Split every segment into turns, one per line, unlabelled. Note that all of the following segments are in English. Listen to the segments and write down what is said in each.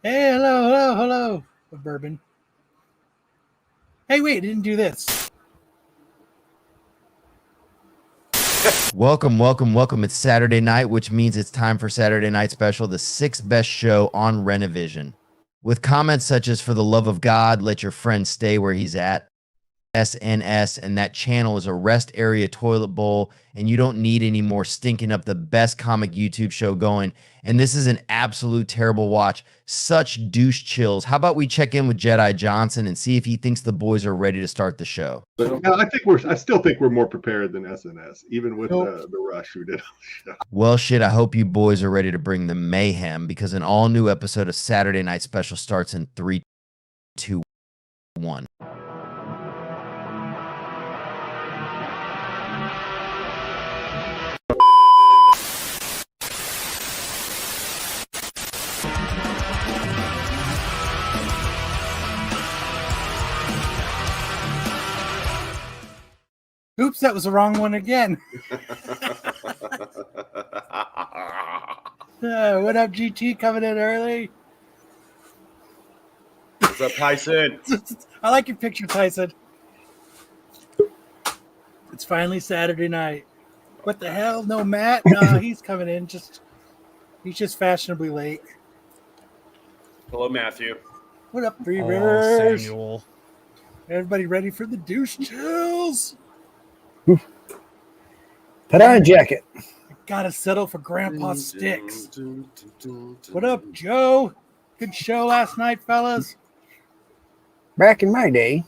Hey, hello. A bourbon. Hey, wait, I didn't do this.
Welcome. It's Saturday night, which means it's time for Saturday Night Special, the sixth best show on Renovision. With comments such as, for the love of God, let your friend stay where he's at. SNS, and that channel is a rest area toilet bowl, and you don't need any more stinking up the best comic YouTube show going. And this is an absolute terrible watch. Such douche chills. How about we check in with Jedi Johnson and see if he thinks the boys are ready to start the show?
No, I still think we're more prepared than SNS, even with the rush who did on the show.
Well, shit, I hope you boys are ready to bring the mayhem, because an all-new episode of Saturday Night Special starts in 3, 2, 1.
Oops, that was the wrong one again. What up, GT, coming in early?
What's up, Tyson?
I like your picture, Tyson. It's finally Saturday night. What the hell? No, Matt? No, he's coming in. He's just fashionably late.
Hello, Matthew.
What up, Three Rivers?
Samuel.
Everybody ready for the douche chills?
Put on a jacket.
Gotta settle for Grandpa Sticks. What up, Joe? Good show last night, fellas.
Back in my day,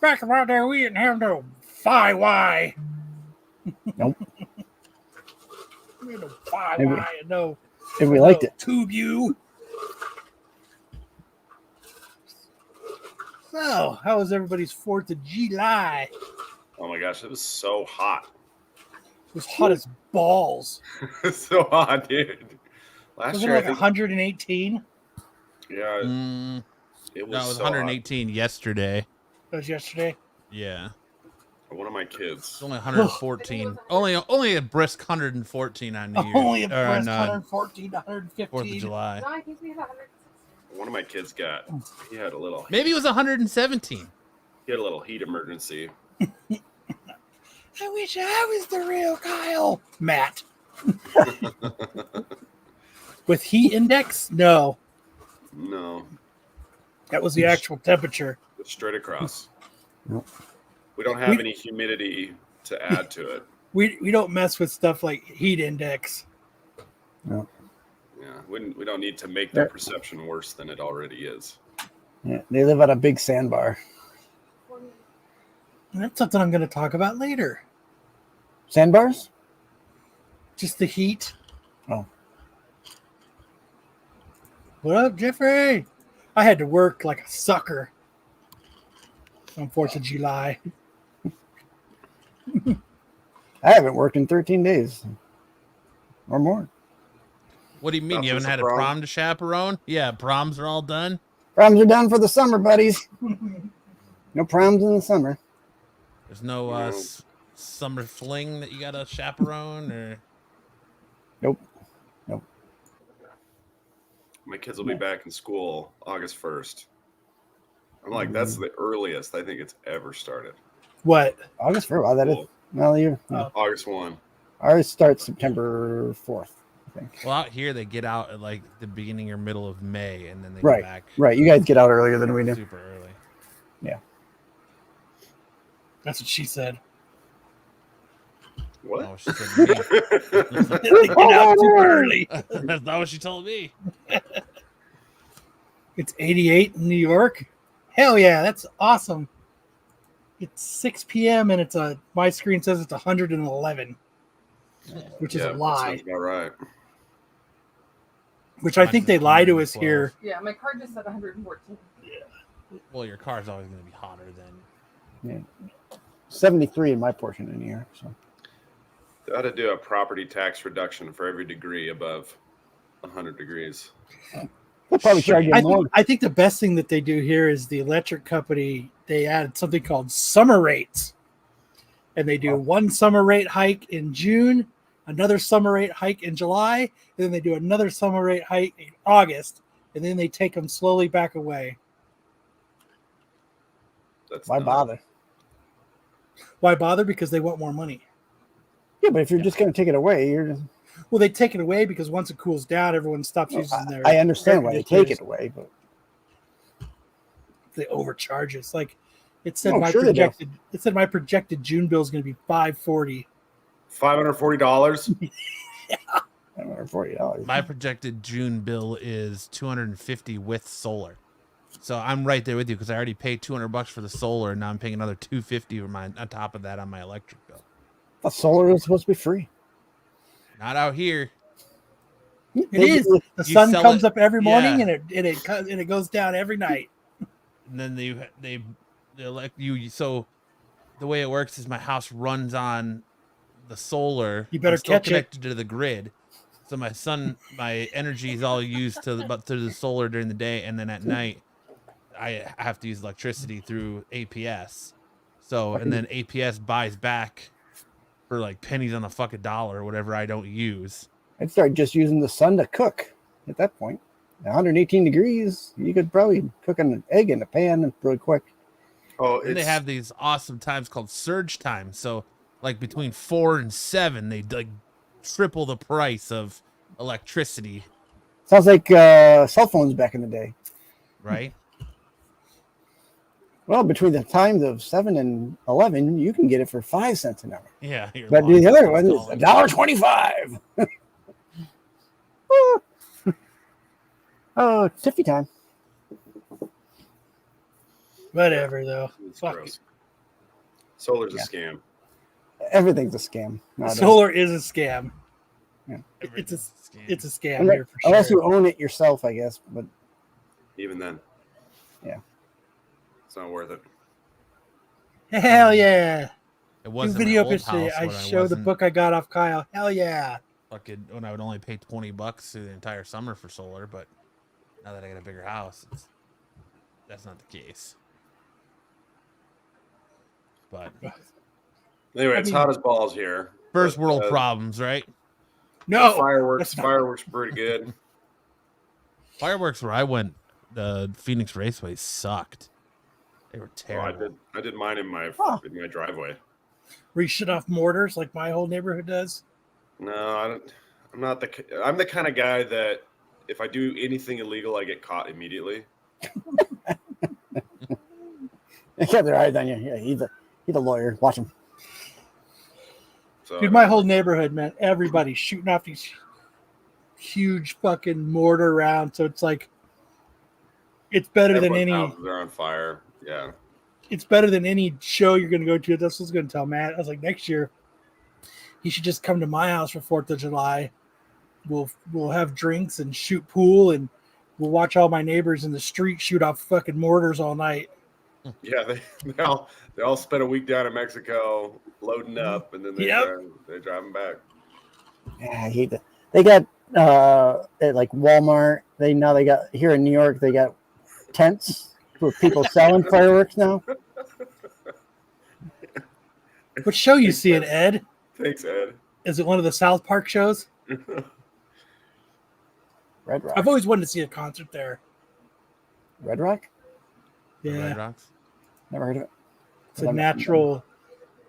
Back around there, we didn't have no Fi-Wi.
Nope.
We had no Fi-Wi and no.
and we liked it.
Tube you. So, how was everybody's 4th of July?
Oh my gosh, it was so hot.
It was hot as balls.
It's so hot, dude. Last
Was it
year,
like
I think,
118?
yeah, it was.
No, it was
so
118 yesterday.
That was yesterday.
Yeah.
hot. One of my
It's
kids.
only 114. only a brisk 114 on New Year's.
Only a
or
press
on
114 to 115.
4th of July.
No, I think we have 160.
One of my kids got. He had a little.
Maybe it was 117.
He had a little heat emergency.
I wish I was the real Kyle. Matt. With heat index? No.
No,
That was the actual temperature.
it's straight across.
Nope.
We don't have any humidity to add to it.
We don't mess with stuff like heat index.
No.
Yeah, we don't need to make their perception worse than it already is.
Yeah, they live on a big sandbar.
And that's something I'm going to talk about later.
Sandbars?
Just the heat.
Oh.
What up, Jeffrey? I had to work like a sucker on 4th of July.
I haven't worked in 13 days or more.
What do you mean?
Nothing's
You haven't
a
had a
prom?
prom to chaperone? Yeah, proms are all done.
Proms are done for the summer, buddies. No proms in the summer.
There's no summer fling that you got to chaperone or.
Nope.
My kids will be back in school August 1st. I'm like, that's the earliest I think it's ever started.
What?
August 1st. Wow, that is. Well,
August 1.
ours starts September 4th, I think.
Well, out here they get out at like the beginning or middle of May, and then they
Right.
go back
Right. You guys get out earlier than we do.
super early.
That's what she said.
What?
Oh, she said me.
They get out too early.
That's not what she told me.
It's 88 in New York. Hell yeah, that's awesome. It's 6 p.m. and my screen says it's 111, which is a
that
lie.
sounds about right.
Which I think they lie to us here.
Yeah, my card just said 114.
Well, your car's always going to be hotter than.
73 in my portion in here. So
They ought to do a property tax reduction for every degree above 100 degrees.
they'll probably charge you more.
I think the best thing that they do here is the electric company. They added something called summer rates, and they do one summer rate hike in June, another summer rate hike in July, and then they do another summer rate hike in August, and and then they take them slowly back away.
That's
Why
not-
bother?
Why bother? Because they want more money.
Yeah, but if you're just going to take it away, you're just.
Well, they take it away because once it cools down, everyone stops using their.
I understand why
air
they take
conditioners.
it away, but
They overcharge us. Like it said,
Oh,
my
sure they do.
projected. It said my projected June bill is going to be $540.
$540.
$140.
My projected June bill is $250 with solar. So I'm right there with you because I already paid $200 for the solar, and now I'm paying another $250 on top of that on my electric bill.
The solar is supposed to be free.
Not out here.
It is. The
You
sun
sell
comes
it-
up every morning
yeah.
and it goes down every night.
And then they elect you. So the way it works is my house runs on the solar.
You better
I'm still
catch it.
connected to the grid. So my energy is all used to the solar during the day, and then at night I have to use electricity through APS. So and then APS buys back for like pennies on the fucking dollar or whatever I don't use.
I'd start just using the sun to cook at that point. 118 degrees, you could probably cook an egg in a pan really quick.
Oh,
And they have these awesome times called surge time. So like between 4 and 7, they like triple the price of electricity,
Sounds like cell phones back in the day.
right?
Well, between the times of 7 and 11, you can get it for 5 cents an hour.
Yeah. your
But
long
the other
distance
one is
calling.
$1.25. Oh, it's Tiffy time.
Whatever though.
It's
Fuck
gross. Solar's
Yeah.
a scam.
Everything's a scam. nowadays.
Solar is a scam.
Everything's a scam.
It's a scam
Unless,
here for
unless
sure.
you own it yourself, I guess. But
Even then.
Yeah.
It's not worth it.
Hell yeah!
It
New
wasn't
video
my old
yesterday.
house
I
when
showed the
wasn't
book I got off Kyle. Hell yeah!
fucking when I would only pay $20 through the entire summer for solar, but now that I got a bigger house, that's not the case. But
Anyway,
I
it's
mean-
hot as balls here.
first
But,
world problems, right?
No,
fireworks.
that's not-
Fireworks are pretty good.
Fireworks where I went, the Phoenix Raceway sucked. They were
Oh,
terrible.
I did mine in my
Huh.
driveway.
where you shut off mortars like my whole neighborhood does.
No, I don't. I'm the kind of guy that if I do anything illegal, I get caught immediately.
they kept their eyes on you. Yeah, he's a lawyer. Watch him.
So
Dude, my whole neighborhood, man, everybody's shooting off these huge fucking mortar rounds. So it's like, it's better than
everyone's
any.
houses are on fire. Yeah.
It's better than any show you're going to go to. That's what I was going to tell Matt. I was like, next year, he should just come to my house for 4th of July. We'll have drinks and shoot pool, and we'll watch all my neighbors in the street shoot off fucking mortars all night.
Yeah, they all spent a week down in Mexico loading up, and then they're driving back.
Yeah, I hate that. They got at like Walmart. They got here in New York. They got tents for people selling fireworks now.
What show you seeing, Ed?
Thanks, Ed.
Is it one of the South Park shows?
Red Rock.
I've always wanted to see a concert there.
Red Rock.
The
Yeah,
Red Rocks.
Never heard of it.
it's a natural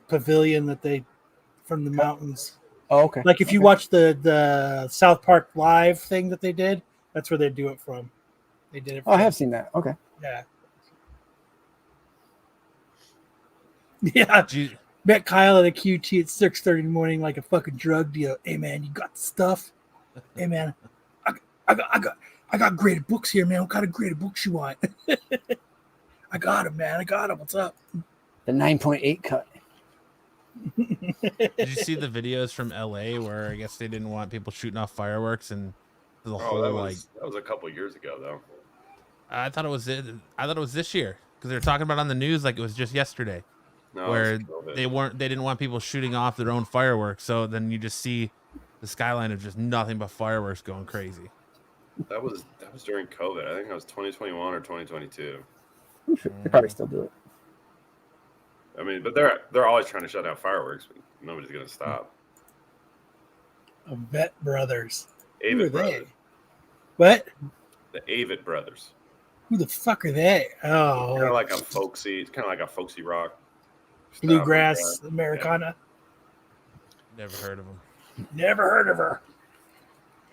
pavilion that they from the mountains.
Oh, okay.
Like if you watch the South Park live thing that they did, that's where they do it from. They did it.
Oh, I
from.
have seen that. Okay.
Yeah. Yeah.
Did you-
Met Kyle at a QT at 6:30 in the morning like a fucking drug deal. Hey man, you got the stuff? Hey man, I got graded books here, man. What kind of graded books you want? I got them, man. I got them. What's up?
The 9.8 cut.
Did you see the videos from LA where I guess they didn't want people shooting off fireworks and the whole
Oh, that
like
was a couple years ago, though.
I thought it was this year because they were talking about it on the news like it was just yesterday
No,
where
it's COVID.
they didn't want people shooting off their own fireworks. So then you just see the skyline of just nothing but fireworks going crazy.
That was during COVID. I think that was 2021 or 2022.
They probably still do it.
I mean, but they're always trying to shut down fireworks. But nobody's gonna stop.
Vet Brothers. Who are
Avid
they?
Brothers.
What?
The Avett Brothers.
Who the fuck are they? Oh,
Kind of like a folksy. It's kind of like a folksy rock. style
bluegrass Americana.
Never heard of them.
Never heard of her.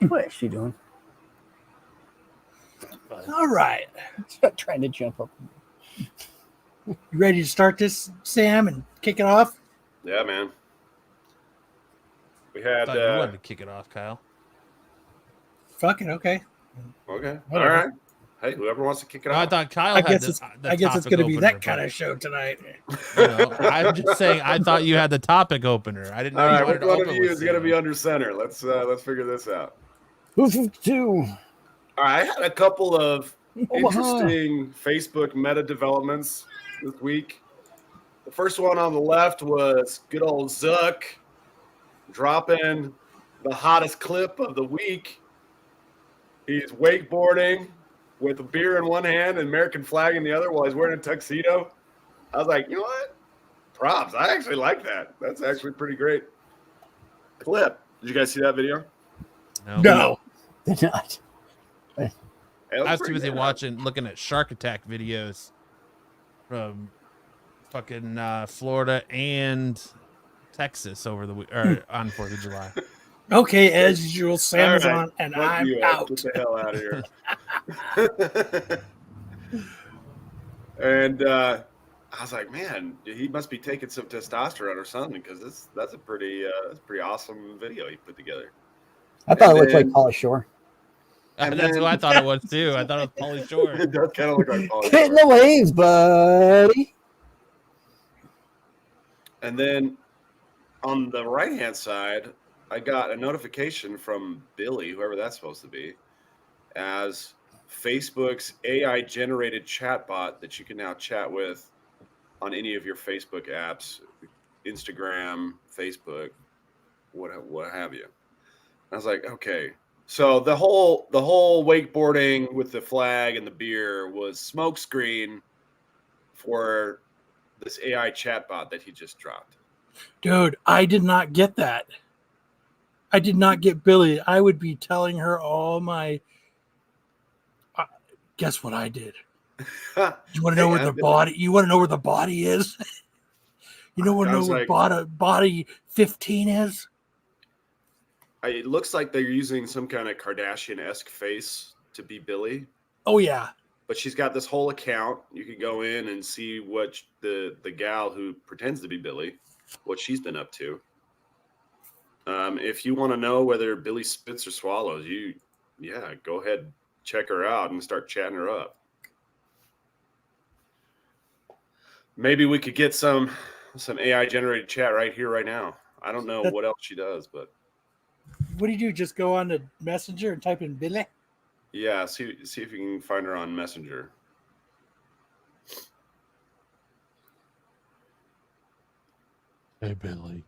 What is she doing?
All right.
Trying to jump up.
You ready to start this, Sam, and kick it off?
Yeah, man. We
I
had.
thought you wanted to kick it off, Kyle.
Fuck it. Okay.
Okay.
Whatever.
All right. Hey, whoever wants to kick it
No, I
off.
thought Kyle
I
had
guess
the,
it's.
the
I guess it's
topic
going to be
opener,
that kind
but,
of show tonight.
you know, I'm just saying. I thought you had the topic opener. I didn't know
All
you
right,
wanted
which
to
one of
open
you
with
is going to
Sam.
be under center? Let's figure this out.
Who's 52?
All right, I had a couple of
Omaha.
interesting Facebook meta developments this week. The first one on the left was good old Zuck dropping the hottest clip of the week. He's wakeboarding with a beer in one hand and American flag in the other while he's wearing a tuxedo. I was like, you know what? Props. I actually like that. That's actually pretty great clip. Did you guys see that video?
No.
They're not.
It
I was too
pretty
busy
good.
looking at shark attack videos from fucking Florida and Texas over the week or on 4th of July.
Okay, as usual, Sam is
All right.
on, and
Fuck
I'm
you, Ed.
out.
Get the hell out of here. And I was like, man, he must be taking some testosterone or something because that's a pretty awesome video he put together.
I thought
And
it looked like
then-
Polly Shore.
And
That's
then-
who I thought it was too. I thought it was Pauly Shore.
It does kind of look like Pauly
Get in
Shore.
the waves, buddy.
And then on the right-hand side, I got a notification from Billy, whoever that's supposed to be, as Facebook's AI-generated chatbot that you can now chat with on any of your Facebook apps, Instagram, Facebook, what have you. I was like, okay. So the whole wakeboarding with the flag and the beer was smokescreen for this AI chatbot that he just dropped.
Dude, I did not get that. I did not get Billy. I would be telling her all my. Guess what I did? You want to know where the body? You want to know where the body is? You know
I was
where
like-
body 15 is?
It looks like they're using some kind of Kardashian-esque face to be Billy,
Oh yeah.
but she's got this whole account. You can go in and see what the gal who pretends to be Billy, what she's been up to. If you want to know whether Billy spits or swallows, go ahead, check her out and start chatting her up. Maybe we could get some AI-generated chat right here, right now. I don't know what else she does, but
What do you do? Just go on to Messenger and type in Billy?
yeah, see if you can find her on Messenger.
Hey Billy,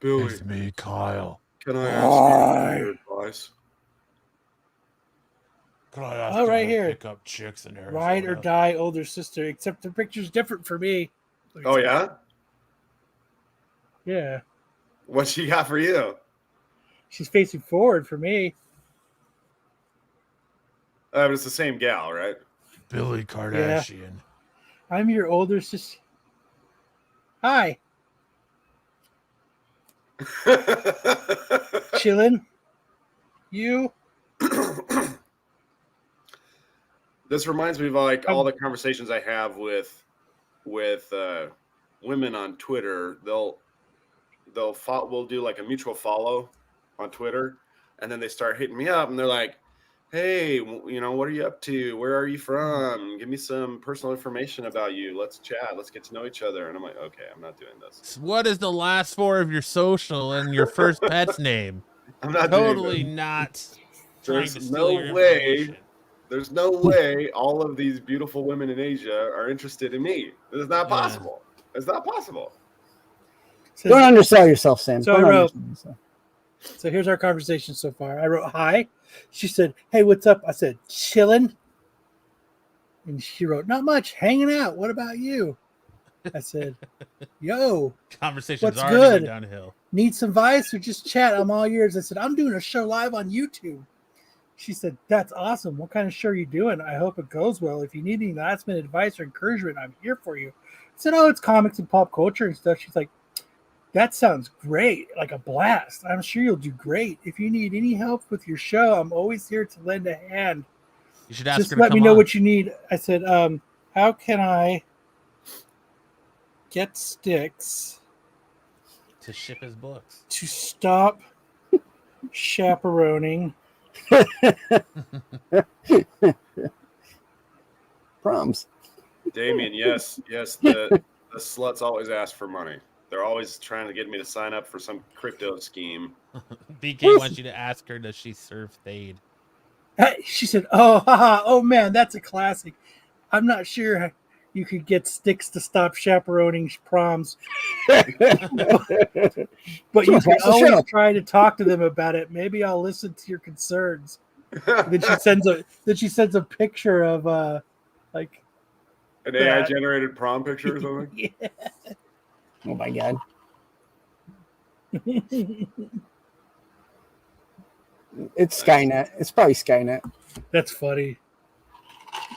Billy,
it's me, Kyle.
can I ask you your advice?
Could I ask
Oh,
you
right
to
here.
pick up chicks in Arizona?
Ride or die, older sister. Except the picture's different for me.
Oh yeah,
Yeah.
what she got for you?
She's facing forward for me.
But it's the same gal, right?
Billy Kardashian.
I'm your older sister. Hi. Chillin'. You?
This reminds me of like all the conversations I have with women on Twitter. We'll do like a mutual follow on Twitter, and then they start hitting me up, and they're like, "Hey, what are you up to? Where are you from? Give me some personal information about you. Let's chat. Let's get to know each other." And I'm like, "Okay, I'm not doing this.
What is the last four of your social and your first pet's name?
I'm not
Totally
doing this.
not trying
There's
to steal
no
your
way.
information.
There's no way all of these beautiful women in Asia are interested in me. This is not
Yeah.
possible. It's not possible."
Don't undersell yourself, Sam.
So I
Don't
wrote-
undersell yourself.
So here's our conversation so far. I wrote, hi. She said, hey, what's up? I said, chillin'. And she wrote, not much, hanging out. What about you? I said, yo,
Conversation's
What's
already
good?
went downhill.
need some advice or just chat? I'm all yours. I said, I'm doing a show live on YouTube. She said, "That's awesome. What kind of show are you doing? I hope it goes well. If you need any last minute advice or encouragement, I'm here for you." I said, "Oh, it's comics and pop culture and stuff." She's like, "That sounds great, like a blast. I'm sure you'll do great. If you need any help with your show, I'm always here to lend a hand.
You should ask
Just
her to
let me
come
know
on
what you need." I said, "How can I get Sticks
to ship his books.
to stop chaperoning
Proms.
Damien, yes, the sluts always ask for money. They're always trying to get me to sign up for some crypto scheme.
BK wants you to ask her, does she serve Thade?
She said, "Oh, haha, oh man, that's a classic. I'm not sure you could get Sticks to stop chaperoning proms, but you can always try to talk to them about it. Maybe I'll listen to your concerns." Then she sends a picture of like
an AI generated prom picture or something.
Yeah.
Oh my god. It's Skynet. It's probably Skynet.
That's funny.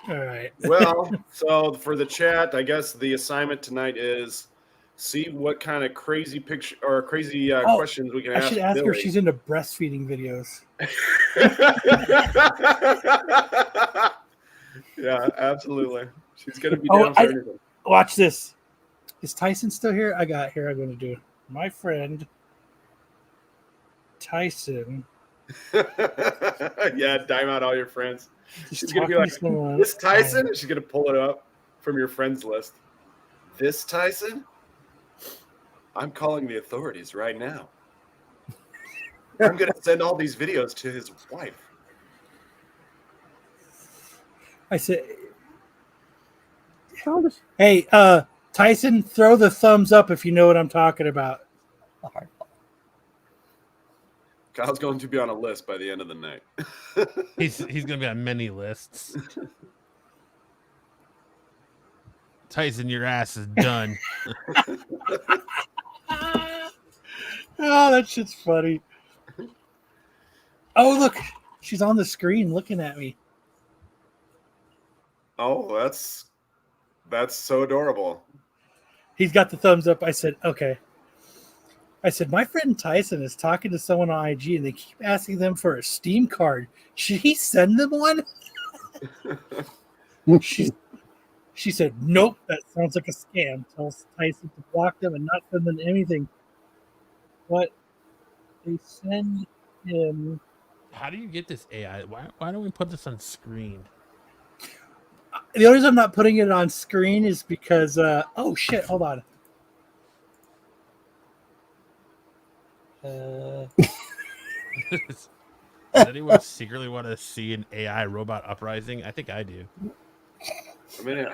All right.
Well, so for the chat, I guess the assignment tonight is see what kind of crazy picture or crazy questions we can ask.
I should ask her
Billy.
if she's into breastfeeding videos.
Yeah, absolutely. She's gonna be down for anything.
Watch this. Is Tyson still here? I'm going to do my friend Tyson.
Yeah, dime out all your friends.
Just
She's gonna be
talking
like,
to someone.
"This Tyson?" She's gonna pull it up from your friends list. "This Tyson? I'm calling the authorities right now. I'm gonna send all these videos to his wife."
I said, "Hey, Tyson, throw the thumbs up if you know what I'm talking about."
Kyle's going to be on a list by the end of the night.
He's gonna be on many lists. Tyson, your ass is done.
Oh, that shit's funny. Oh, look, she's on the screen looking at me.
Oh, that's so adorable.
He's got the thumbs up. I said, "Okay." I said, "My friend Tyson is talking to someone on IG and they keep asking them for a Steam card. Should he send them one?" She said, "Nope, that sounds like a scam. Tell Tyson to block them and not send them anything. But they send him."
How do you get this AI? Why don't we put this on screen?
The only reason I'm not putting it on screen is because, oh shit, hold on.
Does anyone secretly want to see an AI robot uprising? I think I do.
I mean,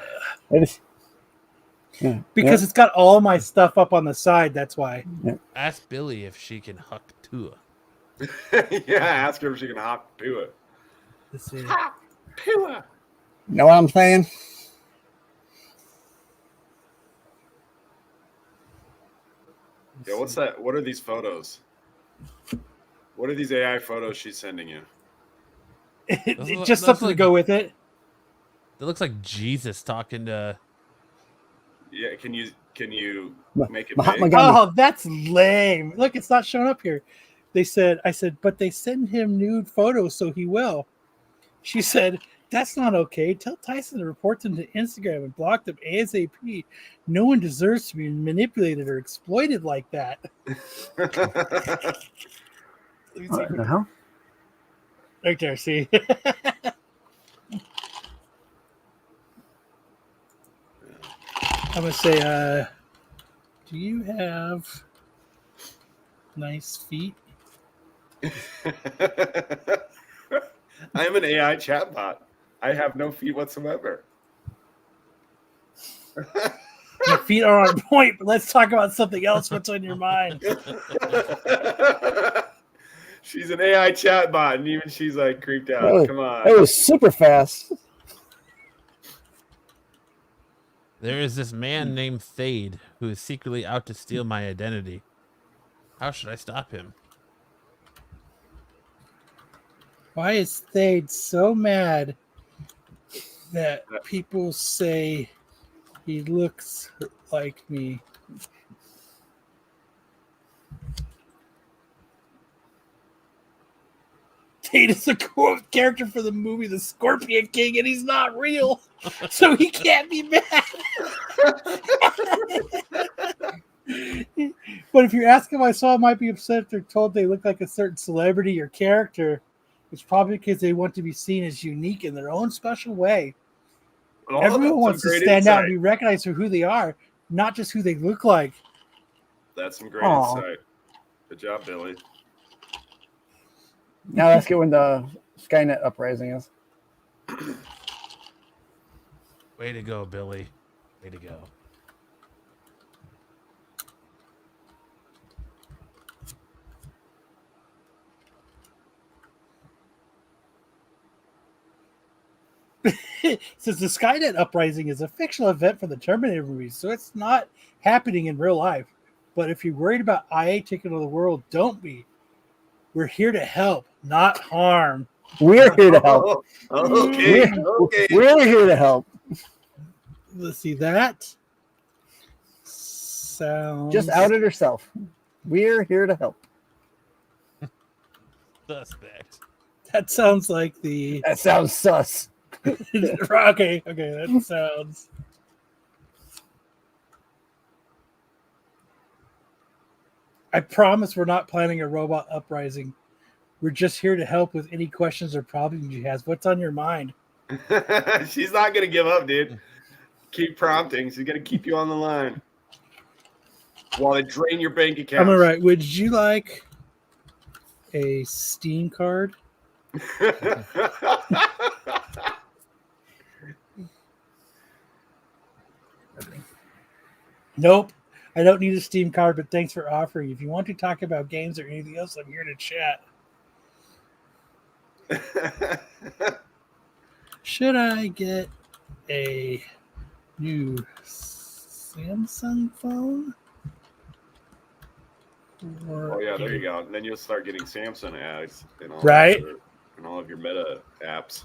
Because it's got all my stuff up on the side. That's why.
Ask Billy if she can huck Tua.
yeah, ask her if she can hop to it.
Let's see.
Hop to it.
Know what I'm saying?
Yeah, what's that? What are these photos? What are these AI photos she's sending you?
Just something to go with it.
That looks like Jesus talking to.
Yeah, can you make it
Mahatma
big?
Gandhi.
Oh, that's lame. Look, it's not showing up here. I said, "But they send him nude photos, so he will." She said, "That's not okay. Tell Tyson to report them to Instagram and block them ASAP. No one deserves to be manipulated or exploited like that."
What the hell?
Right there, see? I'm going to say, do you have nice feet?
I am an AI chatbot. I have no feet whatsoever.
Your feet are on point, but let's talk about something else. What's on your mind?
She's an AI chatbot, and even she's like creeped out. Come on.
It was super fast.
There is this man named Thade who is secretly out to steal my identity. How should I stop him?
Why is Thade so mad that people say he looks like me? Thade is a cool character for the movie The Scorpion King, and he's not real, so he can't be mad. But if you ask him, I saw might be upset if they're told they look like a certain celebrity or character. It's probably because they want to be seen as unique in their own special way.
Oh,
Everyone
that's
wants
some
to
great
stand out and
insight.
be recognized for who they are, not just who they look like.
That's some great
Aw.
insight. Good job, Billy.
Now let's get when the Skynet uprising is.
Way to go, Billy. Way to go.
Since the Skynet uprising is a fictional event from the Terminator movies, so it's not happening in real life. But if you're worried about IA taking over the world, don't be. We're here to help, not harm.
We're here to help.
Oh, okay. Okay.
We're here to help.
Let's see, that sounds
Just outed herself. We're here to help.
Suspect.
That sounds like the
That sounds sus.
okay, that sounds. I promise we're not planning a robot uprising. We're just here to help with any questions or problems you have. What's on your mind?
She's not gonna give up, dude. Keep prompting. She's gonna keep you on the line while they drain your bank account.
I'm all right. Would you like a Steam card? Nope. I don't need a Steam card, but thanks for offering. If you want to talk about games or anything else, I'm here to chat. Should I get a new Samsung phone?
Oh yeah, there you go. And then you'll start getting Samsung ads and all
Right.
and all of your Meta apps.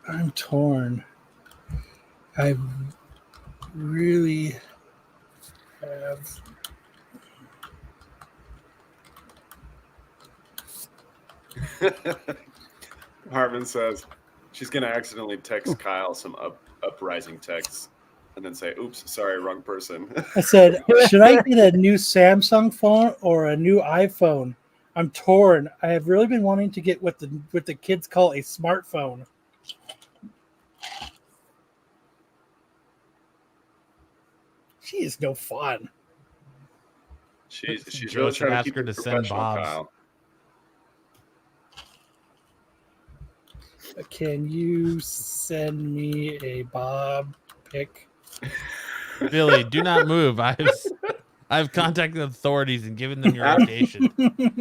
I'm torn. I really have.
Harmon says she's gonna accidentally text Kyle some uprising texts and then say, "Oops, sorry, wrong person."
I said, should I get a new Samsung phone or a new iPhone? I'm torn. I have really been wanting to get what the kids call a smartphone. She is no fun.
She's
Joe
really
should
trying to
ask
keep
her
it
to send
professional,
Bob's.
Kyle.
Can you send me a Bob pic?
Billy, do not move. I've contacted authorities and given them your location.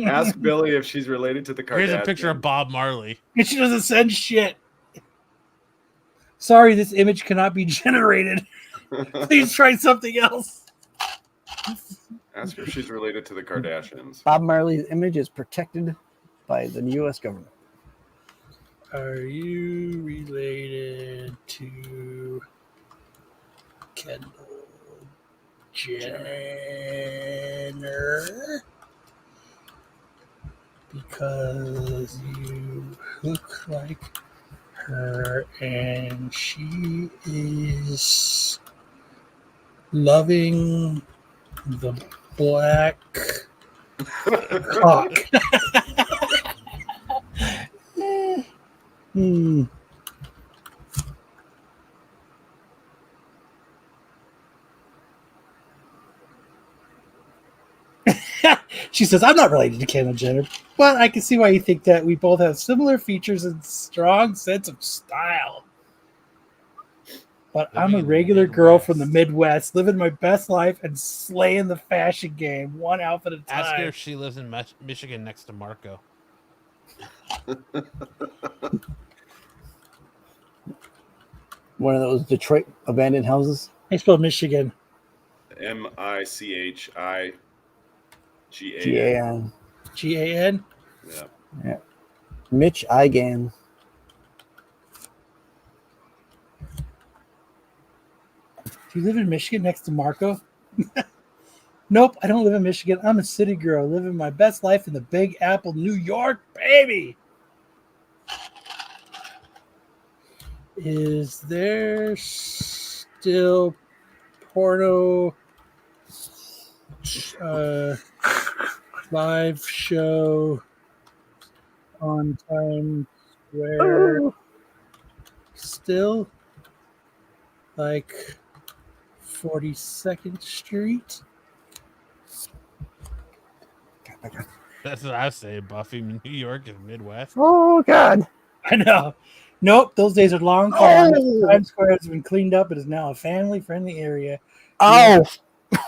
Ask Billy if she's related to the Kardashians.
Here's a picture of Bob Marley.
And she doesn't send shit. Sorry, this image cannot be generated. Please try something else.
Ask her if she's related to the Kardashians.
Bob Marley's image is protected by the U.S. government.
Are you related to Kendall Jenner? Because you look like her and she is loving the black cock. She says, I'm not related to Kendall Jenner, but I can see why you think that. We both have similar features and strong sense of style. But I'm a regular girl from the Midwest, living my best life and slaying the fashion game, one outfit at a time.
Ask her if she lives in Michigan next to Marco.
One of those Detroit abandoned houses.
I spell Michigan.
MICHIGAN.
G-A-N.
G-A-N?
Yeah.
Yeah. Mitch Igan.
Do you live in Michigan next to Marco? Nope, I don't live in Michigan. I'm a city girl, living my best life in the Big Apple, New York, baby. Is there still porno live show on Times Square still? Like 42nd Street?
That's what I say. Buffy, New York, is Midwest.
Oh, God.
I know. Nope, those days are long gone. Times Square has been cleaned up. It is now a family-friendly area.
Oh,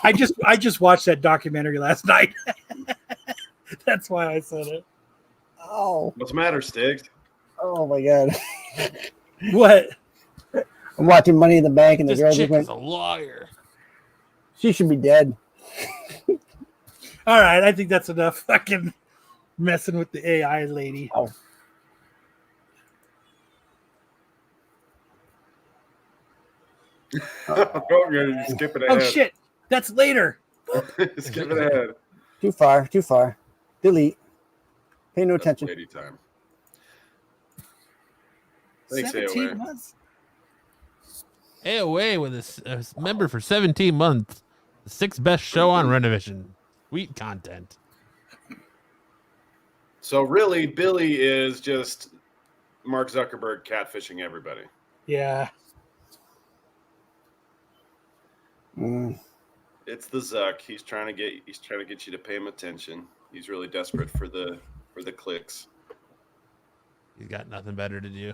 I just watched that documentary last night. That's why I said it.
oh,
What's the matter, Stiggs?
oh, my God.
What?
I'm watching Money in the Bank, and the
This
girl
chick
just
is
went,
a lawyer.
she should be dead.
All right, I think that's enough fucking messing with the AI lady.
Oh.
You're skipping ahead.
Oh shit, that's later.
Skip it ahead.
Too far, too far. Delete. Pay no
That's
attention.
lady time. Thanks,
17
AOA.
months.
AOA with a member for 17 months. The 6th best show on Renovision. Sweet content.
So really, Billy is just Mark Zuckerberg catfishing everybody.
Yeah.
Mm.
It's the Zuck. He's trying to get you to pay him attention. He's really desperate for the clicks.
He's got nothing better to do.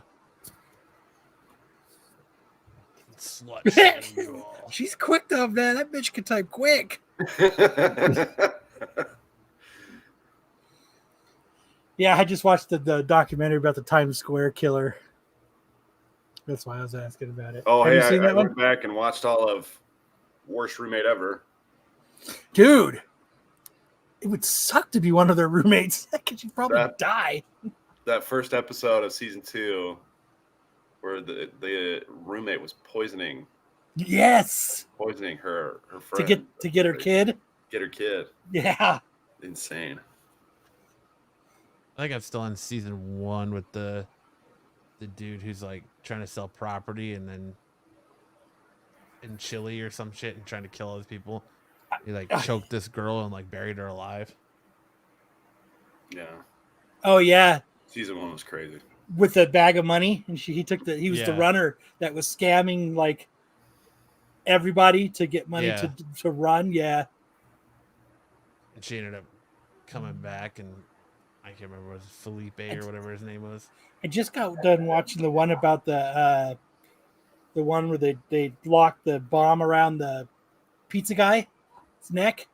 Slut shaming you all.
She's quick though, man. That bitch can type quick. Yeah, I just watched the documentary about the Times Square killer. That's why I was asking about it.
Oh,
Have
hey,
you seen
I
that one?
went back and watched all of Worst Roommate Ever.
Dude, it would suck to be one of their roommates because you'd probably
That-
die.
That first episode of season 2, where the roommate was poisoning
Yes,
her
to
friend
get her kid.
Get her kid.
Yeah,
Insane.
I think I'm still on season 1 with the dude who's like trying to sell property and then in Chile or some shit and trying to kill other people. He like choked this girl and like buried her alive.
Yeah.
oh yeah,
Season 1 was crazy.
with a bag of money, and he was the
Yeah.
runner that was scamming like everybody to get money
Yeah.
to run. Yeah,
And she ended up coming back and I can't remember, was it Felipe or whatever his name was.
I just got done watching the one about the one where they locked the bomb around the pizza guy's neck.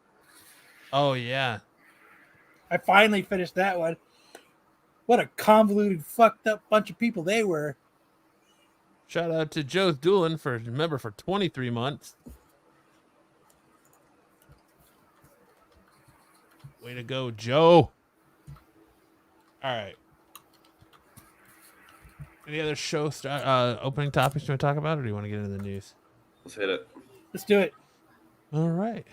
Oh yeah.
I finally finished that one. What a convoluted, fucked up bunch of people they were.
Shout out to Joe Doolin for member for 23 months. Way to go, Joe. All right. Any other show opening topics you want to talk about, or do you want to get into the news?
Let's hit it.
Let's do it.
All right.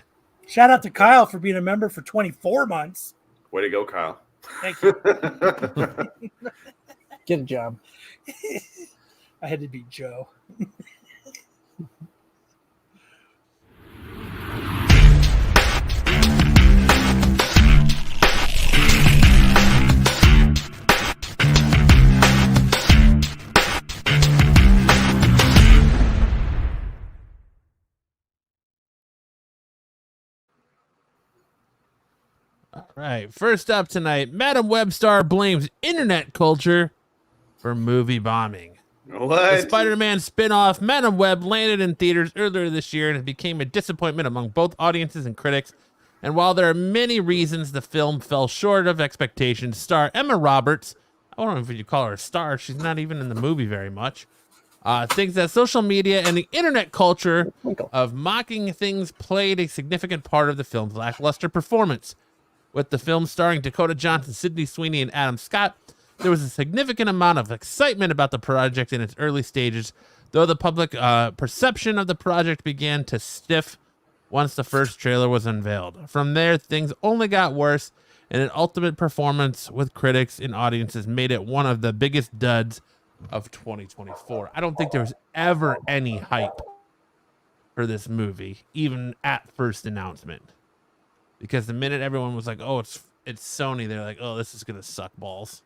Shout out to Kyle for being a member for 24 months.
Way to go, Kyle.
Thank you.
Get a job.
I had to beat Joe.
All right. First up tonight, Madam Webstar blames internet culture for movie bombing. The
What?
Spider-Man spin-off Madam Web landed in theaters earlier this year and it became a disappointment among both audiences and critics. And while there are many reasons the film fell short of expectations, star Emma Roberts, I don't know if you call her a star, she's not even in the movie very much, thinks that social media and the internet culture of mocking things played a significant part of the film's lackluster performance. With the film starring Dakota Johnson, Sydney Sweeney, and Adam Scott, There was a significant amount of excitement about the project in its early stages, though the public perception of the project began to stiff once the first trailer was unveiled. From there, things only got worse, and an ultimate performance with critics and audiences made it one of the biggest duds of 2024. I don't think there was ever any hype for this movie, even at first announcement. Because the minute everyone was like, "Oh, it's Sony," they're like, "Oh, this is gonna suck balls."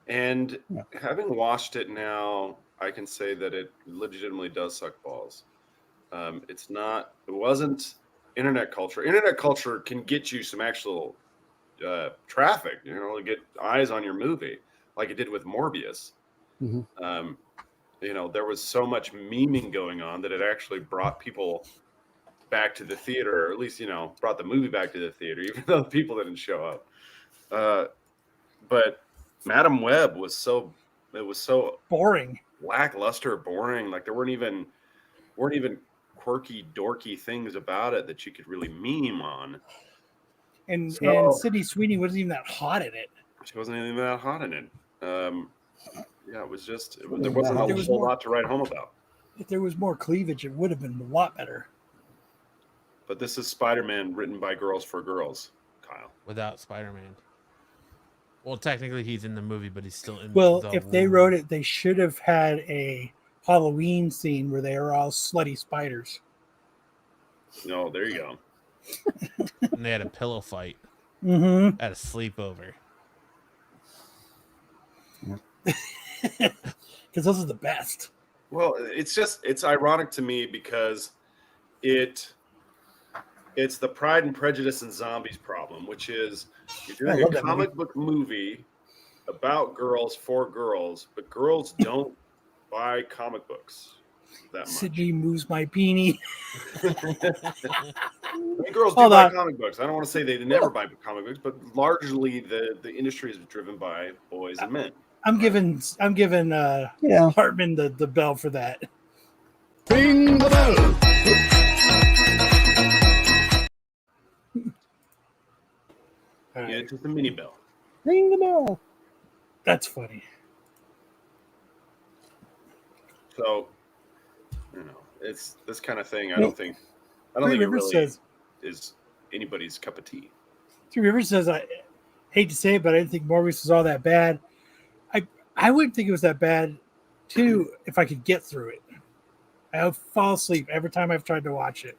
And having watched it now, I can say that it legitimately does suck balls. It wasn't internet culture. Internet culture can get you some actual traffic, to get eyes on your movie, like it did with Morbius.
Mhm.
There was so much memeing going on that it actually brought people back to the theater, or at least, brought the movie back to the theater, even though the people didn't show up. But Madam Web was so
Boring.
lackluster, boring. Like there weren't even quirky, dorky things about it that you could really meme on.
And
So-
Sydney Sweeney wasn't even that hot in it.
She wasn't even that hot in it. It was just there
There
wasn't a
was
whole
more-
lot to write home about.
If there was more cleavage, it would have been a lot better.
But this is Spider-Man written by girls for girls, Kyle.
Without Spider-Man. Well, technically he's in the movie, but he's still in.
Well,
the
if they
womb.
wrote it, they should have had a Halloween scene where they are all slutty spiders.
No, there you go.
and they had a pillow fight
Mm-hmm.
at a sleepover.
Because those are the best.
Well, it's ironic to me because it's the Pride and Prejudice and Zombies problem, which is you're
I
doing
love
a
that
comic book movie about girls for girls, but girls don't buy comic books that much.
Sydney moves my beanie.
I mean, girls do
Hold
buy
on.
comic books. I don't want to say they never buy comic books, but largely the industry is driven by boys and men.
I'm giving
Yeah.
Hartman the bell for that.
Ring the bell.
All
Yeah,
right.
it's just a mini bell.
Ring the bell.
That's funny.
So, it's this kind of thing. I don't think
Three
it
Rivers
really
says
is anybody's cup of tea.
Three Rivers says, I hate to say it, but I didn't think Morbius was all that bad. I wouldn't think it was that bad too if I could get through it. I would fall asleep every time I've tried to watch it.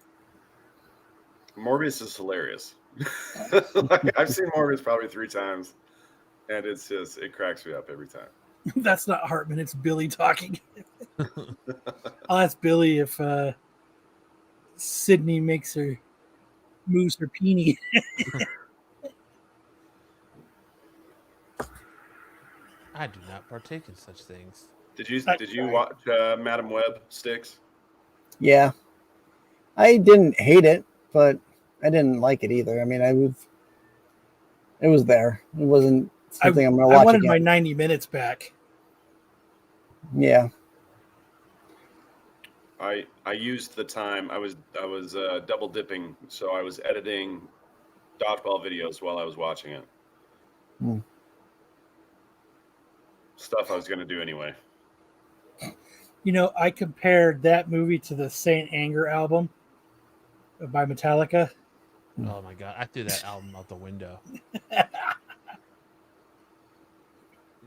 Morbius is hilarious. Like, I've seen Morbius probably 3 times, and it cracks me up every time.
That's not Hartman, it's Billy talking. I'll ask Billy if Sydney moves her peenie.
I do not partake in such things.
Did you watch Madam Web Sticks?
Yeah. I didn't hate it, but I didn't like it either. I mean, it was there. It wasn't something I'm going to
I
watch
wanted
again.
my 90 minutes back.
Yeah.
I used the time. I was double dipping, so I was editing Dodgeball videos while I was watching it.
Hmm.
Stuff I was going to do anyway.
I compared that movie to the Saint Anger album by Metallica.
Oh my god, I threw that album out the window.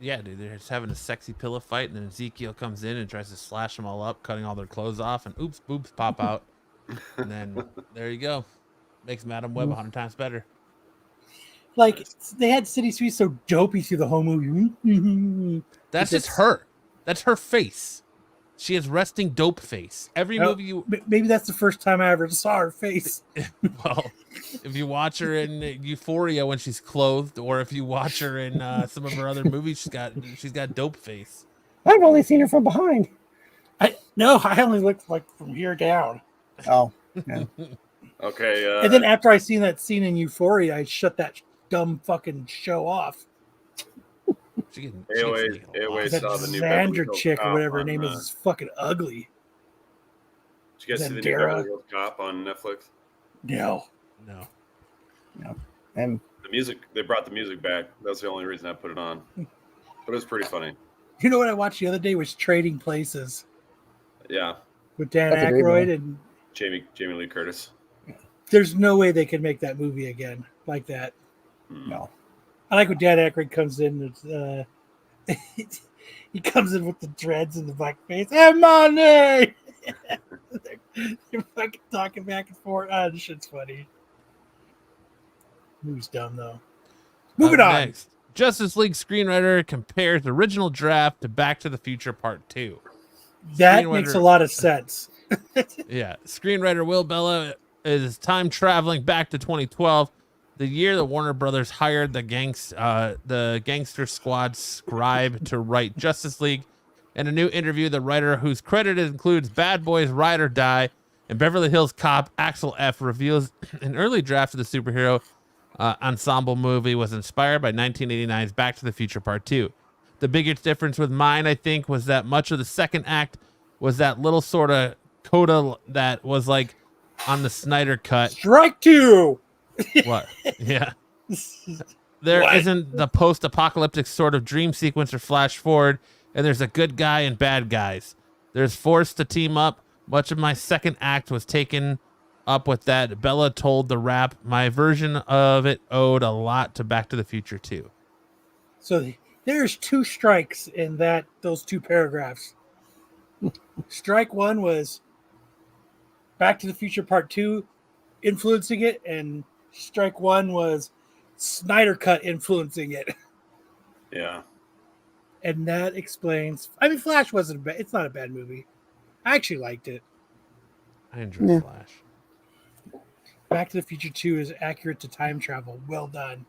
Yeah, dude, they're just having a sexy pillow fight, and then Ezekiel comes in and tries to slash them all up, cutting all their clothes off, and oops, boobs pop out. And then there you go. Makes Madam Web 100 times better.
Like, they had City Sweet so dopey through the whole movie.
That's
It's-
just her. That's her face. She has resting dope face. Every
Oh,
movie you
Maybe that's the first time I ever saw her face.
well, if you watch her in Euphoria when she's clothed, or if you watch her in some of her other movies, she's got dope face.
I've only seen her from behind.
I only looked like from here down.
Oh. Yeah.
Okay.
And then after I seen that scene in Euphoria, I shut that dumb fucking show off.
AOA
That
saw the new Beverly
Xander
Hills
chick or
Cop
whatever her
on,
name is fucking ugly.
Did you guys see the new
Zendara.
Beverly Hills Cop on Netflix?
No.
And
The music, they brought the music back. That's the only reason I put it on. But it was pretty funny.
You know what I watched the other day was Trading Places
Yeah,
with Dan
That's a great
Aykroyd,
movie.
and
Jamie Lee Curtis.
there's no way they can make that movie again like that.
No.
I like when Dan Aykroyd comes in. He comes in with the dreads and the black face. Hey, money! They're fucking talking back and forth. This shit's funny. Movie's dumb though. Moving
Up
on.
Next, Justice League screenwriter compares original draft to Back to the Future Part 2.
That makes a lot of sense.
Yeah. Screenwriter Will Bella is time traveling back to 2012, the year that Warner Brothers hired the Gangster Squad scribe to write Justice League. In a new interview, the writer, whose credit includes Bad Boys Ride or Die and Beverly Hills Cop Axel F, reveals an early draft of the superhero ensemble movie was inspired by 1989's Back to the Future Part 2. The biggest difference with mine, I think, was that much of the second act was that little sort of coda that was like on the Snyder cut.
Strike two.
What? Yeah. There
What?
not the post-apocalyptic sort of dream sequence or flash forward, and there's a good guy and bad guys. There's forced to team up. Much of my second act was taken up with that. Bella told the Wrap, my version of it owed a lot to Back to the Future too.
So there's two strikes in those two paragraphs. Strike one was Back to the Future Part 2 influencing it, and strike one was Snyder Cut influencing it.
Yeah.
And that explains. I mean, Flash wasn't bad. It's not a bad movie. I actually liked it.
I enjoyed
Yeah.
Flash.
Back to the Future 2 is accurate to time travel. Well done.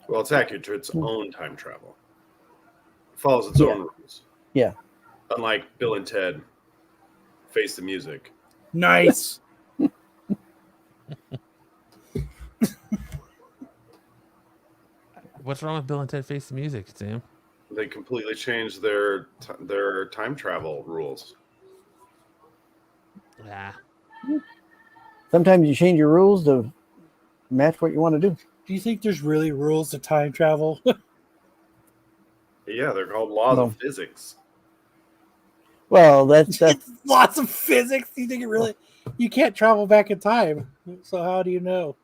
Well, it's accurate to its own time travel. It follows its own rules.
Yeah.
Unlike Bill and Ted Face the Music.
Nice.
What's wrong with Bill and Ted Face the Music, Sam?
They completely changed their time travel rules.
Yeah.
Sometimes you change your rules to match what you want to do.
Do you think there's really rules to time travel?
Yeah, they're called laws of physics.
Well, that's
Lots of physics. Do you think it really? You can't travel back in time. So how do you know?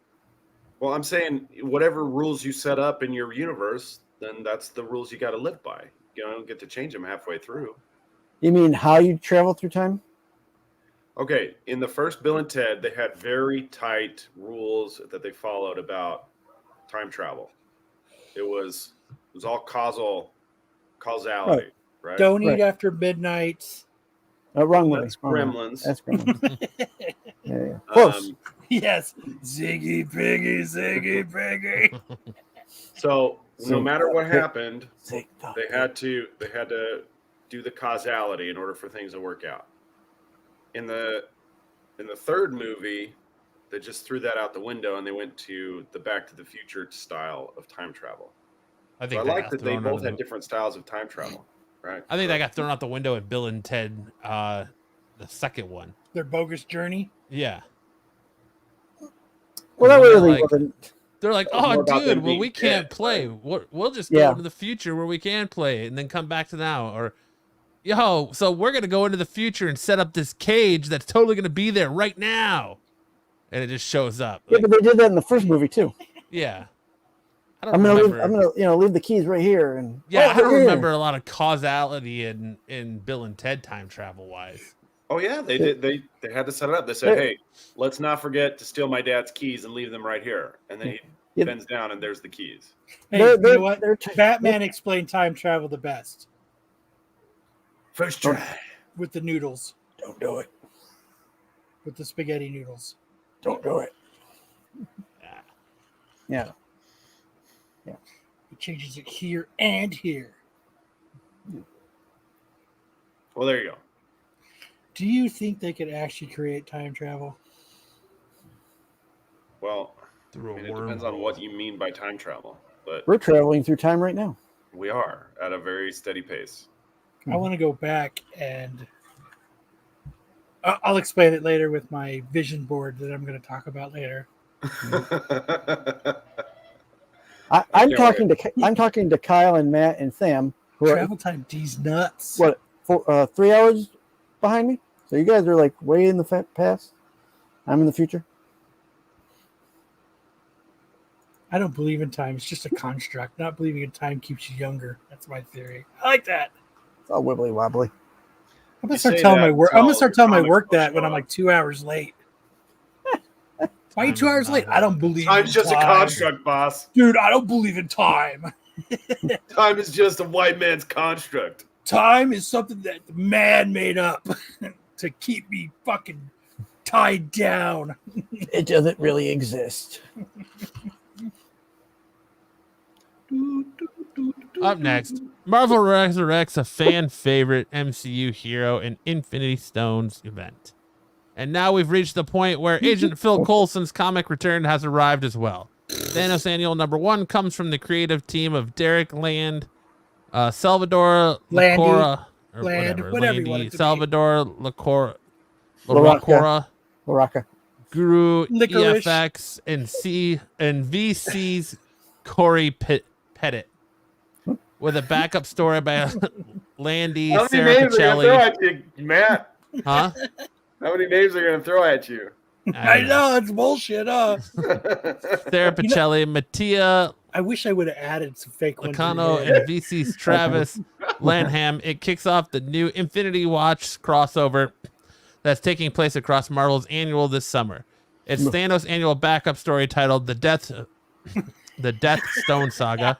Well, I'm saying whatever rules you set up in your universe, then that's the rules you got to live by. You don't get to change them halfway through.
You mean how you travel through time?
Okay, in the first Bill and Ted, they had very tight rules that they followed about time travel. It was all causality, right?
Don't eat
Right.
after midnight.
Wrong movie.
That's
Wrong movie.
Gremlins.
That's Gremlins. yeah. Close.
Yes. Ziggy Piggy, Ziggy Piggy.
So no matter what happened,
Zig,
they had to do the causality in order for things to work out. In the third movie, they just threw that out the window and they went to the Back to the Future style of time travel.
I
So
think
I
that
like
got
that they
thrown out
both
of
had
the-
different styles of time travel, right?
I think that got thrown out the window in Bill and Ted, the second one.
Their bogus journey.
Yeah.
Well, that
They're
really
like-
wasn't.
They're like,
More
oh,
about them
dude, well,
being
we can't
dead,
play.
right?
We'll just go
Yeah.
into the future where we can play and then come back to now. Or, yo, so we're going to go into the future and set up this cage that's totally going to be there right now. And it just shows up.
Yeah,
Like,
but they did that in the first movie too.
yeah. I don't
I'm gonna
remember.
leave the keys right here and
Yeah, I don't
here.
remember a lot of causality in Bill and Ted time travel wise.
Oh yeah, they did. They had to set it up. They said,
Yeah.
"Hey, let's not forget to steal my dad's keys and leave them right here." And then he
Yeah.
bends down and there's the keys.
Hey,
They're-
you
they're-
know what?
they're-
Batman explained time travel the best
First try.
with the noodles,
Don't do it.
with the spaghetti noodles.
Don't do it. Yeah.
It changes it here and here.
Well, there you go.
Do you think they could actually create time travel?
Well,
Through
I
a
mean, it depends on
wormhole.
what you mean by time travel, but
We're traveling through time right now.
we are at a very steady pace.
I want to go back and I'll explain it later with my vision board that I'm going to talk about later.
I'm talking to Kyle and Matt and Sam, who are
Travel time D's nuts.
what 3 hours behind me. So you guys are like way in the past. I'm in the future.
I don't believe in time. It's just a construct. Not believing in time keeps you younger. That's my theory. I like that.
It's all wibbly wobbly.
I'm gonna start telling my work. I'm gonna start telling my work that when I'm like 2 hours late. Why are you 2 hours late? I don't believe.
Time's
in
just
time.
a construct, boss.
Dude. I don't believe in time.
Time is just a white man's construct.
Time is something that the man made up to keep me fucking tied down.
It doesn't really exist.
Up next, Marvel resurrects a fan favorite MCU hero in Infinity Stones event. And now we've reached the point where Agent Phil Coulson's comic return has arrived as well. Thanos Annual #1 comes from the creative team of Derek Land, Salvador Lacora, or
whatever you want it to be.
Salvador Lacora,
Laraka.
Guru
Licorice.
EFX, and VC's Corey Pettit, with a backup story by Landy,
How many
Sarah
names are going to throw
Pacelli.
at you, Matt?
Huh?
How many names are going to throw at you?
I know it's bullshit.
Sarah Pacelli, Mattia
I wish I would have added some fake ones.
Lacano,
in there.
and VC's Travis Lanham. It kicks off the new Infinity Watch crossover that's taking place across Marvel's Annual this summer. It's Thanos' annual backup story titled The Death Stone Saga.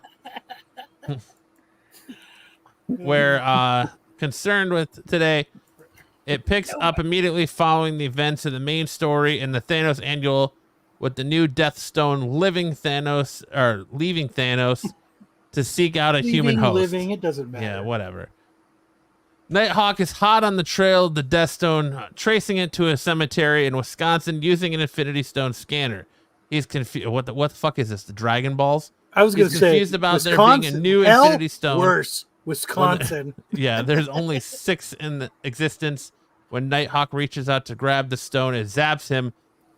We're concerned with today. It picks up immediately following the events of the main story in the Thanos Annual, with the new Death Stone leaving Thanos to seek out a human host.
Living, it doesn't matter.
Yeah, whatever. Nighthawk is hot on the trail of the Death Stone, tracing it to a cemetery in Wisconsin using an Infinity Stone scanner. He's confused. What the fuck is this? The Dragon Balls?
I was going
He's
to say
confused about there being a new Infinity Stone.
Worse, Wisconsin.
Yeah, there's only 6 in the existence. When Nighthawk reaches out to grab the stone, it zaps him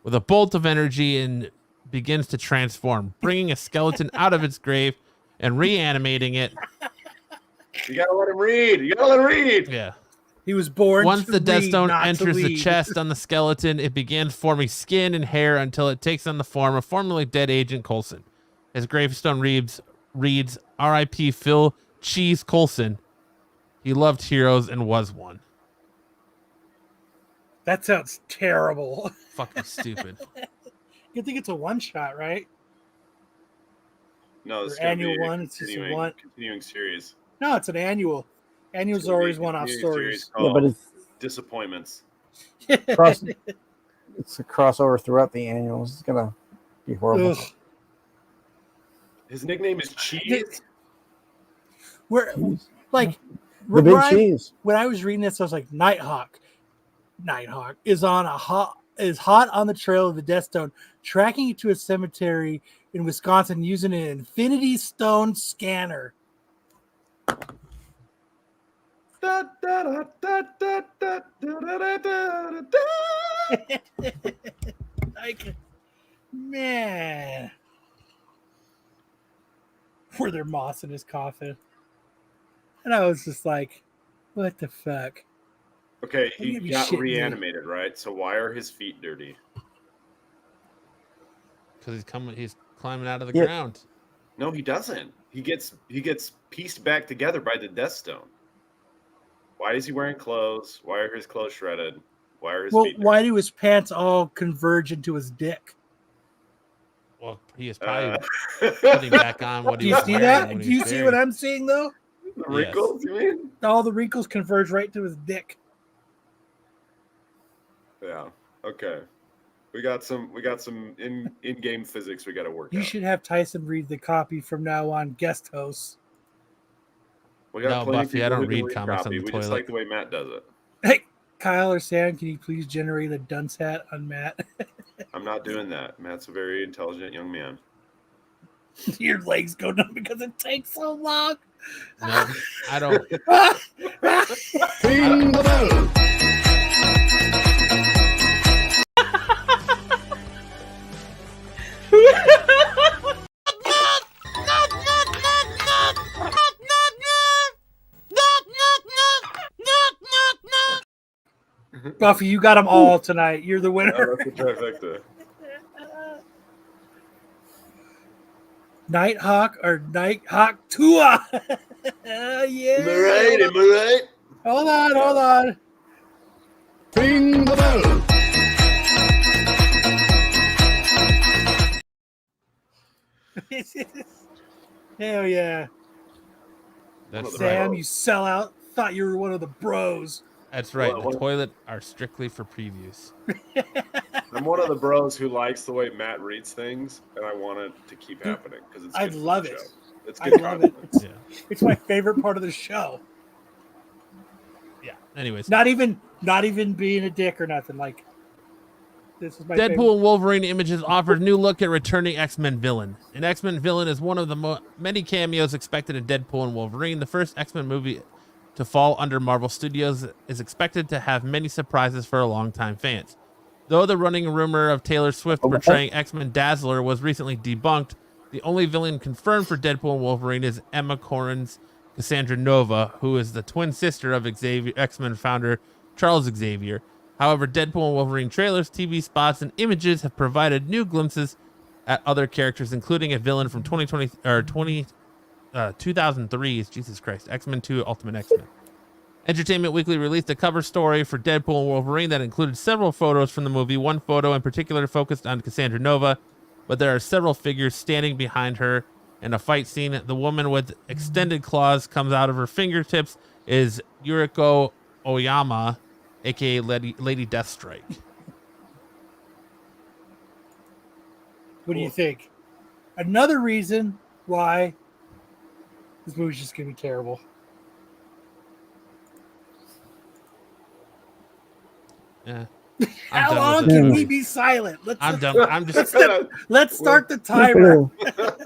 with a bolt of energy and begins to transform, bringing a skeleton out of its grave and reanimating it.
You gotta let him read.
Yeah.
He was born.
Once the Death
read,
Stone
not to
enters the
lead.
chest on the skeleton, it begins forming skin and hair until it takes on the form of formerly dead Agent Coulson. His gravestone reads R.I.P. Phil Cheese Coulson. He loved heroes and was one.
That sounds terrible.
Fucking stupid.
You think it's a one shot, right?
No, this
Or
is gonna
annual
be a
one. It's just a one.
continuing series.
No, it's an annual. Annuals are always one-off stories.
Yeah, but it's
Disappointments.
it's a crossover throughout the annuals. It's gonna be horrible.
Ugh.
His nickname is Cheese.
We're like
The big
when
cheese.
when I was reading this, I was like, Nighthawk is hot on the trail of the Death Stone, tracking it to a cemetery in Wisconsin using an Infinity Stone scanner. Like, man, were there moss in his coffin? And I was just like, what the fuck?
Okay, he
You gotta be
got
shitting me.
reanimated, right? So why are his feet dirty?
Because he's climbing out of the
Yeah.
ground.
No, he doesn't. He gets pieced back together by the Death Stone. Why is he wearing clothes? Why are his clothes shredded? Why are his
Well,
feet dirty?
why do his pants all converge into his dick?
Well, he is probably
Uh,
putting back on what
Do
he
you
was
see
wearing
that?
when
Do
he
you
was
see
buried.
what I'm seeing though?
the wrinkles, you mean?
All the wrinkles converge right to his dick.
Yeah. Okay. We got some in-game physics we got to work
You
out.
should have Tyson read the copy from now on, guest hosts.
We got
No,
plenty of
Buffy, I
people
don't
who can
read comics on
copy.
the
We just
toilet.
like the way Matt does it.
Hey, Kyle or Sam, can you please generate a dunce hat on Matt?
I'm not doing that. Matt's a very intelligent young man.
Your legs go numb because it takes so long.
No, I don't.
Ring the bell.
Buffy, you got them all tonight. You're the
Oh,
winner.
that's the trifecta.
Nighthawk or Nighthawk Tua. Yeah.
Am I right? Am I right?
Hold on.
Ring the bell.
Hell yeah.
That's
Sam,
right.
you sell out. Thought you were one of the bros.
That's right.
What-
The toilet are strictly for previews.
I'm one of the bros who likes the way Matt reads things, and I want it to keep happening because it's.
I
good for the
love it.
show. It's
I
good
love it.
content.
Yeah.
It's my favorite part of the show.
Yeah. Anyways,
Not even being a dick or nothing. Like, this is my
Deadpool
favorite.
and Wolverine Images offers new look at returning X-Men villain. An X-Men villain is one of the many cameos expected in Deadpool and Wolverine. The first X-Men movie to fall under Marvel Studios is expected to have many surprises for longtime fans. Though the running rumor of Taylor Swift portraying X-Men Dazzler was recently debunked, the only villain confirmed for Deadpool and Wolverine is Emma Corrin's Cassandra Nova, who is the twin sister of X-Men founder Charles Xavier. However, Deadpool and Wolverine trailers, TV spots, and images have provided new glimpses at other characters, including a villain from 2003's Jesus Christ, X-Men 2 Ultimate X-Men. Entertainment Weekly released a cover story for Deadpool and Wolverine that included several photos from the movie. One photo in particular focused on Cassandra Nova, but there are several figures standing behind her in a fight scene. The woman with extended claws comes out of her fingertips is Yuriko Oyama, aka Lady Deathstrike.
What do you think? Another reason why this movie's just gonna be terrible.
Yeah.
How long can we be silent?
I'm done.
Let's start the timer.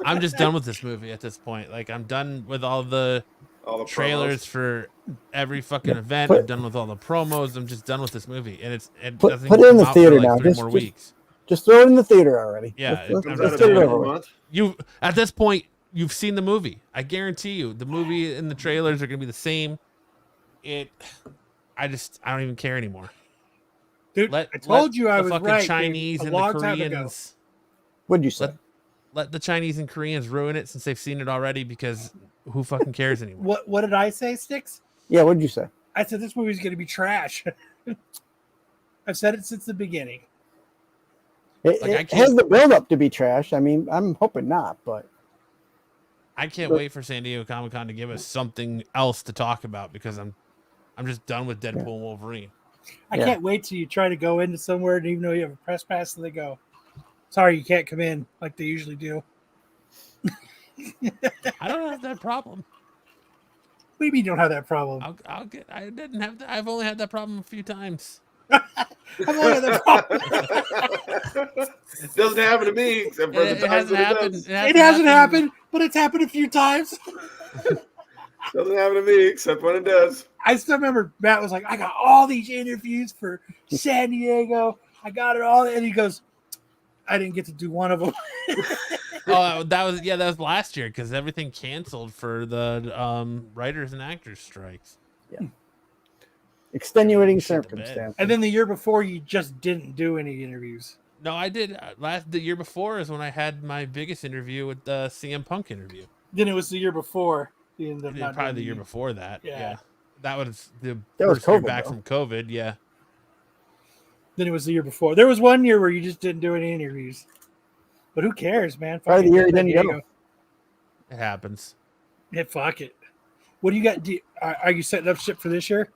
I'm just done with this movie at this point. Like, I'm done with all the trailers for every fucking event. I'm done with all the promos. I'm just done with this movie, and it doesn't
put
even
it in
come
the
out
theater
for like
now.
3 more weeks.
Just throw it in the theater already.
Yeah,
let's
I'm
get
just
it
done.
over with.
You at this point, you've seen the movie. I guarantee you, the movie and the trailers are gonna be the same. I don't even care anymore.
Dude, I told you I
the
was
fucking
right.
Chinese
dude,
and
a
the
long time ago.
Koreans.
What'd you say?
Let the Chinese and Koreans ruin it since they've seen it already, because who fucking cares anymore?
What did I say, Sticks?
Yeah, what'd you say?
I said this movie's going to be trash. I've said it since the beginning.
It has the build up to be trash. I mean, I'm hoping not, but
I can't wait for San Diego Comic-Con to give us something else to talk about, because I'm just done with Deadpool and Wolverine.
I can't wait till you try to go into somewhere, and even though you have a press pass, and they go, "Sorry, you can't come in," like they usually do.
I don't have that problem.
What do you mean you don't have that problem?
I didn't have that. I've only had that problem a few times.
I've only had that problem.
It doesn't happen to me, except for the times that it does.
It hasn't happened, but it's happened a few times.
Doesn't happen to me, except when it does.
I still remember Matt was like, "I got all these interviews for San Diego. I got it all," and he goes, "I didn't get to do one of them."
Oh, that was last year, because everything canceled for the writers and actors strikes.
Yeah. Extenuating circumstances.
And then the year before, you just didn't do any interviews.
No, I did. The year before is when I had my biggest interview with the CM Punk interview.
Then it was the year before.
Probably the year before that. Yeah. That was the first year back from COVID. Yeah.
Then it was the year before. There was one year where you just didn't do any interviews. But who cares, man?
Probably the year you didn't go.
It happens.
Yeah, fuck it. What do you got? Are you setting up shit for this year?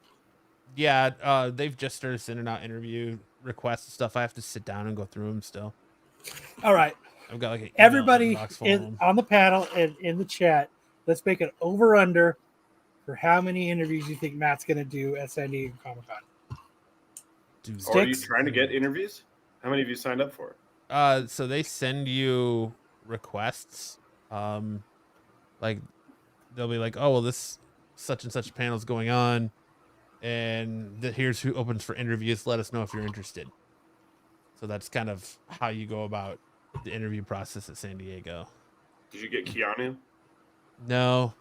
Yeah, they've just started sending out interview requests and stuff. I have to sit down and go through them still.
All right.
I've got like
everybody on the panel and in the chat. Let's make an over/under for how many interviews you think Matt's going to do at San Diego Comic-Con.
Are you trying to get interviews? How many of you signed up for it?
So they send you requests. Like they'll be like, "Oh, well, this such and such panel is going on, and here's who opens for interviews. Let us know if you're interested." So that's kind of how you go about the interview process at San Diego.
Did you get Keanu?
No,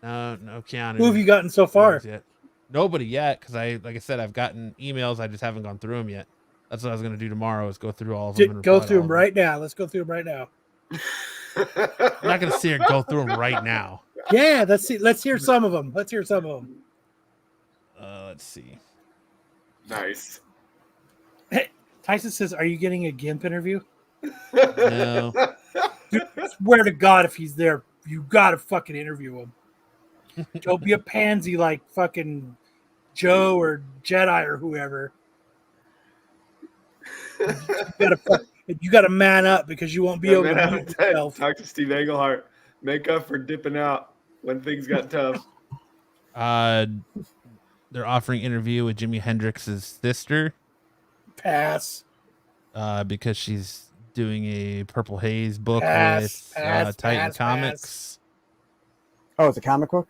Keanu.
Who have you gotten so far?
Yet. Nobody yet, because like I said, I've gotten emails. I just haven't gone through them yet. That's what I was going to do tomorrow, is go through all of them. And
Go
reply to
through
all
them
of
right now. Let's go through them right now.
I'm not going to sit here and go through them right now.
Yeah, let's see. Let's hear some of them. Let's
see.
Nice.
Hey, Tyson says, "Are you getting a GIMP interview?"
No.
Dude, I swear to God, if he's there, you gotta fucking interview him. Don't be a pansy like fucking Joe or Jedi or whoever. You gotta man up, because you won't be able to mute yourself.
Talk to Steve Englehart. Make up for dipping out when things got tough.
They're offering interview with Jimi Hendrix's sister.
Pass.
Because she's doing a Purple Haze book
Pass,
with Titan Comics.
Oh, it's a comic book?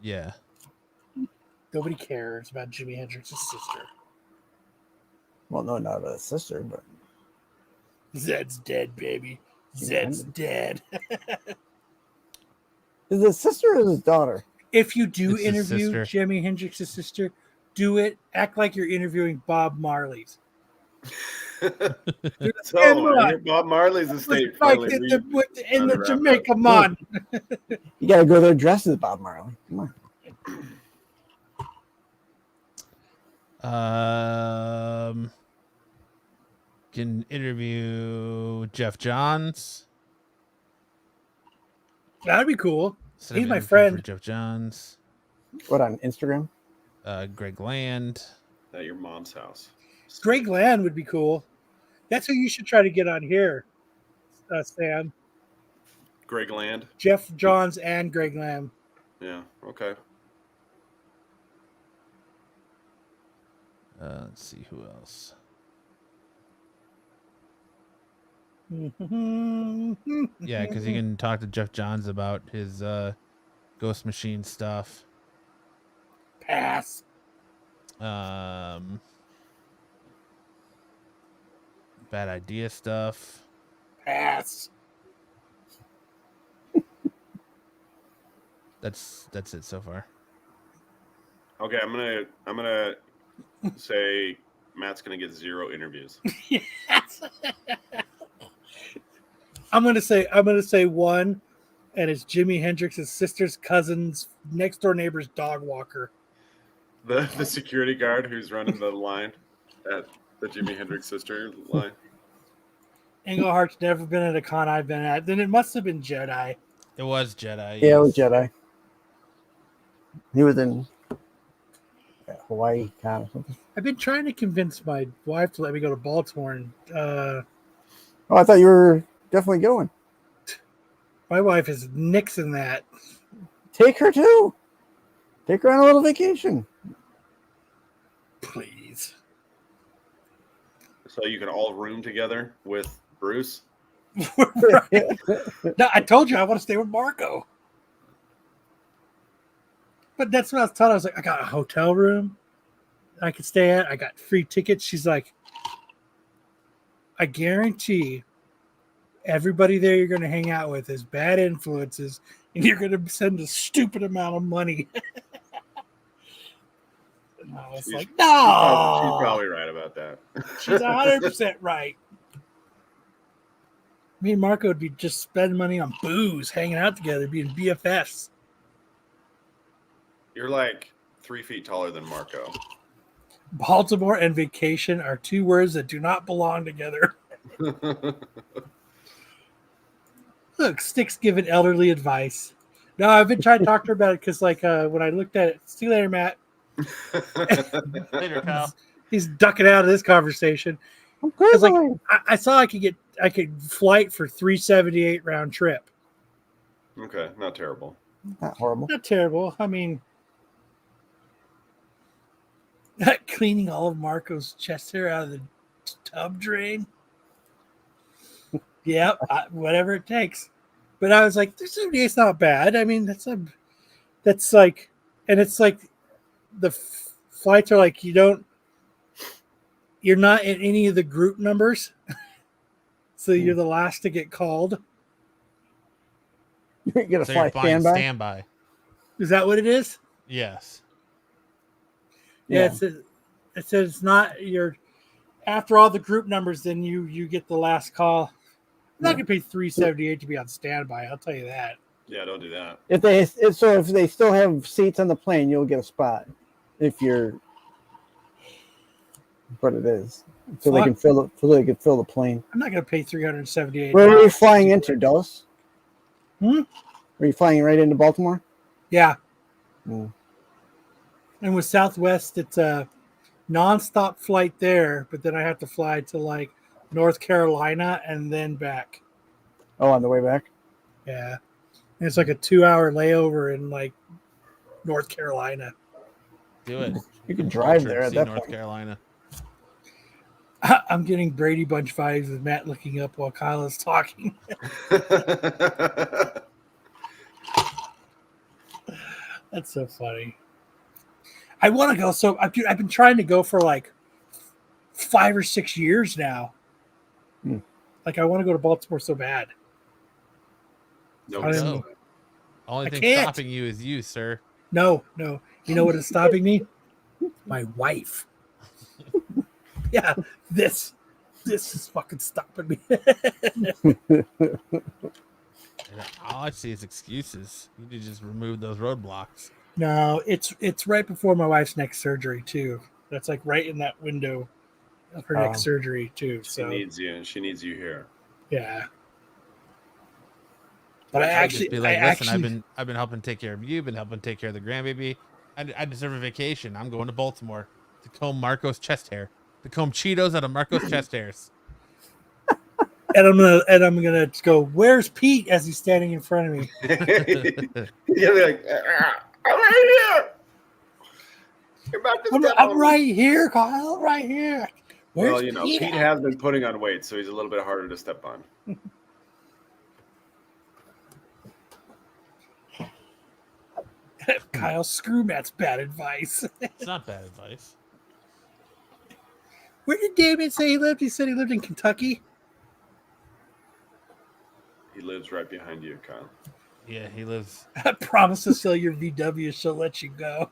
Yeah.
Nobody cares about Jimi Hendrix's sister.
Well, no, not a sister, but
Zed's dead, baby. Zed's dead.
is it his sister or his daughter?
If you do
It's his
interview
sister.
Jimi Hendrix's sister, do it. Act like you're interviewing Bob Marley's.
So, Bob Marley's estate
Like
finally
in the Jamaica Mon.
You got to go there dressed as Bob Marley. Come on.
Can interview Jeff Johns.
That'd be cool.
Set up
He's
an
my
interview
friend.
for Jeff Johns.
What, on Instagram?
Greg Land.
At your mom's house.
Greg Land would be cool. That's who you should try to get on here, Sam.
Greg Land.
Jeff Johns and Greg Lamb.
Yeah. Okay.
Let's see who else. Yeah, because you can talk to Jeff Johns about his Ghost Machine stuff.
Pass.
Bad idea stuff.
Pass.
That's it so far.
Okay, I'm gonna say Matt's gonna get 0 interviews.
Yes. I'm gonna say one, and it's Jimi Hendrix's sister's cousin's next door neighbor's dog walker.
The security guard who's running the line at the Jimi Hendrix sister line.
Englehart's never been at a con I've been at. Then it must have been Jedi.
It was Jedi.
Yeah, it was Jedi. He was in Hawaii Con or something.
I've been trying to convince my wife to let me go to Baltimore, and
Oh, I thought you were definitely going.
my wife is nixing that.
Take her too. Take her on a little vacation.
Please.
So you can all room together with Bruce.
Right. No, I told you I want to stay with Marco. But that's what I was telling her. I was like, I got a hotel room I could stay at. I got free tickets. She's like, I guarantee everybody there you're going to hang out with is bad influences, and you're going to send a stupid amount of money. And I was like, no.
She's probably right about that.
She's 100% right. Me and Marco would be just spending money on booze, hanging out together, being BFFs.
You're like 3 feet taller than Marco.
Baltimore and vacation are two words that do not belong together. Look, Stick's giving elderly advice. No, I've been trying to talk to her about it because, like, when I looked at it, see you later, Matt.
Later, pal.
He's ducking out of this conversation. Because, like, I saw I could flight for $378 round trip.
Okay, not terrible.
Not horrible.
Not terrible. I mean, cleaning all of Marco's chest hair out of the tub drain. Yep, whatever it takes. But I was like, $378's not bad. I mean, that's like, and it's like the flights are like you're not in any of the group numbers, so you're the last to get called.
You get a
So you're
flight
flying
standby.
standby.
Is that what it is?
Yes.
Yeah, it says it's not your after all the group numbers, then you get the last call. I'm not gonna pay $3.78 to be on standby. I'll tell you that.
Yeah, don't do that.
If they still have seats on the plane, you'll get a spot. If you're, what it is, so they can fill the plane.
I'm not gonna pay $378.
Where are you flying into, Dulles?
Are
you flying right into Baltimore?
Yeah.
Mm.
And with Southwest, it's a nonstop flight there, but then I have to fly to like North Carolina and then back.
Oh, on the way back?
Yeah. And it's like a 2-hour layover in like North Carolina.
Do it.
You can drive there at
See
that
North
point.
Carolina.
I'm getting Brady Bunch vibes with Matt looking up while Kyle is talking. That's so funny. I want to go. So I've been trying to go for like 5 or 6 years now. Like I want to go to Baltimore so bad.
No,
I don't
No.
know.
Only
I
thing
can't.
stopping you is you, sir.
No. You know what is stopping me? My wife. Yeah, this is fucking stopping me.
And all I see is excuses. You need to just remove those roadblocks.
No, it's right before my wife's next surgery too. That's like right in that window of her next surgery too.
She
So
needs you, and she needs you here.
yeah. But
I'd just be like, listen, I've been helping take care of you, been helping take care of the grandbaby. I deserve a vacation. I'm going to Baltimore to comb Marco's chest hair, to comb Cheetos out of Marco's chest hairs.
And I'm gonna go, where's Pete as he's standing in front of me?
You'll be like, I'm right here. You're about to step
I'm
on
right here, Kyle, right here. Where's
Well, you know, Pete has been putting on weight, so he's a little bit harder to step on.
Kyle, screw Matt's bad advice.
It's not bad advice.
Where did Damien say he lived? He said he lived in Kentucky.
He lives right behind you, Kyle.
Yeah, he lives.
I promise to sell your VW, she'll let you go.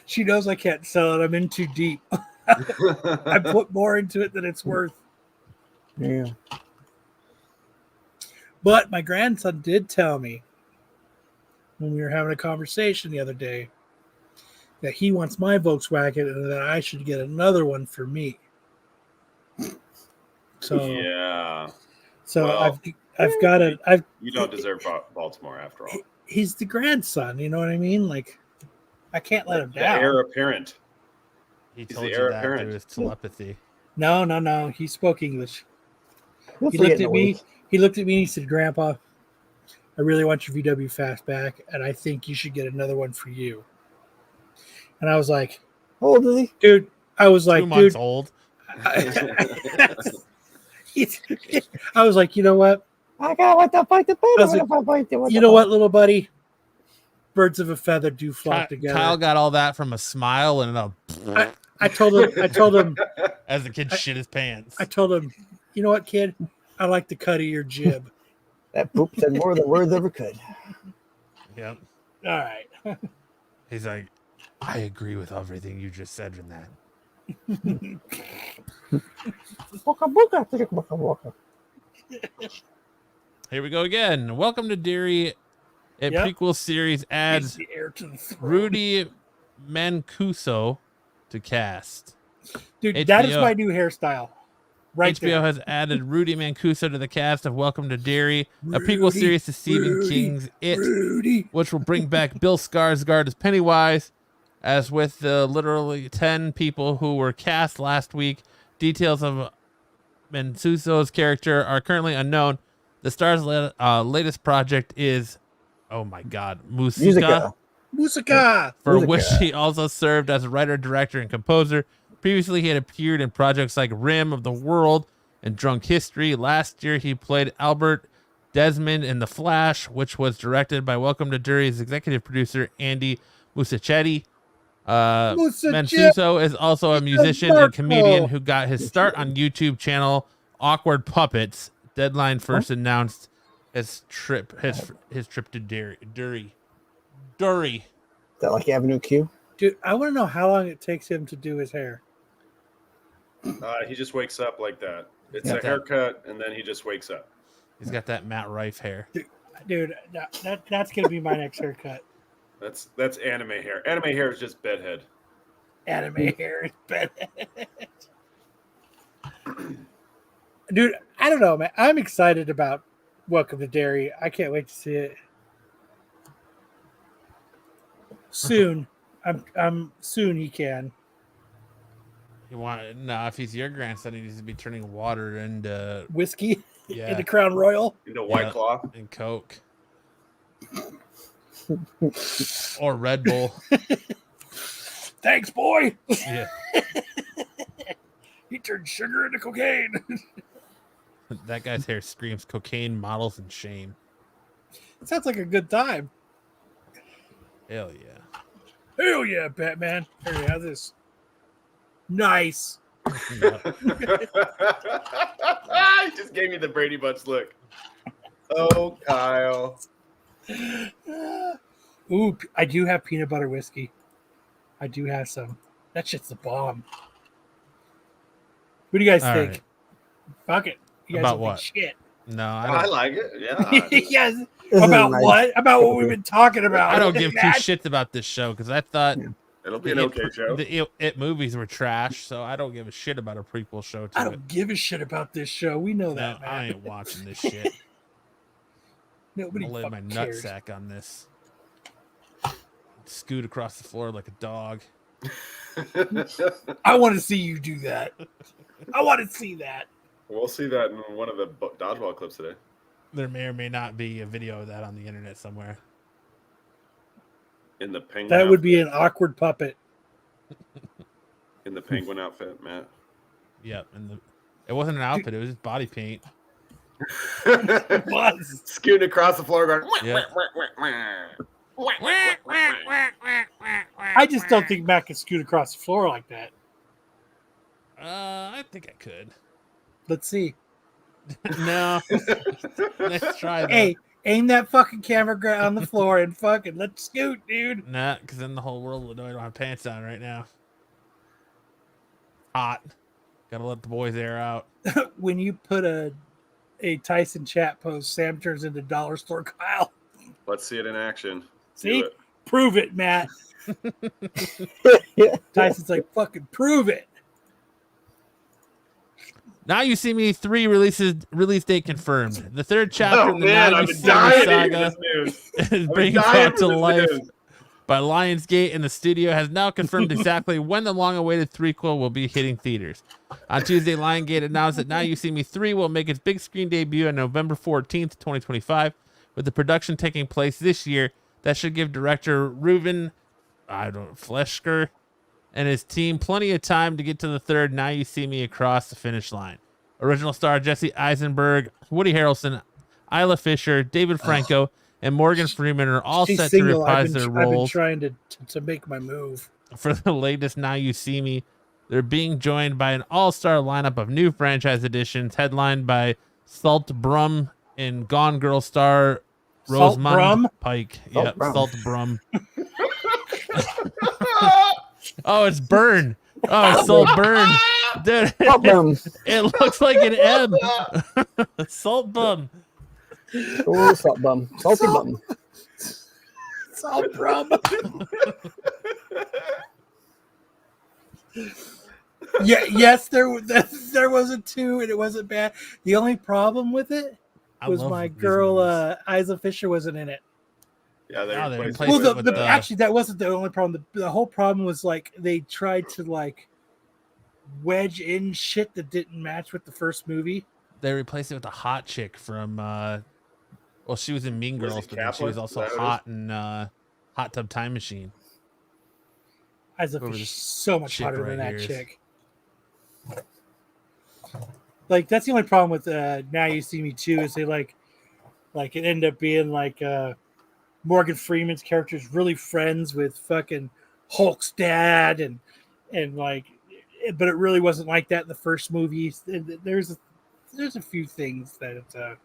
She knows I can't sell it. I'm in too deep. I put more into it than it's worth.
Yeah.
But my grandson did tell me when we were having a conversation the other day that he wants my Volkswagen and that I should get another one for me. So
yeah.
So
Well,
I've got it.
You don't deserve Baltimore after all.
He's the grandson. You know what I mean? Like I can't let him
The
down.
heir apparent.
He
He's
told
the
you
heir
that
apparent.
through his telepathy.
No. He spoke English.
We'll
He
forget
looked
in
at
a
me.
week.
He looked at me and he said, "Grandpa, I really want your VW Fastback, and I think you should get another one for you." And I was like,
How old is he?
"Dude," I was like,
2 months
"Dude,"
old.
I was like, "You know what?
I got what the fight the
I was like, You know what, little buddy? Birds of a feather do flock together."
Kyle got all that from a smile and a
I told him,
as the kid shit his pants.
I told him, "You know what, kid? I like the cut of your jib."
That poop said more than words ever could.
Yep.
All right.
He's like, I agree with everything you just said in that. Here we go again. Welcome to Deary. A
Yep.
prequel series adds
The heir to the throne.
Rudy Mancuso to cast.
Dude,
HBO.
that is my new hairstyle. Right
HBO
there.
has added Rudy Mancuso to the cast of Welcome to Deary, a prequel
Rudy,
series to Stephen
Rudy,
King's It,
Rudy.
which will bring back Bill Skarsgård as Pennywise. As with the literally 10 people who were cast last week, details of Mancuso's character are currently unknown. The star's latest project is, oh my God, Musica,
Musica.
for
Musica.
which he also served as a writer, director, and composer. Previously, he had appeared in projects like Rim of the World and Drunk History. Last year, he played Albert Desmond in The Flash, which was directed by Welcome to Deary's executive producer, Andy Muschietti. Mancuso is also a musician and comedian who got his start on YouTube channel Awkward Puppets. Deadline first announced his trip to Dury.
The that like Avenue Q?
Dude, I want to know how long it takes him to do his hair.
He just wakes up like that. It's
Yeah.
a haircut, and then he just wakes up.
He's got that Matt Rife hair.
Dude, that's gonna be my next haircut.
That's anime hair. Anime hair is just bedhead.
Anime hair is better. Dude, I don't know, man. I'm excited about Welcome to Derry. I can't wait to see it. Soon. I'm soon he can.
If he's your grandson, he needs to be turning water into
Whiskey
yeah,
into Crown Royal.
Into White Claw.
and Coke. Or Red Bull.
Thanks, boy.
Yeah.
He turned sugar into cocaine.
That guy's hair screams cocaine, models, and shame.
Sounds like a good time.
Hell yeah.
Hell yeah, Batman. Here you have this. Nice.
He just gave me the Brady Bunch look. Oh, Kyle.
Ooh, I do have peanut butter whiskey. I do have some. That shit's the bomb. What do you guys
All
think?
right.
Fuck it. You guys
About
don't think
what?
shit.
No,
I like it. Yeah.
Yes.
This is
About
nice.
what? About what we've been talking about.
I don't give two
Matt?
shits about this show because I thought
It'll be an okay show.
the It movies were trash, so I don't give a shit about a prequel show to
I
it.
don't give a shit about this show. We know
No,
that, man.
I ain't watching this shit.
Nobody
I'll lay my
fucking cares.
nutsack on this. Scoot across the floor like a dog.
I want to see you do that. I want to see that.
We'll see that in one of the Dodgeball clips today.
There may or may not be a video of that on the internet somewhere.
In the penguin.
That would
outfit.
be an awkward puppet.
In the penguin outfit, Matt.
Yep, and it wasn't an outfit; it was just body paint.
It was.
Scooting across the floor, going.
Yeah.
I just don't think Matt can scoot across the floor like that.
I think I could.
Let's see.
No, let's try that.
Hey, aim that fucking camera on the floor and fucking let's scoot, dude.
Nah, because then the whole world would know I don't have pants on right now. Hot. Gotta let the boys air out.
When you put a Tyson chat post, Sam turns into Dollar Store Kyle.
Let's see it in action.
See?
Do it.
Prove it, Matt. Tyson's like, fucking prove it.
Now You See Me 3 release date confirmed. The third chapter
Oh
in the
man,
Now
I've
You
been
See Me
dying to hear
saga
this news.
is
I've
being
been dying
brought
for
to
this
life
news.
by Lionsgate, and the studio has now confirmed exactly when the long-awaited threequel will be hitting theaters. On Tuesday, Lionsgate announced that Now You See Me 3 will make its big screen debut on November 14th, 2025, with the production taking place this year. That should give director Reuven Fleschker and his team plenty of time to get to the third Now You See Me across the finish line. Original star Jesse Eisenberg, Woody Harrelson, Isla Fisher, David Franco, and Morgan Freeman are all
She's
set
single.
to reprise their
I've been
roles
trying to make my move.
for the latest Now You See Me. They're being joined by an all-star lineup of new franchise additions, headlined by Salt Brum and Gone Girl star
Salt
Rosamund
Brum?
Pike.
Salt
Yep,
Brum.
Salt Brum. Oh, it's Burn. Oh, it's Salt Burn. Dude,
Salt Bum.
it looks like an M. Salt Bum.
Oh, Salt Bum. Salty Bum.
Salt Brum. Yeah, yes, there was a 2 and it wasn't bad. The only problem with it
I
was
love
my
these
girl
movies.
Isla Fisher wasn't in it.
Yeah, they
Oh, they
replaced
replaced
it
it
with
with
Actually, that wasn't the only problem. The whole problem was like they tried to like wedge in shit that didn't match with the first movie.
They replaced it with a hot chick from well, she was in Mean
Was it
Girls, but then she was
Kaplan?
also
Is that what it
hot in Hot Tub Time Machine.
Isla
Whoever
Fisher's
this
so much
chick
hotter
right
than that
here is.
chick. Like that's the only problem with Now You See Me 2 is they like it ended up being like Morgan Freeman's character is really friends with fucking Hulk's dad and like, but it really wasn't like that in the first movie. There's a few things that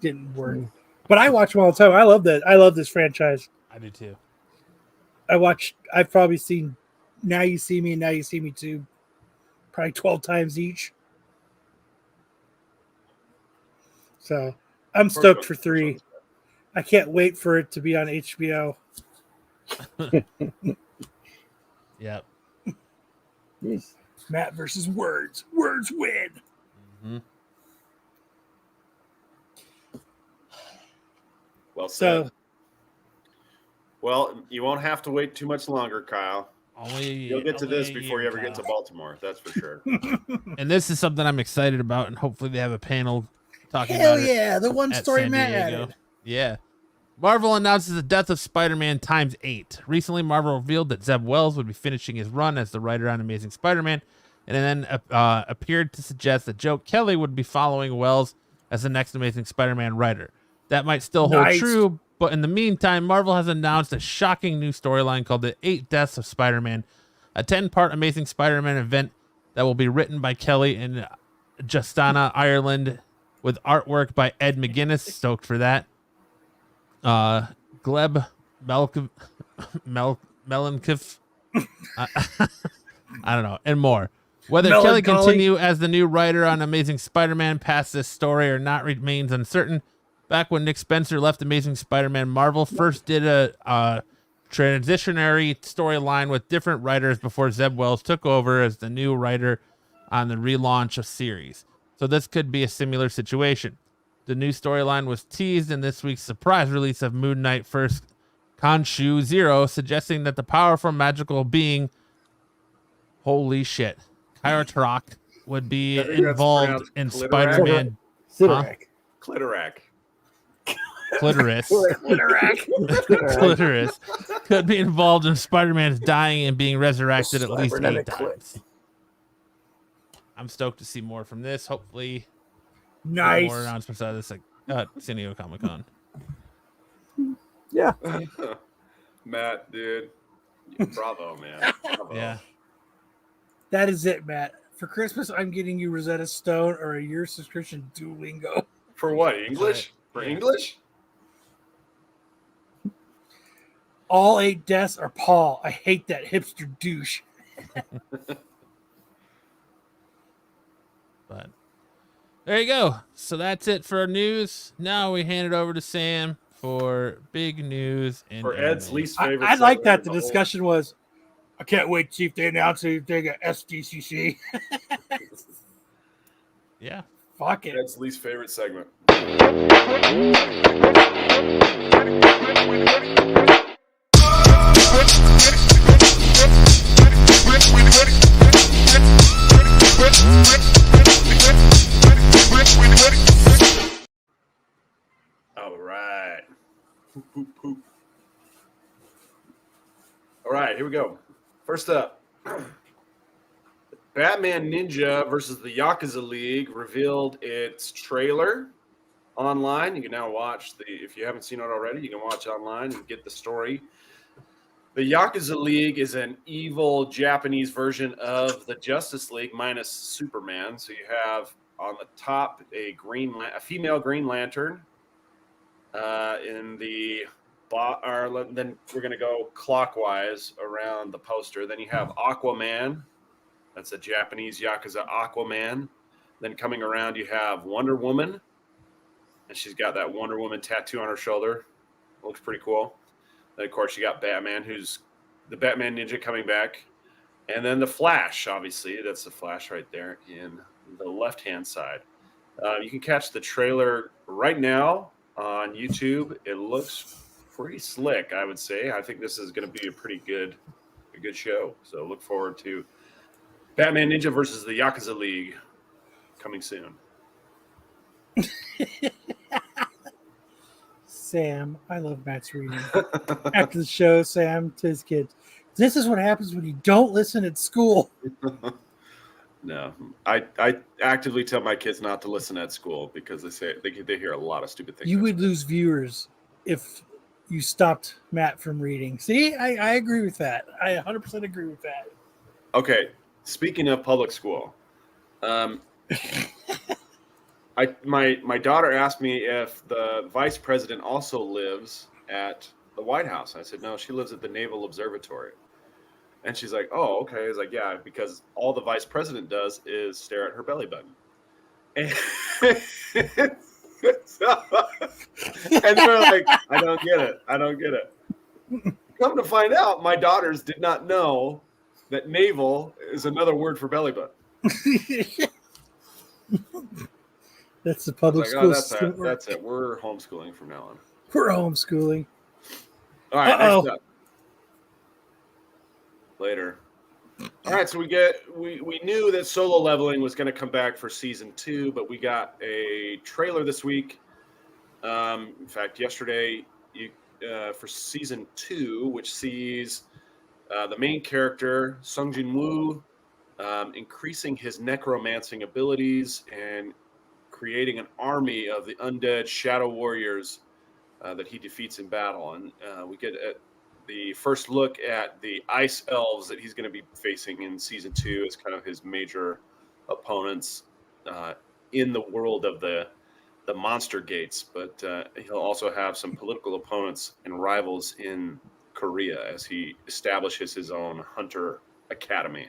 didn't work, but I watch them all the time. I love that. I love this franchise.
I do too.
I've probably seen Now You See Me and Now You See Me Too probably 12 times each. So I'm stoked for 3. I can't wait for it to be on HBO.
Yep.
Jeez.
Matt versus Words. Words win.
Mm-hmm.
Well said.
So
Well, you won't have to wait too much longer, Kyle. You'll get to this before you ever get to Baltimore. That's for sure.
And this is something I'm excited about, and hopefully they have a panel talking
hell
about it.
yeah, the one
at
story
San
Matt
Diego.
added.
Yeah. Marvel announces the death of Spider-Man ×8. Recently, Marvel revealed that Zeb Wells would be finishing his run as the writer on Amazing Spider-Man, and then appeared to suggest that Joe Kelly would be following Wells as the next Amazing Spider-Man writer. That might still hold true, but in the meantime, Marvel has announced a shocking new storyline called The 8 Deaths of Spider-Man, a 10-part Amazing Spider-Man event that will be written by Kelly in Justana, Ireland, with artwork by Ed McGuinness. Stoked for that. Gleb Melankov, I don't know, and more. Whether Kelly continue as the new writer on Amazing Spider-Man past this story or not remains uncertain. Back when Nick Spencer left Amazing Spider-Man, Marvel first did a transitionary storyline with different writers before Zeb Wells took over as the new writer on the relaunch of series. So this could be a similar situation. The new storyline was teased in this week's surprise release of Moon Knight First Khonshu Zero, suggesting that the powerful magical being, holy shit, Kyrotrok, would be involved in Spider-Man.
Clitorac.
Clitoris could be involved in Spider-Man's dying and being resurrected at least 8 times. I'm stoked to see more from this. Hopefully,
nice
more announcements out of this at San Diego Comic-Con.
Yeah.
Matt, dude. Bravo, man. Bravo.
Yeah.
That is it, Matt. For Christmas, I'm getting you Rosetta Stone or a year subscription to Duolingo.
For what? English? For English?
All 8 deaths are Paul. I hate that hipster douche.
But there you go. So that's it for our news. Now we hand it over to Sam for big news. And
for Ed's least favorite.
I like that the discussion was, I can't wait to see if they announce anything at SDCC.
Yeah.
Fuck it. Ed's least favorite segment. All right. Poop, poop, poop. All right, here we go. First up, Batman Ninja versus the Yakuza League revealed its trailer online. You can now watch if you haven't seen it already, you can watch online and get the story. The Yakuza League is an evil Japanese version of the Justice League minus Superman. So you have on the top a female Green Lantern. In the then we're going to go clockwise around the poster. Then you have Aquaman. That's a Japanese Yakuza Aquaman. Then coming around, you have Wonder Woman. And she's got that Wonder Woman tattoo on her shoulder. Looks pretty cool. Then, of course, you got Batman, who's the Batman Ninja coming back. And then the Flash, obviously. That's the Flash right there in the left-hand side. You can catch the trailer right now on YouTube. It looks pretty slick, I would say. I think this is going to be a good show. So look forward to Batman Ninja versus the Yakuza League coming soon.
Sam, I love Matt's reading. After the show, Sam to his kids, this is what happens when you don't listen at school.
No, I actively tell my kids not to listen at school because they say they hear a lot of stupid things.
You would lose viewers if you stopped Matt from reading. See, I agree with that. I 100% agree with that.
Okay, speaking of public school, my daughter asked me if the vice president also lives at the White House. I said, no, she lives at the Naval Observatory. And she's like, oh, okay. I was like, yeah, because all the vice president does is stare at her belly button. And, and they're like, I don't get it. I don't get it. Come to find out, my daughters did not know that navel is another word for belly button.
That's the public
Like,
school.
oh, that's it. We're homeschooling from now on.
We're homeschooling.
All right,
Uh-oh.
next up. Later. All right, so we knew that Solo Leveling was going to come back for season 2, but we got a trailer this week. In fact, yesterday for season 2, which sees the main character Sung Jin Woo increasing his necromancing abilities and creating an army of the undead shadow warriors that he defeats in battle. And we get the first look at the ice elves that he's going to be facing in season 2 as kind of his major opponents in the world of the monster gates. But he'll also have some political opponents and rivals in Korea as he establishes his own hunter academy.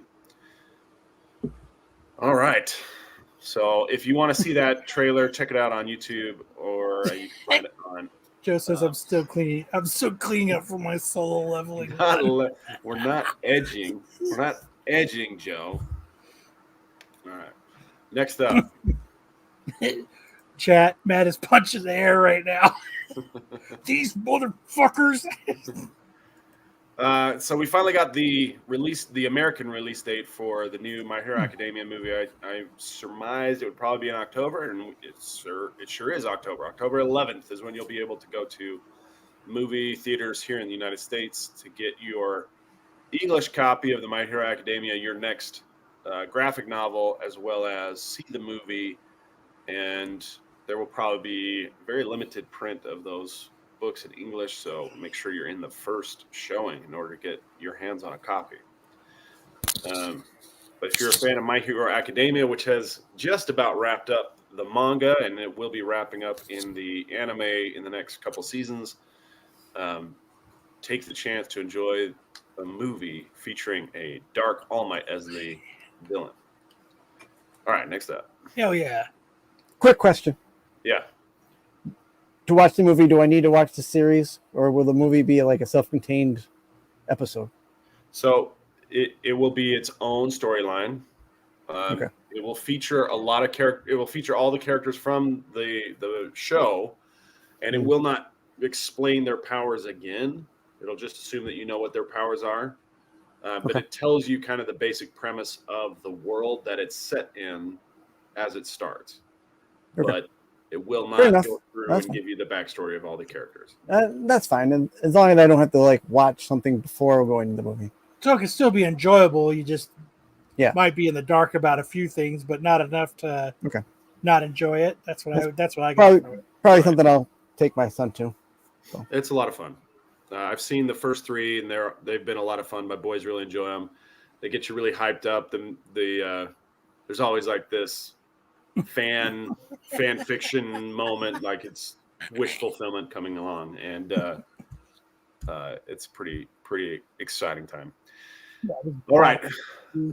All right. So if you want to see that trailer, check it out on YouTube, or you can find it on.
Joe says I'm still cleaning. I'm still cleaning up for my Solo Leveling.
We're not edging. We're not edging, Joe. All right. Next up.
Chat. Matt is punching the air right now. These motherfuckers.
So we finally got the American release date for the new My Hero Academia movie. I surmised it would probably be in October, and it sure is October. October 11th is when you'll be able to go to movie theaters here in the United States to get your English copy of the My Hero Academia, your next graphic novel, as well as see the movie. And there will probably be a very limited print of those books in English, so make sure you're in the first showing in order to get your hands on a copy. But if you're a fan of My Hero Academia, which has just about wrapped up the manga, and it will be wrapping up in the anime in the next couple seasons, take the chance to enjoy a movie featuring a Dark All Might as the villain. All right, next up.
Hell yeah.
Quick question.
Yeah.
To watch the movie, do I need to watch the series, or will the movie be like a self-contained episode?
So it will be its own storyline.
Okay.
It will feature a lot of It will feature all the characters from the show, and it will not explain their powers again. It'll just assume that you know what their powers are. But it tells you kind of the basic premise of the world that it's set in as it starts.
Okay.
But it will
Fair
not
enough.
go through
That's
and
fine.
give you the backstory of all the characters.
That's fine, and as long as I don't have to like watch something before going to the movie.
So it can still be enjoyable. You just might be in the dark about a few things, but not enough to not enjoy it. That's what I got.
Probably something I'll take my son to. So.
It's a lot of fun. I've seen the first 3, and they've been a lot of fun. My boys really enjoy them. They get you really hyped up. There's always like this fan fiction moment, like it's wish fulfillment coming along, and it's pretty exciting time. All right,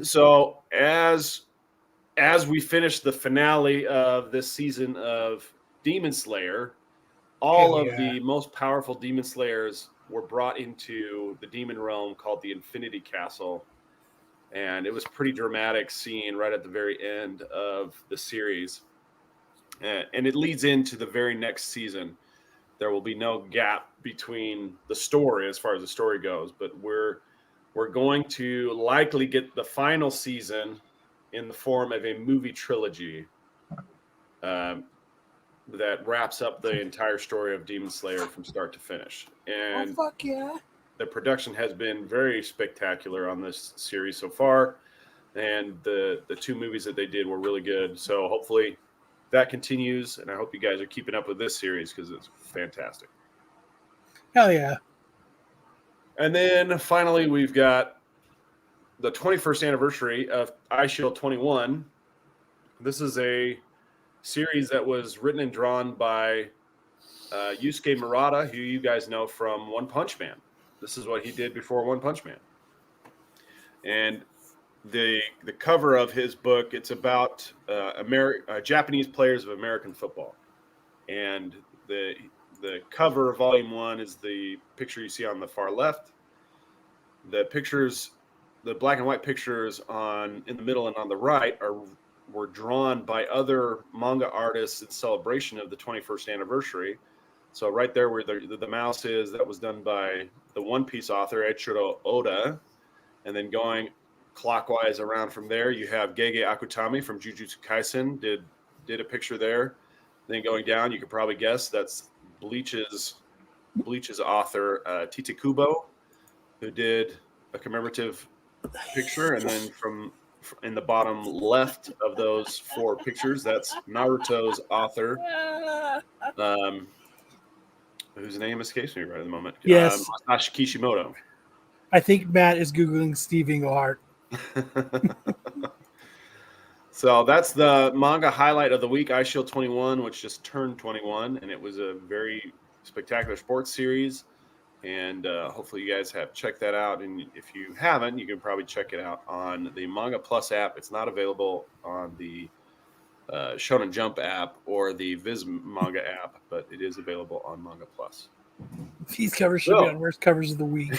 so as we finish the finale of this season of Demon Slayer, all of the most powerful Demon Slayers were brought into the demon realm called the Infinity Castle. And it was pretty dramatic scene right at the very end of the series. And it leads into the very next season. There will be no gap between the story as far as the story goes, but we're going to likely get the final season in the form of a movie trilogy that wraps up the entire story of Demon Slayer from start to finish. And
fuck yeah.
The production has been very spectacular on this series so far, and the 2 movies that they did were really good. So hopefully that continues, and I hope you guys are keeping up with this series because it's fantastic.
Hell yeah.
And then finally, we've got the 21st anniversary of iShield 21. This is a series that was written and drawn by Yusuke Murata, who you guys know from One Punch Man. This is what he did before One Punch Man. And the cover of his book, it's about Japanese players of American football. And the cover of volume 1 is the picture you see on the far left. The pictures, the black and white pictures in the middle and on the right were drawn by other manga artists in celebration of the 21st anniversary. So right there where the mouse is, that was done by the One Piece author Eiichiro Oda. And then going clockwise around from there, you have Gege Akutami from Jujutsu Kaisen did a picture there. Then going down, you could probably guess that's Bleach's author Tite Kubo, who did a commemorative picture. And then from in the bottom left of those 4 pictures, that's Naruto's author, whose name escapes me right at the moment.
Yes.
Masashi Kishimoto.
I think Matt is Googling Steve Englehart.
So that's the manga highlight of the week, Ice Shield 21, which just turned 21, and it was a very spectacular sports series. And hopefully you guys have checked that out. And if you haven't, you can probably check it out on the Manga Plus app. It's not available on the Shonen Jump app or the Viz Manga app, but it is available on Manga Plus.
These covers should be on worst covers of the week.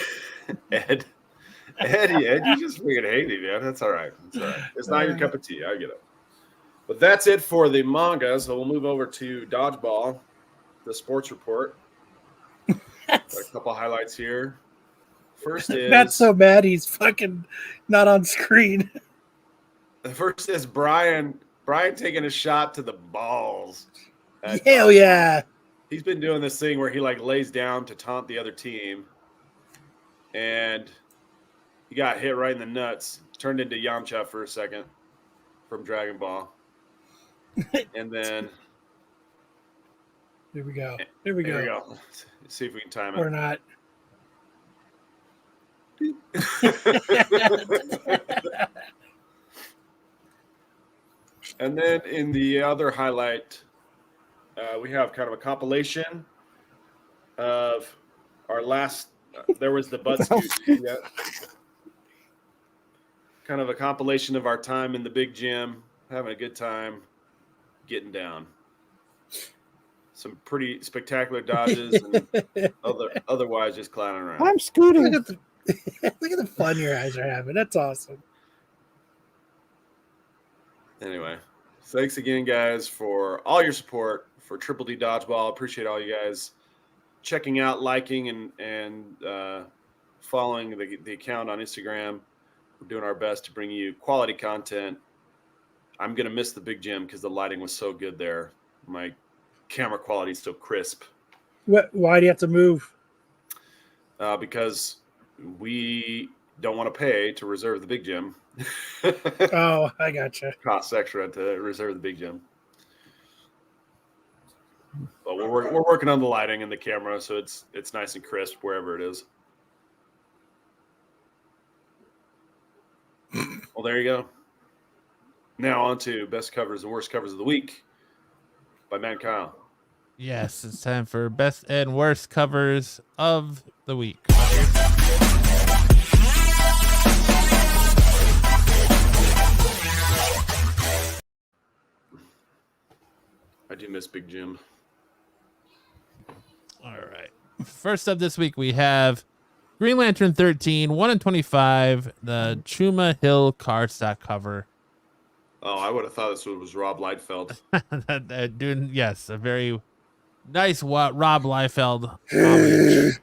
Ed, you just freaking hate me, man. That's all right. It's all right. It's not your cup of tea. I get it. But that's it for the manga. So we'll move over to Dodgeball, the sports report. Got a couple highlights here. First is
Matt's so mad he's fucking not on screen.
The first is Brian taking a shot to the balls.
Hell yeah.
He's been doing this thing where he like lays down to taunt the other team. And he got hit right in the nuts. Turned into Yamcha for a second from Dragon Ball. And then
Here we go. Here we go.
Let's see if we can time it.
Or not.
And then in the other highlight, we have kind of a compilation of our last. There was the butt scoot. Yeah. Kind of a compilation of our time in the big gym, having a good time, getting down. Some pretty spectacular dodges, and otherwise just clowning around.
I'm scooting.
Look at the fun your guys are having. That's awesome.
Anyway, thanks again, guys, for all your support for Triple D Dodgeball. Appreciate all you guys checking out, liking, and following the account on Instagram. We're doing our best to bring you quality content. I'm going to miss the big gym because the lighting was so good there. My camera quality is so crisp.
Why do you have to move?
Because we don't want to pay to reserve the big gym.
Oh, I gotcha.
Costs extra to reserve the big gym. But we're working on the lighting and the camera, so it's nice and crisp wherever it is. Well, there you go. Now on to best covers and worst covers of the week by Matt and Kyle.
Yes, it's time for best and worst covers of the week.
I do miss Big Jim.
All right. First up this week, we have Green Lantern 13, 1 in 25, the Chuma Hill cardstock cover.
Oh, I would have thought this was Rob Liefeld.
Dude, yes, a very nice Rob Liefeld homage.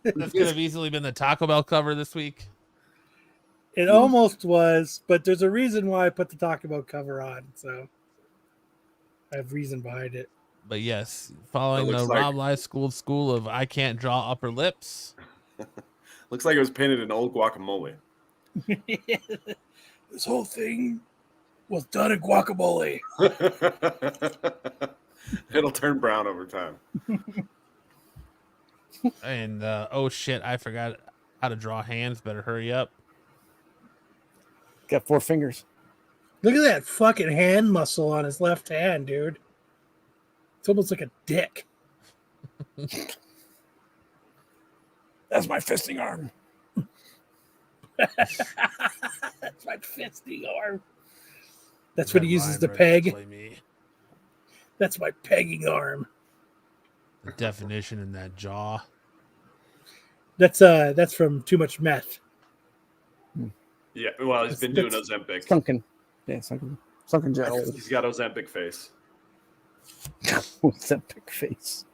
This could have easily been the Taco Bell cover this week.
It almost was, but there's a reason why I put the Taco Bell cover on, so I have reason behind it.
But yes, following the Rob Liefeld school of I can't draw upper lips.
Looks like it was painted in old guacamole.
This whole thing was done in guacamole.
It'll turn brown over time.
And oh shit, I forgot how to draw hands. Better hurry up.
Got 4 fingers.
Look at that fucking hand muscle on his left hand, dude. It's almost like a dick. That's my fisting arm. That's my fisting arm. That's what he uses to peg. That's my pegging arm.
The definition in that jaw.
That's from too much meth.
Yeah, well, he's been doing Ozempic.
Sunken. Yeah, sunken jaw.
He's got Ozempic face.
Ozempic face.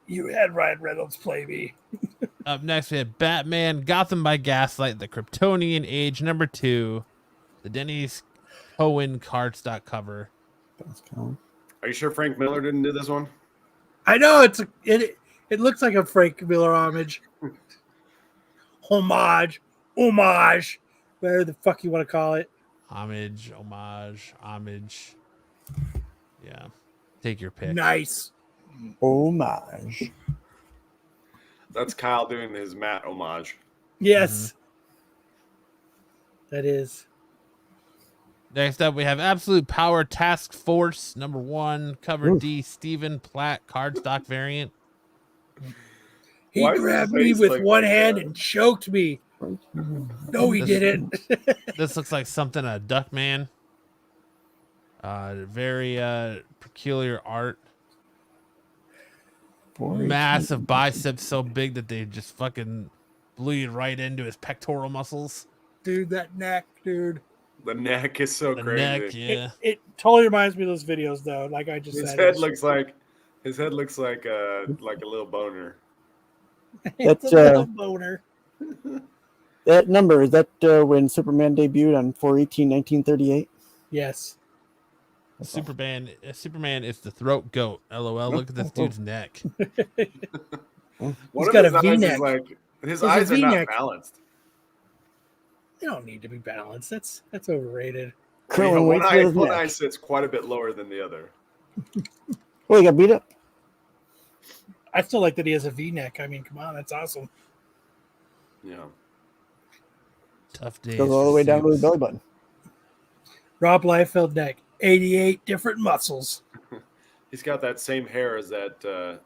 You had Ryan Reynolds play me.
Up next, we have Batman, Gotham by Gaslight, the Kryptonian Age, number 2, the Dennis Cohen cardstock cover.
Are you sure Frank Miller didn't do this one?
I know it looks like a Frank Miller homage. Homage, whatever the fuck you want to call it.
Homage. Yeah. Take your pick.
Nice.
Homage.
That's Kyle doing his Matt homage.
Yes. That is.
Next up, we have Absolute Power Task Force, number 1, cover D, Stephen Platt, cardstock variant.
He grabbed me with one hand and choked me. No, he didn't.
This looks like something a Duckman. Very peculiar art. Massive biceps so big that they just fucking bleed right into his pectoral muscles.
Dude, that neck, dude.
The neck is so crazy.
Neck, yeah.
It totally reminds me of those videos, though. Like I just
His
said,
head looks like a little boner.
it's a little boner.
That number, is that when Superman debuted on 4/18/1938?
Yes.
Superman is the throat goat. LOL. Look at this dude's neck.
He's got a V-neck.
His eyes are not balanced.
They don't need to be balanced. That's overrated.
One eye sits quite a bit lower than the other.
Oh, he got beat up.
I still like that he has a V-neck. I mean, come on, that's awesome.
Yeah.
Tough days.
Goes all the way down to his belly button.
Rob Liefeld neck. 88 different muscles.
He's got that same hair as that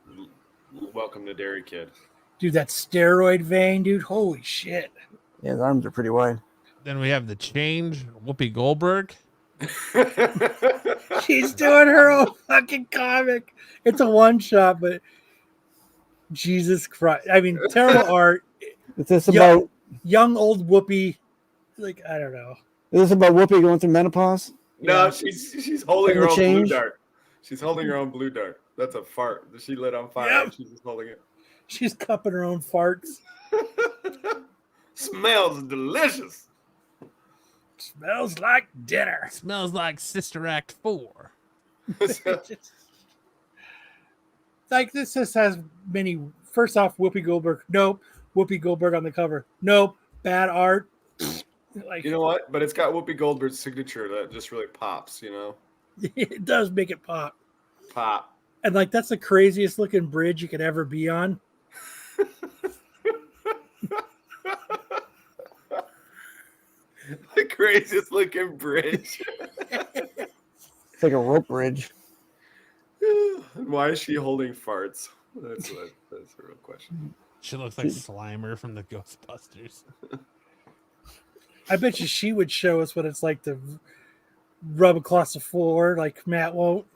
Welcome to Derry kid.
Dude, that steroid vein, dude. Holy shit.
Yeah, his arms are pretty wide.
Then we have the Change, Whoopi Goldberg.
She's doing her own fucking comic. It's a one-shot, but Jesus Christ. I mean, terrible art.
Is this about
young old Whoopi? Like, I don't know.
Is this about Whoopi going through menopause?
No,
Yeah.
she's holding her own blue dart. She's holding her own blue dart. That's a fart that she lit on fire.
Yep.
And she's just holding it.
She's cupping her own farts.
Smells delicious.
Smells like dinner.
Smells like Sister Act 4.
Like this just has many. First off, Whoopi Goldberg. Nope. Whoopi Goldberg on the cover. Nope. Bad art. Like,
you know what? But it's got Whoopi Goldberg's signature that just really pops, you know?
It does make it pop.
Pop.
And like that's the craziest looking bridge you could ever be on.
The craziest looking bridge.
It's like a rope bridge.
And why is she holding farts? That's a real question.
She looks like Slimer from the Ghostbusters.
I bet you she would show us what it's like to rub across the floor like Matt won't.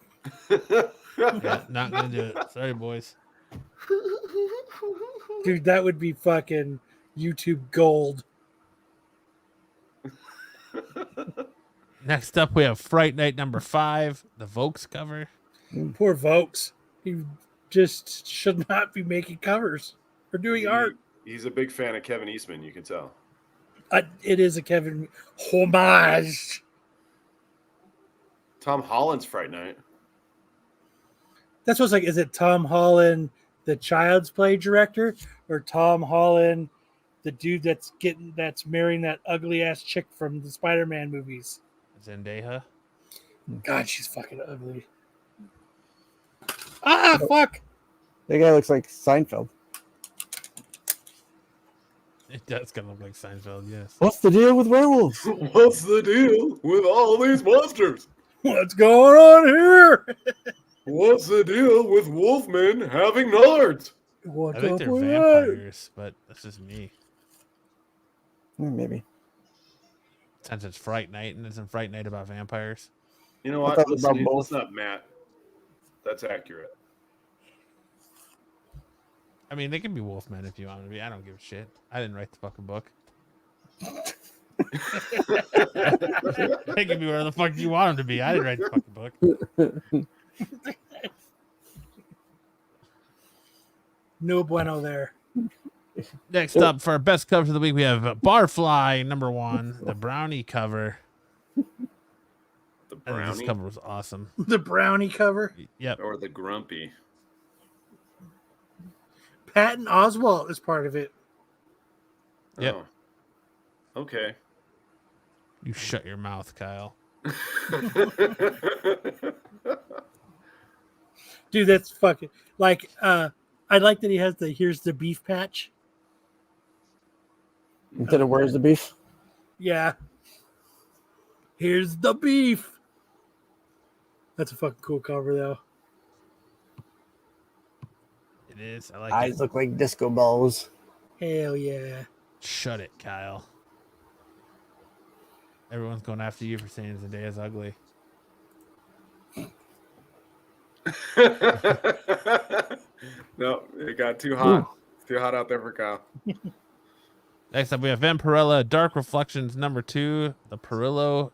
Yeah, not gonna do it. Sorry, boys.
Dude, that would be fucking YouTube gold.
Next up, we have Fright Night number 5, the Vokes cover.
Poor Vokes. He just should not be making covers or doing art.
He's a big fan of Kevin Eastman, you can tell.
It is a Kevin homage.
Tom Holland's Fright Night.
That's what's like. Is it Tom Holland, the Child's Play director, or Tom Holland, the dude that's marrying that ugly ass chick from the Spider-Man movies?
Zendaya.
God, she's fucking ugly. Ah, fuck.
That guy looks like Seinfeld.
It does kind of look like Seinfeld, yes.
What's the deal with werewolves?
What's the deal with all these monsters?
What's going on here?
What's the deal with wolfmen having nards?
What's
I think
up
they're
with that?
vampires, but that's just me.
Maybe.
Since it's Fright Night, and isn't Fright Night about vampires?
You know
I
what?
thought it was about
Listen,
both.
listen up, Matt. That's accurate.
I mean, they can be wolfmen if you want to be. I don't give a shit. I didn't write the fucking book. They can be whatever the fuck you want them to be. I didn't write the fucking book.
No bueno there.
Next up, for our best covers of the week, we have Barfly #1, the brownie cover.
The
I think this
brownie
cover was awesome.
The brownie cover.
Yep.
or the grumpy?
Patton Oswalt is part of it.
Yep.
Oh. Okay.
You shut your mouth, Kyle.
Dude, that's fucking like I like that he has the here's the beef patch.
Instead of where's the beef?
Yeah. Here's the beef. That's a fucking cool cover though.
It is. I like
Eyes
it.
look like disco balls.
Hell yeah.
Shut it, Kyle. Everyone's going after you for saying Zendaya's ugly.
No, it got too hot. It's too hot out there for Kyle.
Next up, we have Vampirella Dark Reflections #2, the Perillo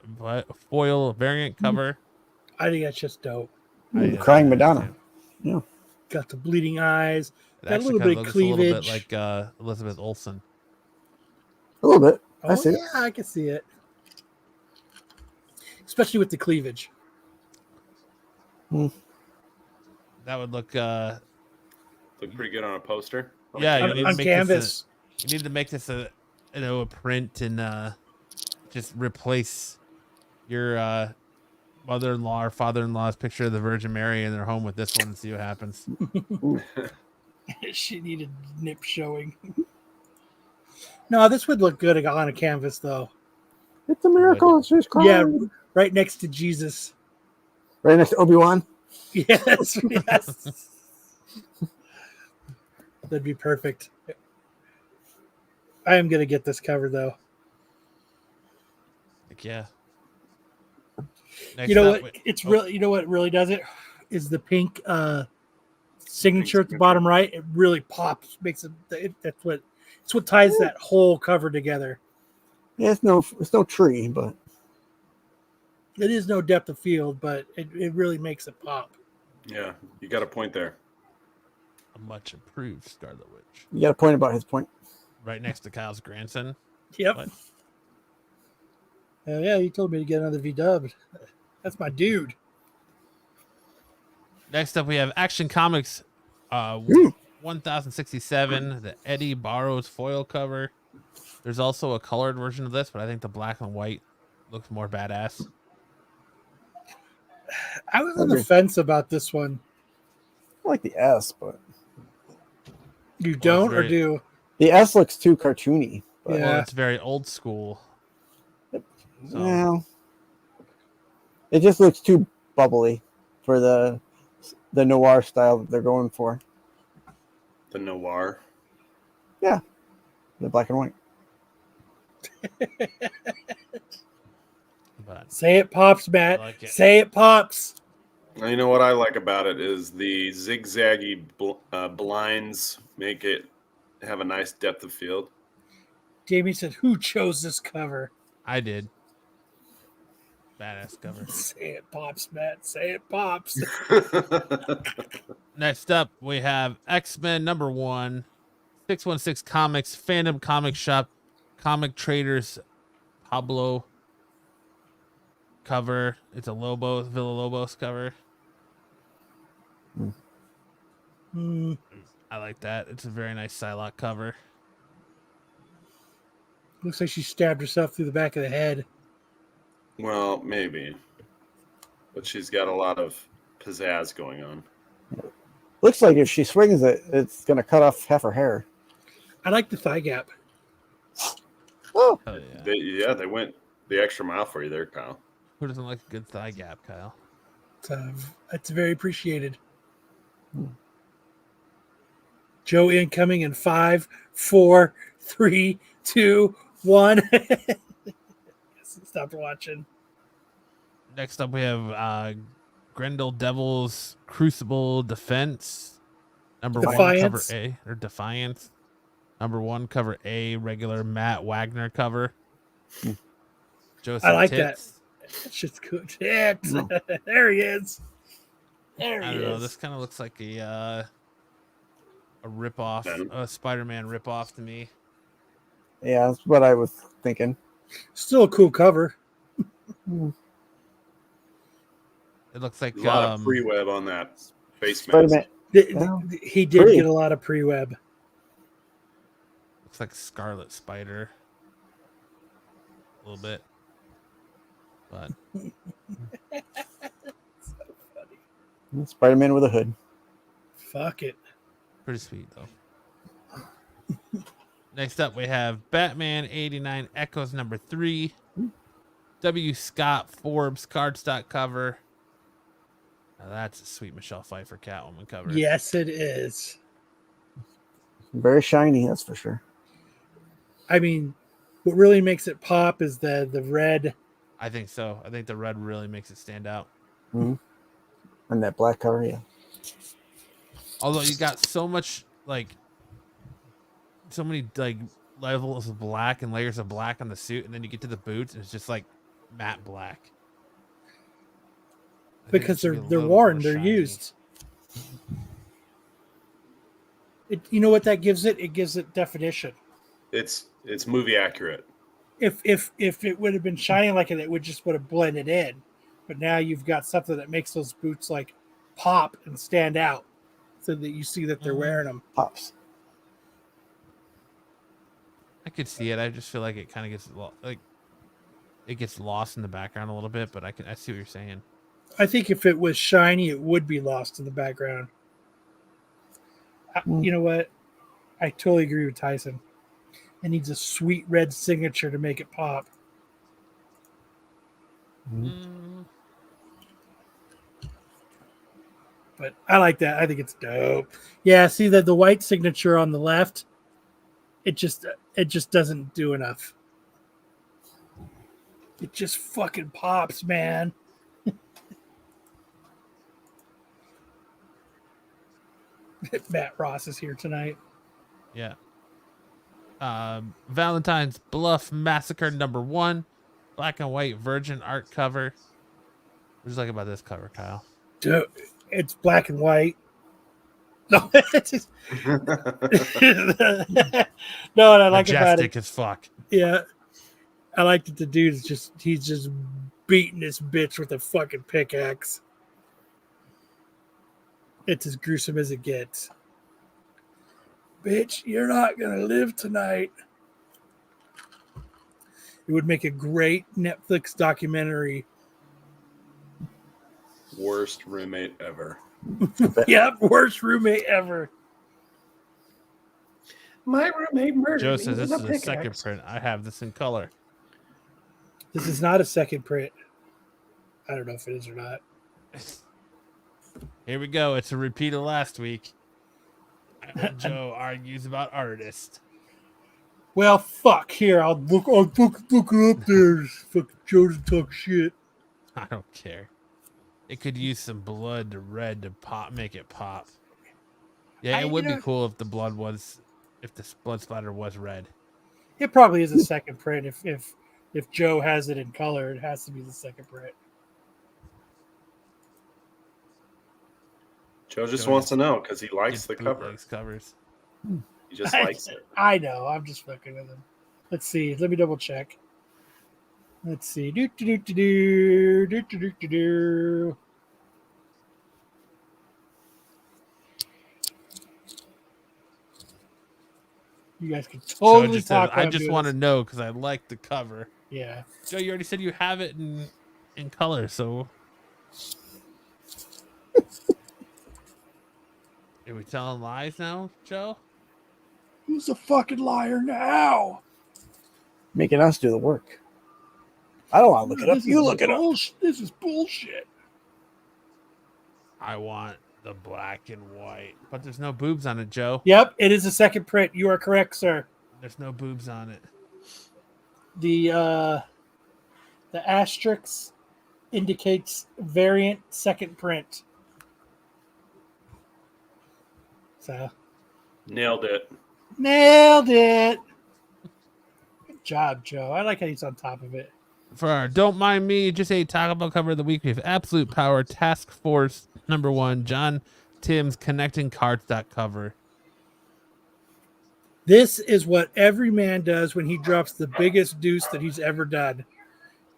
foil variant cover.
I think that's just dope.
Crying Madonna. Yeah.
Got the bleeding eyes.
It
Got a
actually
little
kind
bit
of
of
looks a little bit
cleavage.
like Elizabeth Olsen.
A little bit. I
Oh,
see it.
yeah, I can see it. Especially with the cleavage.
That would look.
Look pretty good on a poster.
Yeah, you
On,
need to
on
make
canvas.
You need to make this a print and just replace your mother-in-law or father-in-law's picture of the Virgin Mary in their home with this one and see what happens.
She needed nip showing. No, this would look good on a canvas though.
It's a miracle. She's crying.
Yeah, right next to Jesus.
Right next to Obi-Wan.
Yes, yes. That'd be perfect. I am gonna get this cover though.
Like, yeah. Next
You know
up,
what? It's really, you know what really does it is the pink signature at the bottom right. It really pops, makes it. That's what. It's what ties that whole cover together.
Yeah, it's no tree, but
It is no depth of field, but it really makes it pop.
Yeah, you got a point there.
a much improved Scarlet Witch.
you got a point about his point.
Right next to Kyle's grandson.
Yep.
What?
Yeah, you told me to get another V-dub. That's my dude.
Next up, we have Action Comics 1067, the Eddie Barrows foil cover. There's also a colored version of this, but I think the black and white looks more badass.
I was on the fence about this one.
I like the S, but
You don't or
very-
do?
the S looks too cartoony. But
Yeah.
Well, it's very old school. So,
well, it just looks too bubbly for the noir style that they're going for.
The noir.
The black and white.
but
Say it pops, Matt.
I like it.
Say it pops.
Now, you know what I like about it is the zigzaggy blinds make it have a nice depth of field.
Jamie said, "Who chose this cover?"
I did. Badass cover.
Say it pops, Matt. Say it pops.
Next up, we have X-Men #1, 616 Comics, Fandom Comic Shop, Comic Traders, Pablo cover. It's a Lobos, Villa Lobos cover.
Hmm.
I like that. It's a very nice Psylocke cover.
Looks like she stabbed herself through the back of the head.
Well, maybe. But she's got a lot of pizzazz going on.
Looks like if she swings it, it's gonna cut off half her hair.
I like the thigh gap.
Oh,
Oh yeah.
They went the extra mile for you there, Kyle.
Who doesn't like a good thigh gap, Kyle?
It's very appreciated. Joe incoming in 5, 4, 3, 2, 1. Stop watching.
Next up, we have Grendel Devil's Crucible Defense. Number
Defiance.
1, cover A, or Defiance. Number 1, cover A, regular Matt Wagner cover. Joseph
I like
Tits.
that. It's just good. Tits. There he is. There
I
he
don't know.
is.
This kind of looks like a ripoff, a Spider-Man ripoff to me.
Yeah, that's what I was thinking.
Still a cool cover.
It looks like
A lot of pre-web on that face
Spider-Man.
mask.
He did
Free.
get a lot of pre-web.
Looks like Scarlet Spider. A little bit. But
Spider-Man with a hood.
Fuck it.
pretty sweet though. Next up we have Batman 89 Echoes number 3. W. Scott Forbes cardstock cover. Now that's a sweet Michelle Pfeiffer Catwoman cover.
Yes, it is.
Very shiny, that's for sure.
I mean, what really makes it pop is the red.
I think so. I think the red really makes it stand out.
Mm-hmm. And that black cover, yeah.
Although you got so much, like, so many, like, levels of black and layers of black on the suit, and then you get to the boots, and it's just, like, matte black.
Because they're worn, they're used. You know what that gives it? It gives it definition.
It's movie accurate.
If it would have been shiny like it would have blended in. But now you've got something that makes those boots like pop and stand out, so that you see that they're wearing them.
Pops.
I could see it. I just feel like it kind of gets it gets lost in the background a little bit. But I see what you're saying.
I think if it was shiny, it would be lost in the background. You know what? I totally agree with Tyson. It needs a sweet red signature to make it pop. But I like that. I think it's dope. Yeah, see that the white signature on the left, it just doesn't do enough. It just fucking pops, man. Matt Ross is here tonight.
Yeah. Valentine's Bluff Massacre number 1, black and white virgin art cover. What do you like about this cover, Kyle?
Dude, it's black and white. No, it's just... no, what I like about it,
majestic as fuck.
yeah, I like that the dude's he's just beating this bitch with a fucking pickaxe. It's as gruesome as it gets. Bitch, you're not gonna live tonight. It would make a great Netflix documentary.
Worst roommate ever.
Yep, worst roommate ever.
My roommate murdered
Joe
me
says this
with
is
a
a second
pickaxe.
print. I have this in color.
This is not a second print. I don't know if it is or not.
Here we go. It's a repeat of last week. Joe argues about artist.
Well, fuck. Here, I'll look it up there. Fucking Joe doesn't talk shit.
I don't care. It could use some blood to red to pop, make it pop. Yeah, it would be cool if the blood splatter was red.
It probably is a second print. If Joe has it in color, it has to be the second print.
Joe just wants to know because he likes the cover.
Bootlegs covers.
He just likes it.
I know. I'm just fucking with him. Let's see. Let me double check. Let's see. Do. You guys can totally talk.
I just want to know because I like the cover.
Yeah.
Joe, you already said you have it in color, so. Are we telling lies now, Joe?
Who's a fucking liar now?
Making us do the work. I don't want to look it up. You look it up.
This is bullshit.
I want the black and white, but there's no boobs on it, Joe.
Yep, it is a second print. You are correct, sir.
There's no boobs on it.
The asterisk indicates variant second print. So
Nailed it.
nailed it. Good job, Joe. I like how he's on top of it.
For our Don't Mind Me, just a Taco Bell cover of the week, we have Absolute Power Task Force #1, John Tim's Connecting Cards cover.
This is what every man does when he drops the biggest deuce that he's ever done.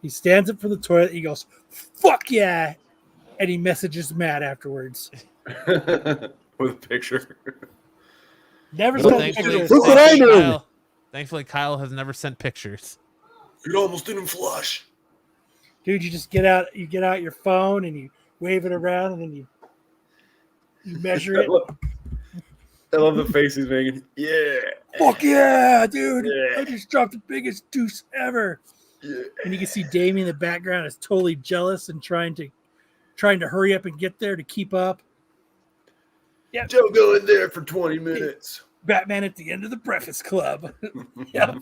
He stands up from the toilet, he goes, "Fuck yeah," and he messages Matt afterwards.
With a picture.
Never
Well,
sent
thankfully,
pictures.
Look what I do.
Thankfully, Kyle has never sent pictures.
It almost didn't flush.
Dude, you just get out your phone and you wave it around and then you measure it.
I love the face he's making. Yeah.
Fuck yeah, dude.
Yeah.
I just dropped the biggest deuce ever.
Yeah.
And you can see Damien in the background is totally jealous and trying to hurry up and get there to keep up. Yeah.
Joe, go in there for 20 minutes.
Batman at the end of the Breakfast Club. Yeah.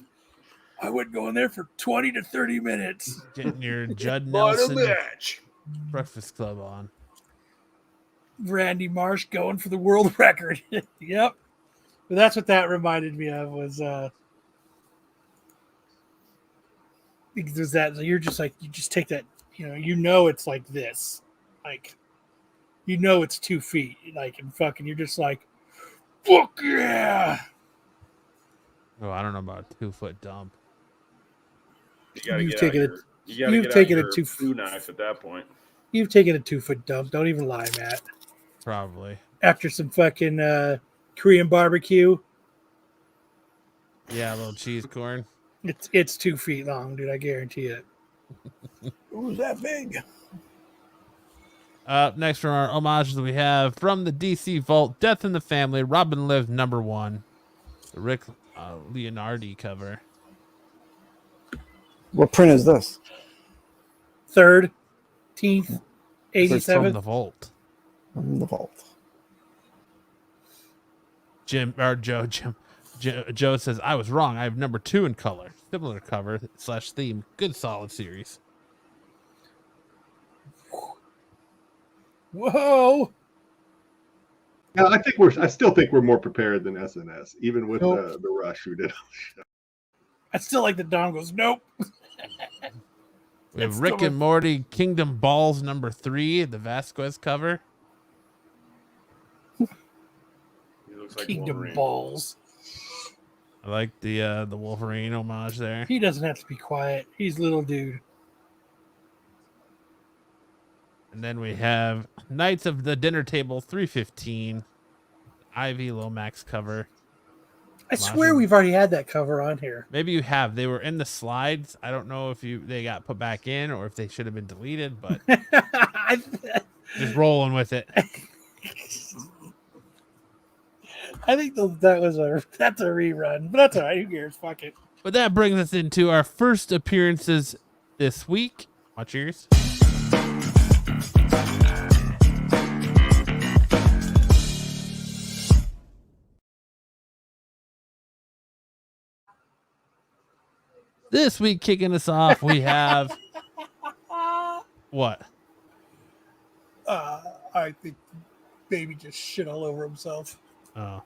I would go in there for 20 to 30 minutes.
Getting your Judd
Final
Nelson
match.
Breakfast Club on.
Randy Marsh going for the world record. Yep. But that's what that reminded me of was because that so you're just like you just take that, you know it's like this. Like it's 2 feet. Like and fucking you're just like, fuck yeah.
Oh, I don't know about a 2-foot dump.
You gotta
You've
get
taken
out
it-
your, you gotta
you've
get
taken
out
it
your
too-
food knife at that point.
You've taken a 2-foot dump. Don't even lie, Matt.
Probably.
After some fucking Korean barbecue,
Yeah, a little cheese corn.
it's 2 feet long, dude. I guarantee it. It was that big.
Next from our homages, we have from the DC Vault, Death in the Family, Robin Lives #1. The Rick Leonardi cover.
What print is this?
3rd, 10th,
From
87th.
the Vault.
From the vault.
Joe says, I was wrong. I have #2 in color. Similar cover / theme. Good solid series.
Whoa.
Yeah, I still think we're more prepared than SNS, even with the rush who did.
I still like the Dom goes, nope.
We have
It's
Rick
still
and Morty Kingdom Balls #3, the Vasquez cover.
He looks like
Kingdom
Wolverine.
balls.
I like the Wolverine homage there.
He doesn't have to be quiet. He's little dude.
And then we have Knights of the Dinner Table 315, Ivy Lomax cover.
I swear we've already had that cover on here.
Maybe you have. They were in the slides. I don't know if they got put back in or if they should have been deleted, but just rolling with it.
I think that's a rerun, but that's all right. Who cares? Fuck it.
But that brings us into our first appearances this week. Watch yours. This week, kicking us off, we have what?
I think baby just shit all over himself.
Oh,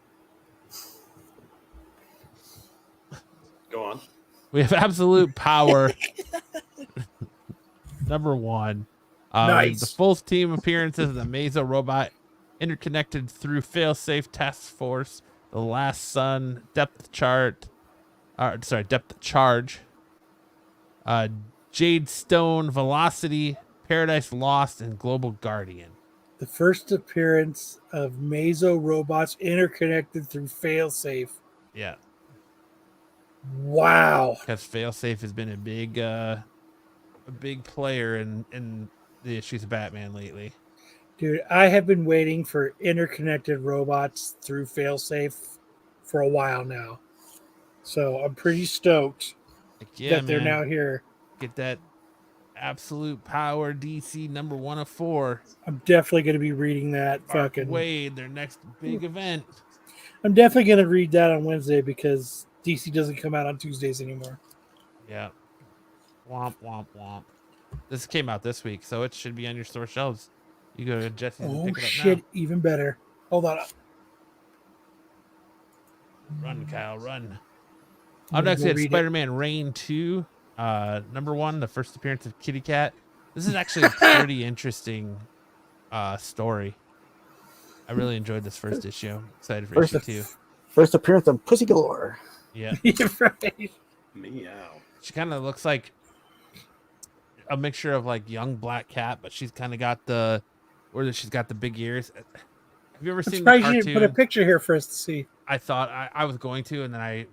Go on.
we have Absolute Power #1.
Nice.
The full team appearances of the Mazo robot interconnected through failsafe task force, the Last Sun, depth charge, Jade Stone, Velocity, Paradise Lost, and Global Guardian.
The first appearance of Mazo robots interconnected through failsafe.
Yeah,
Wow.
because failsafe has been a big player in the issues of Batman lately.
Dude, I have been waiting for interconnected robots through failsafe for a while now. So I'm pretty stoked
Like, yeah,
that they're
man,
now here.
get that Absolute Power DC number 1 of 4.
I'm definitely going to be reading that.
Mark
Fucking
Wade, their next big event.
I'm definitely going to read that on Wednesday because DC doesn't come out on Tuesdays anymore.
Yeah. Womp, womp, womp. This came out this week, so it should be on your store shelves. You go to Jesse's and
Oh
pick it up
shit!
now.
Even better. Hold on.
Run, Kyle, run.
I'm
Up
gonna
next,
go
we have
read it.
Spider-Man Reign 2, number 1, the first appearance of Kitty Cat. This is actually a pretty interesting story. I really enjoyed this first issue. I'm excited for issue 2.
First appearance of Pussy Galore.
Yeah.
You're right.
Meow.
She kind of looks like a mixture of like young black cat, but she's kind of got she's got the big ears. Have you ever
I'm
seen the
surprised you didn't put a
cartoon?
picture here for us to see.
I thought I was going to, and then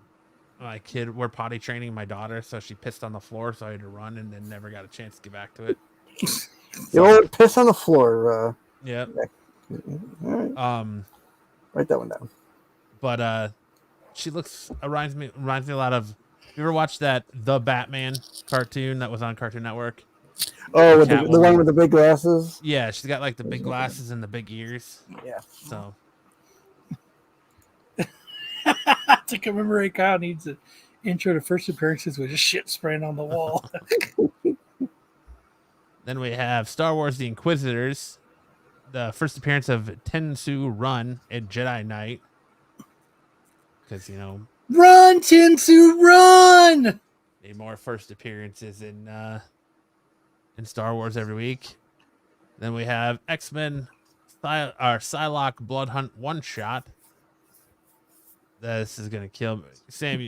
we're potty training my daughter, so she pissed on the floor, so I had to run, and then never got a chance to get back to it.
You old piss on the floor.
Yeah.
All right. Write that one down.
But she reminds me a lot of. You ever watched that The Batman cartoon that was on Cartoon Network?
Oh, with the
Catwoman.
one with the big glasses.
Yeah, she's got like the big glasses and the big ears.
Yeah.
So
To commemorate, Kyle needs an intro to first appearances with just shit spraying on the wall.
then we have Star Wars: The Inquisitors, the first appearance of Tensu Run at Jedi Knight. Because
Run, Tinsu, run!
need more first appearances in Star Wars every week. Then we have X-Men Psylocke Blood Hunt one shot. This is gonna kill me, Sam.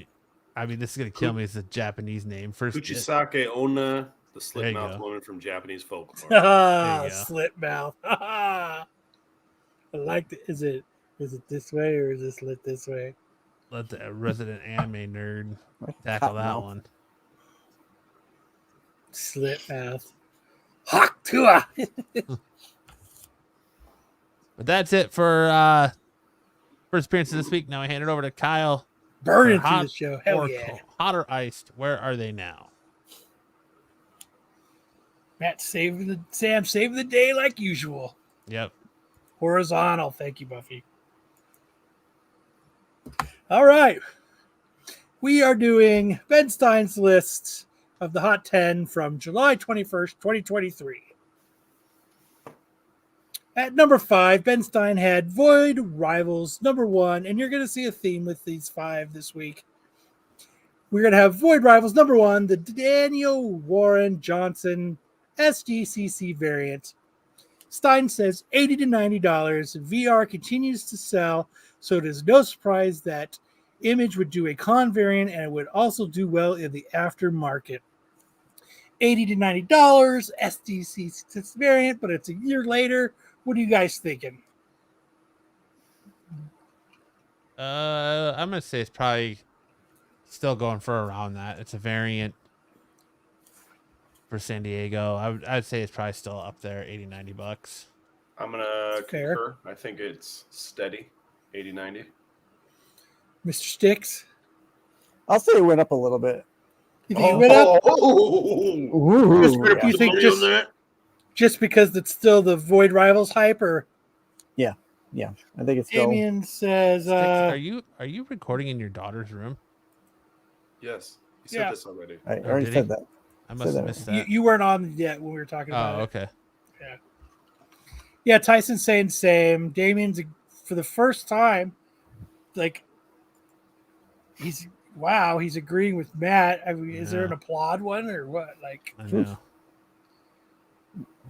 This is gonna kill me. It's a Japanese name.
Kuchisake Onna, the
There
slit
you
mouth
go.
woman from Japanese folklore.
There you go.
Slit mouth. I like it. Is it this way or is this lit this way?
Let the resident anime nerd tackle that
Cottonmouth.
one.
Slit mouth. Hawk Tua.
But that's it for first appearances this week. Now I hand it over to Kyle.
Burning
For
through
hot
the show. Hell
or
yeah.
cold, hot or iced? Where are they now?
Matt saving the day like usual.
Yep.
Horizontal. Thank you, Buffy. All right. We are doing Ben Stein's list of the Hot 10 from July 21st, 2023. At number 5, Ben Stein had Void Rivals, number 1, and you're going to see a theme with these 5 this week. We're going to have Void Rivals, number 1, the Daniel Warren Johnson SDCC variant. Stein says $80 to $90. VR continues to sell, so it is no surprise that Image would do a con variant and it would also do well in the aftermarket. $80 to $90 SDCC variant, but it's a year later. What are you guys thinking?
I'm gonna say it's probably still going for around that. It's a variant for San Diego. I'd say it's probably still up there, $80-$90.
I'm gonna
Fair.
concur. I think it's steady, 80-90.
Mr. Sticks?
I'll say it went up a little bit.
You think it went up?
Ooh,
You think just because it's still the Void Rivals hype, or
yeah, I think it's still.
Damien says,
Sticks, are you recording in your daughter's room?
Yes, you said
Yeah.
this already.
I already
did
said
he?
that.
I must have
that.
missed that.
you weren't on yet when we were talking about
Oh,
it.
okay.
Yeah, Tyson's saying same. Damien's for the first time, like he's agreeing with Matt. I mean, is there
Yeah.
an applaud one or what? Like,
I know.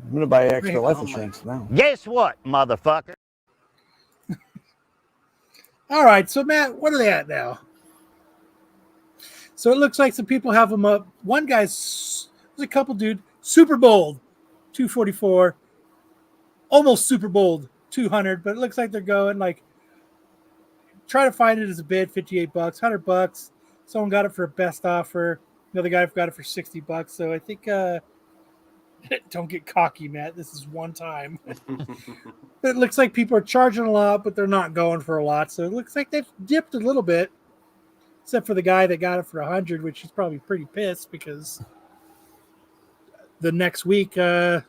I'm gonna buy extra
Great.
life
Oh my-
insurance now.
Guess what, motherfucker?
all right, so Matt, what are they at now? So it looks like some people have them up. One guy's there's a couple, dude. Super bold, 244, almost super bold, 200. But it looks like they're going like try to find it as a bid, $58, $100. Someone got it for a best offer. Another guy got it for $60. So I think don't get cocky, Matt. This is one time. But it looks like people are charging a lot, but they're not going for a lot. So it looks like they've dipped a little bit, except for the guy that got it for $100, which he's probably pretty pissed because the next week, people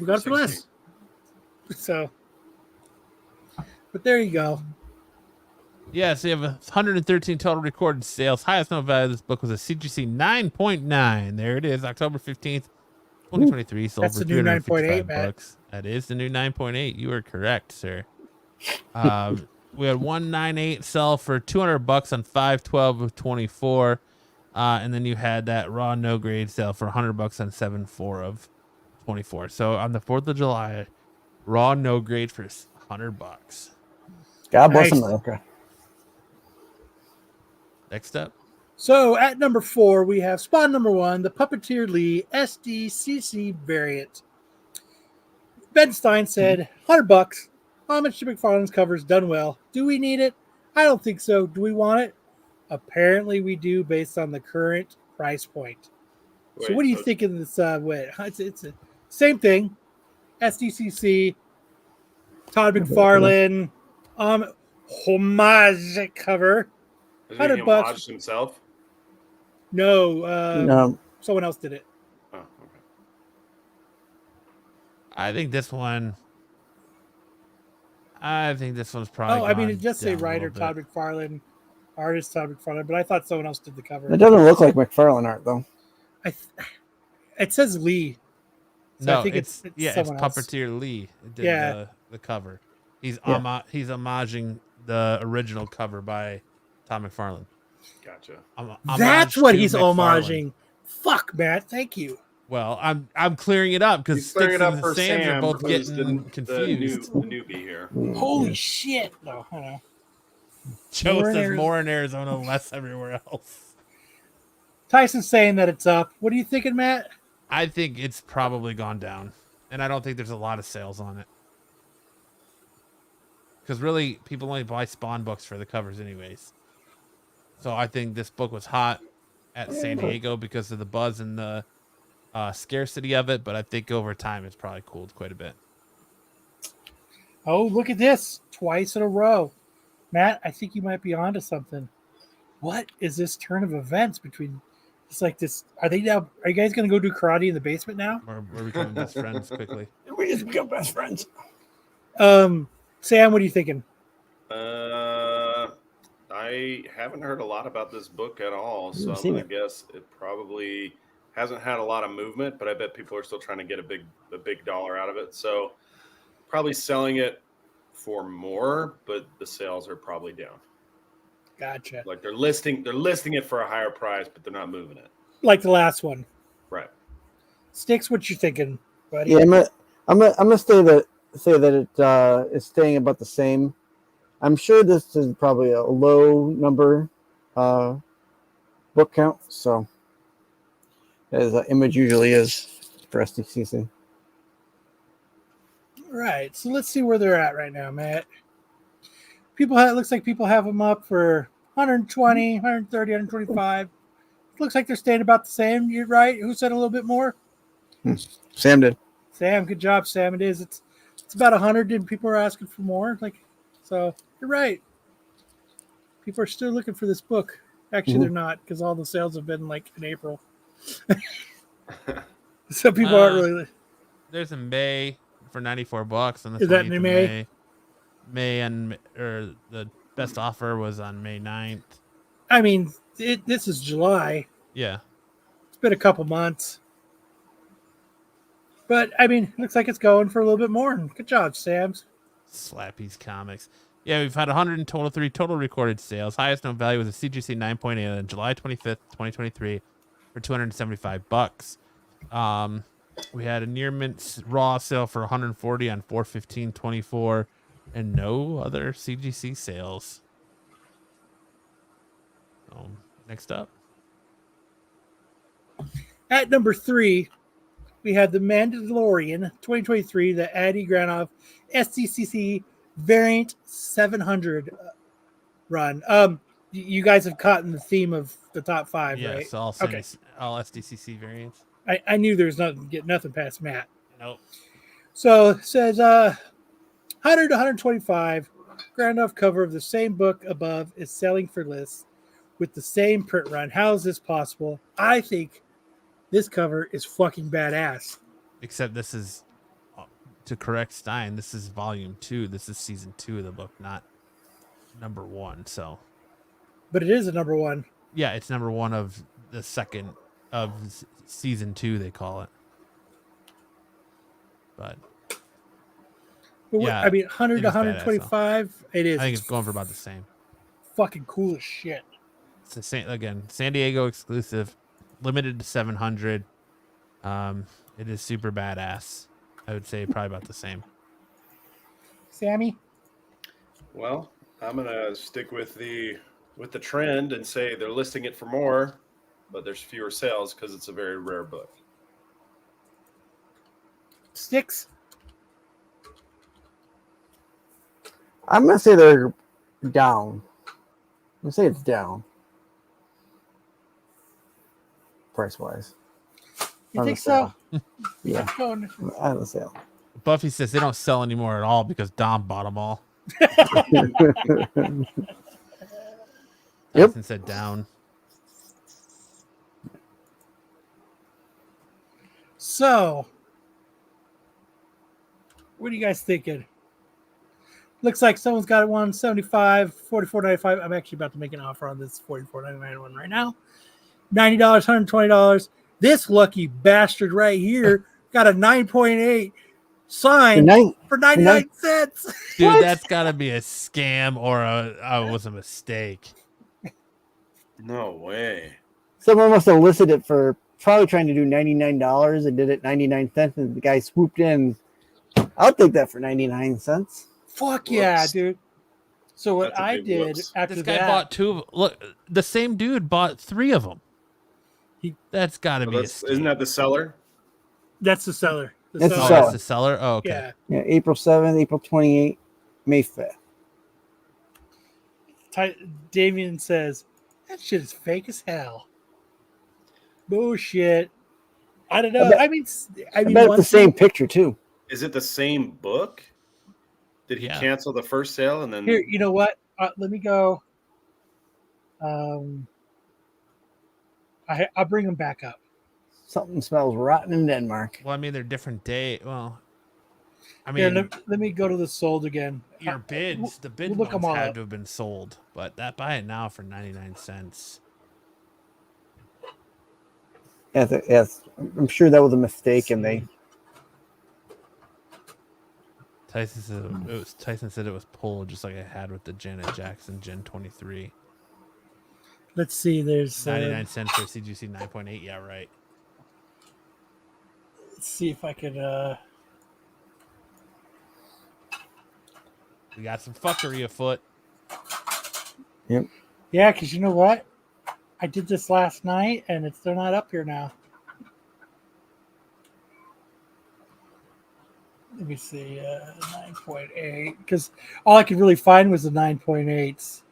got it for
16.
less. So, but there you go.
Yeah, so you have 113 total recorded sales. Highest novel value of this book was a CGC 9.9. There it is, October 15th, 2023. Sold
That's
for
the new 9.8,
$355.
Matt.
That is the new 9.8. You are correct, sir. We had 198 sell for $200 on 512 of 24. And then you had that raw no grade sale for $100 on 74 of 24. So on the 4th of July, raw no grade for $100.
God bless
Nice.
America.
Next up.
So at number 4, we have spawn number 1, the Puppeteer Lee SDCC variant. Ben Stein said, $100. Homage to McFarlane's covers done well. Do we need it? I don't think so. Do we want it? Apparently we do, based on the current price point. So what do you think of this? It's a same thing. SDCC, Todd McFarlane, homage cover.
Is he
$100.
homaged himself?
No,
No.
someone else did it.
Oh, okay.
I think this one's probably.
Oh, I mean,
gone
it just say
down a
writer
little
Todd
bit.
McFarlane, artist Todd McFarlane, but I thought someone else did the cover.
It doesn't look like McFarlane art though.
It says Lee. So
No,
I think
it's
someone else.
Puppeteer Lee did
Yeah.
the cover. He's
Yeah.
he's homaging the original cover by Tom McFarlane.
Gotcha.
That's
Homage
what
to
he's
McFarlane.
homaging. Fuck, Matt. Thank you.
Well, I'm clearing it up because
He's clearing
Sticks
it up
and
for
Sam's are
Sam,
both
who's
getting
the
confused.
newbie here.
Holy shit. No, I know.
Joe
More in
says
Ari-
more in Arizona, less everywhere else.
Tyson's saying that it's up. What are you thinking, Matt?
I think it's probably gone down, and I don't think there's a lot of sales on it. Because really, people only buy Spawn books for the covers anyways. So I think this book was hot at San Diego because of the buzz and the scarcity of it, but I think over time it's probably cooled quite a bit.
Oh, look at this. Twice in a row. Matt, I think you might be onto something. What is this turn of events between... It's like this... Are you guys going to go do karate in the basement now?
We're becoming best friends quickly.
We just become best friends.
Sam, what are you thinking?
I haven't heard a lot about this book at all, so I'm gonna guess it probably hasn't had a lot of movement, but I bet people are still trying to get a big dollar out of it. So probably selling it for more, but the sales are probably down.
Gotcha.
Like they're listing it for a higher price, but they're not moving it.
Like the last one.
Right.
Sticks, what you thinking, buddy?
Yeah, I'm gonna say that it is staying about the same. I'm sure this is probably a low number book count, so as an image usually is for SDCC.
All right, so let's see where they're at right now, Matt. It looks like people have them up for 120, 130, 125. Looks like they're staying about the same. You're right. Who said a little bit more?
Sam did.
Sam, good job, Sam. It is. It's about 100, and people are asking for more. So you're right. People are still looking for this book. Actually, they're not, because all the sales have been like in April. So people aren't really.
There's a May for $94 on the
Is that
20th
in
of
May?
May the best offer was on May 9th.
I mean, this is July.
Yeah.
It's been a couple months. But, I mean, looks like it's going for a little bit more. Good job, Sam's.
Slappy's Comics. Yeah, we've had 123 total recorded sales. Highest known value was a CGC 9.8 on July 25th, 2023 for $275. We had a near mint raw sale for 140 on 4/15/24 and no other CGC sales. Next up.
At number 3, we had the Mandalorian 2023, the Addy Granoff SDCC variant 700 run. You guys have caught in the theme of the top 5, right?
Yes, all SDCC variants.
I knew there was nothing past Matt.
Nope.
So it says 100 to 125 Granoff cover of the same book above is selling for less with the same print run. How is this possible? I think This cover is fucking badass.
Except this is, to correct Stein, this is volume 2. This is season 2 of the book, not number 1. So,
But it is a number 1.
yeah, it's number 1 of the second of season 2. They call it. But yeah,
I mean, 100
it
to
is badass,
125. It is.
I think it's going for about the same.
Fucking cool as shit.
It's the same again. San Diego exclusive, limited to 700. It is super badass. I would say probably about the same.
Sammy?
Well, I'm gonna stick with the trend and say they're listing it for more, but there's fewer sales because it's a very rare book.
Sticks?
I'm gonna say they're down. I'm gonna say it's down. Price wise.
You think so?
Yeah.
Going-
On the sale.
Buffy says they don't sell anymore at all because Dom bought them all.
Yep.
Tyson said down.
So, what are you guys thinking? Looks like someone's got it 175, $44.95. I'm actually about to make an offer on this $44.99 one right now. $90, $120. This lucky bastard right here got a 9.8 sign for 99 cents.
Dude,
What?
that's got to be a scam or was a mistake.
No way.
Someone must have listed it for probably trying to do $99 and did it 99 cents, and the guy swooped in. I'll take that for 99 cents.
Fuck yeah,
Whoops.
dude. So what
That's a
I
big
did
whoops.
after
This guy
that,
bought 2 of look, the same dude bought 3 of them. That's got to
So
be a
that's-
scam.
isn't that the seller?
that's the seller. The
That's the
Oh,
seller.
that's the seller? Oh, okay.
Yeah.
Yeah, April 7th, April 28th, May 5th.
Damien says, that shit is fake as hell. Bullshit. I don't know. I mean,
I bet it's
one
the same
thing-
picture too.
Is it the same book? Did he
Yeah.
cancel the first sale and then?
Here, you know what? Let me go. I'll bring them back up.
Something smells rotten in Denmark.
Well, I mean, they're different day. Well, I
Here,
mean,
let me go to the sold again.
your bids, the bid
we'll look 'em
ones
all
had
up.
to have been sold, but that buy it now for 99 cents.
Yes, I'm sure that was a mistake, and they.
Tyson said it was pulled just like I had with the Janet Jackson Gen 23.
Let's see. There's
99 cents for CGC 9.8. Yeah, right.
let's see if I could.
We got some fuckery afoot.
Yep.
Yeah, because you know what? I did this last night, and they're not up here now. Let me see, 9.8, because all I could really find was the 9.8s.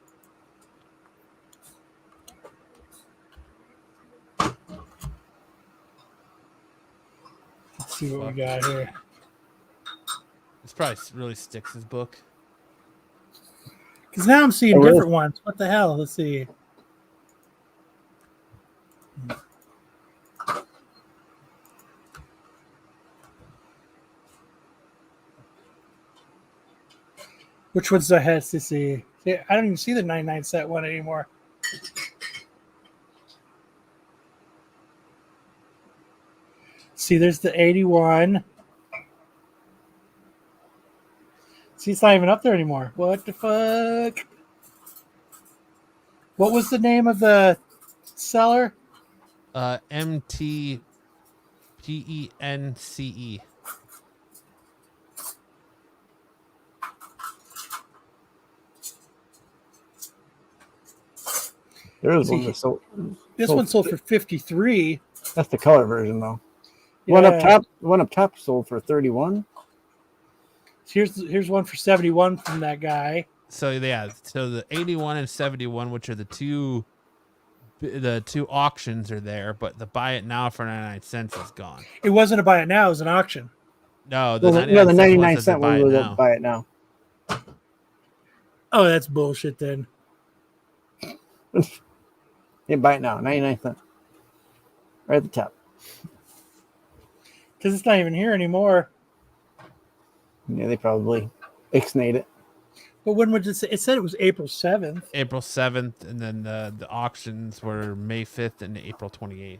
Let's see what we got here.
This probably really sticks his book.
Because now I'm seeing
Oh, really?
different ones. What the hell? Let's see. Which one's the head to see? See, I don't even see the 99 cent one anymore. See, there's the 81. See, it's not even up there anymore. What the fuck? What was the name of the seller?
MTPENCE.
There's
See,
one that sold.
This
Oh,
one sold for 53.
That's the color version, though. One up
Yeah.
top sold for 31.
Here's one for 71 from that guy.
So yeah, so the 81 and 71, which are the two auctions are there, but the buy it now for 99 cents is gone.
It wasn't a buy it now; it was an auction.
No,
The,
the
no, the 99
cent
cent
buy
one
it
was
now.
a buy it now.
Oh, that's bullshit then.
Yeah, buy it now. 99 cents. Right at the top.
because it's not even here anymore.
Yeah, they probably ixnayed it.
But when would it say? It said it was April 7th.
April 7th, and then the auctions were May 5th and April 28th.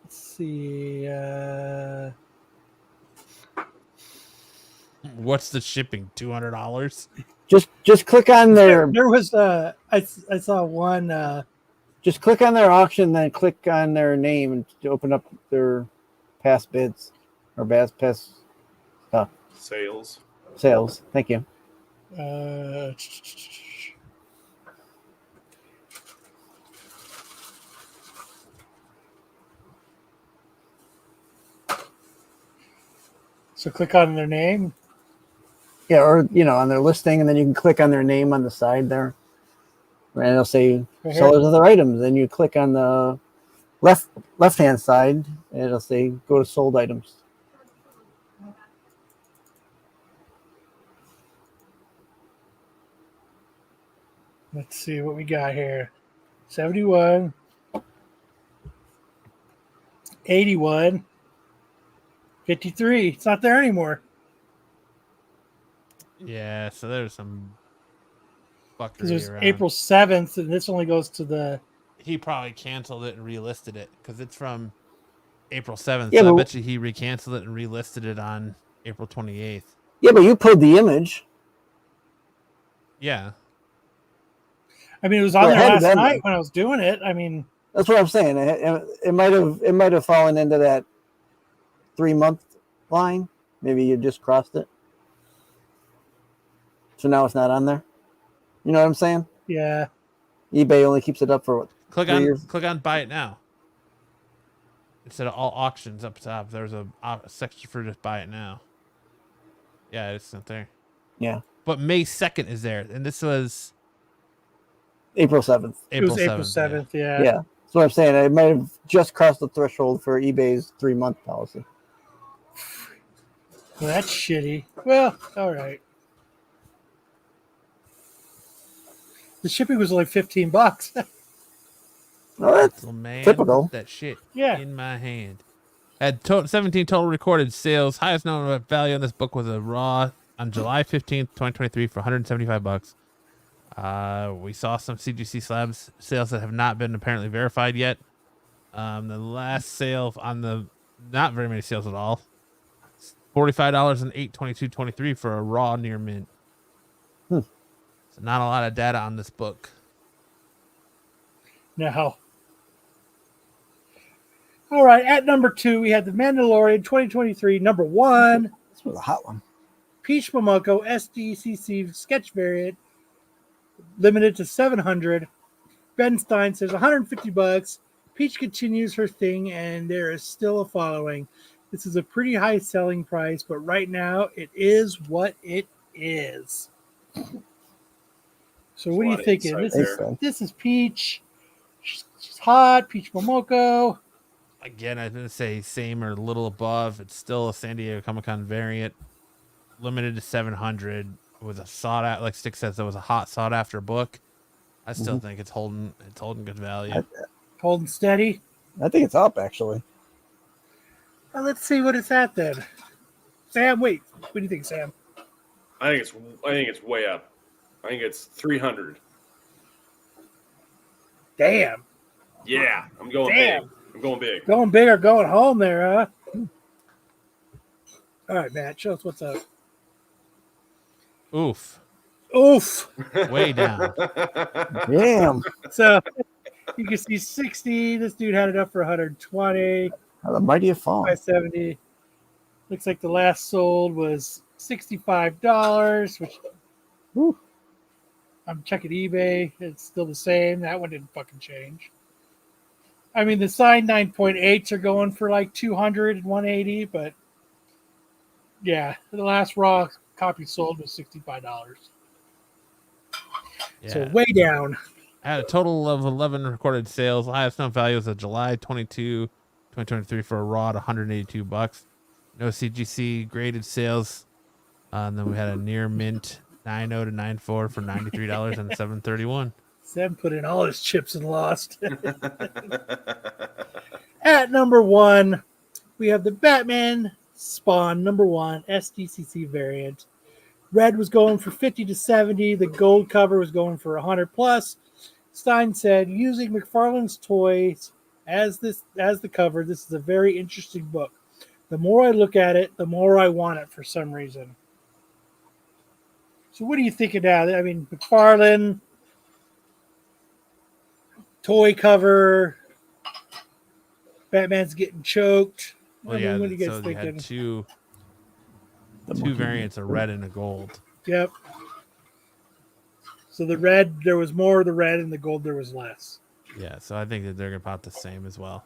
Let's see.
What's the shipping? $200?
Just click on their
There was I saw one.
just click on their auction, then click on their name and to open up their past bids or past
Sales.
Thank you.
So click on their name.
Yeah, or on their listing, and then you can click on their name on the side there, and it'll say
Right here.
sellers of their items. Then you click on the left hand side, and it'll say go to sold items.
Let's see what we got here. 71, 81, 53. It's not there anymore.
Yeah, so there's some
Because it was
fuckery around.
April 7th, and this only goes to the.
He probably canceled it and relisted it because it's from April 7th.
Yeah,
so I
but-
bet you he recanceled it and relisted it on April 28th.
Yeah, but you pulled the image.
Yeah.
I mean, it was on
Well, it
there
had
last
been
night
there.
when I was doing it. I mean,
That's what I'm saying. It might have fallen into that 3-month line. Maybe you just crossed it. So now it's not on there. You know what I'm saying?
yeah.
eBay only keeps it up for what?
Click
3
on
years?
buy it now. Instead of all auctions up top, there's a section for just buy it now. Yeah, it's not there.
Yeah.
But May 2nd is there, and this was
April 7th.
It was April 7th. Yeah.
Yeah. That's what I'm saying. I might have just crossed the threshold for eBay's 3-month policy.
Well, that's shitty. Well, all right. The shipping was only $15.
Well, that's
Little man
typical.
with that shit
Yeah.
in my hand. Had 17 total recorded sales. Highest known value on this book was a raw on July 15th, 2023 for $175. We saw some CGC slabs sales that have not been apparently verified yet. The last sale on the not very many sales at all. $45 and $822.23 for a raw near mint.
Hmm.
So not a lot of data on this book.
No. All right. At number 2, we had The Mandalorian 2023, number 1.
This was a hot one.
Peach Momoko SDCC sketch variant, limited to 700. Ben Stein says $150. Peach continues her thing, and there is still a following. This is a pretty high selling price, but right now it is what it is. So what are you
lot of
thinking?
insight
This is Peach. She's hot. Peach Momoko.
Again, I'm going to say same or a little above. It's still a San Diego Comic-Con variant, limited to 700. It was a sought out, like Stick says, it was a hot sought after book. I still think it's holding good value.
Holding steady.
I think it's up, actually.
Well, let's see what it's at then. Sam, wait. What do you think, Sam?
I think it's way up. I think it's 300.
Damn.
Yeah, I'm going
Damn.
big. I'm going big.
Going big or going home there, huh? All right, Matt, show us what's up.
Oof.
Oof.
Way down.
Damn.
So you can see 60. This dude had it up for 120,
How the mighty have fallen.
570. Looks like the last sold was $65, which
Whew.
I'm checking eBay. It's still the same. That one didn't fucking change. I mean, the signed 9.8s are going for like 200 and 180, but yeah, the last raw copy sold was $65.
Yeah.
So way down.
I had a total of 11 recorded sales. The highest known value was a July 22, 2023 for a raw at $182. No CGC graded sales. And then we had a near mint 90 to 94 for $93 and $731.
Sam put in all his chips and lost. At number 1, we have the Batman Spawn number 1 SDCC variant. Red was going for 50 to 70. The gold cover was going for 100 plus. Stein said, using McFarlane's toys as the cover, this is a very interesting book. The more I look at it, the more I want it for some reason. So what do you think of that? I mean, McFarlane, toy cover, Batman's getting choked.
Well,
I
yeah,
mean, what are you guys
so they
thinking?
had two variants, a red and a gold.
Yep. So the red, there was more of the red, and the gold, there was less.
Yeah, so I think that they're about the same as well.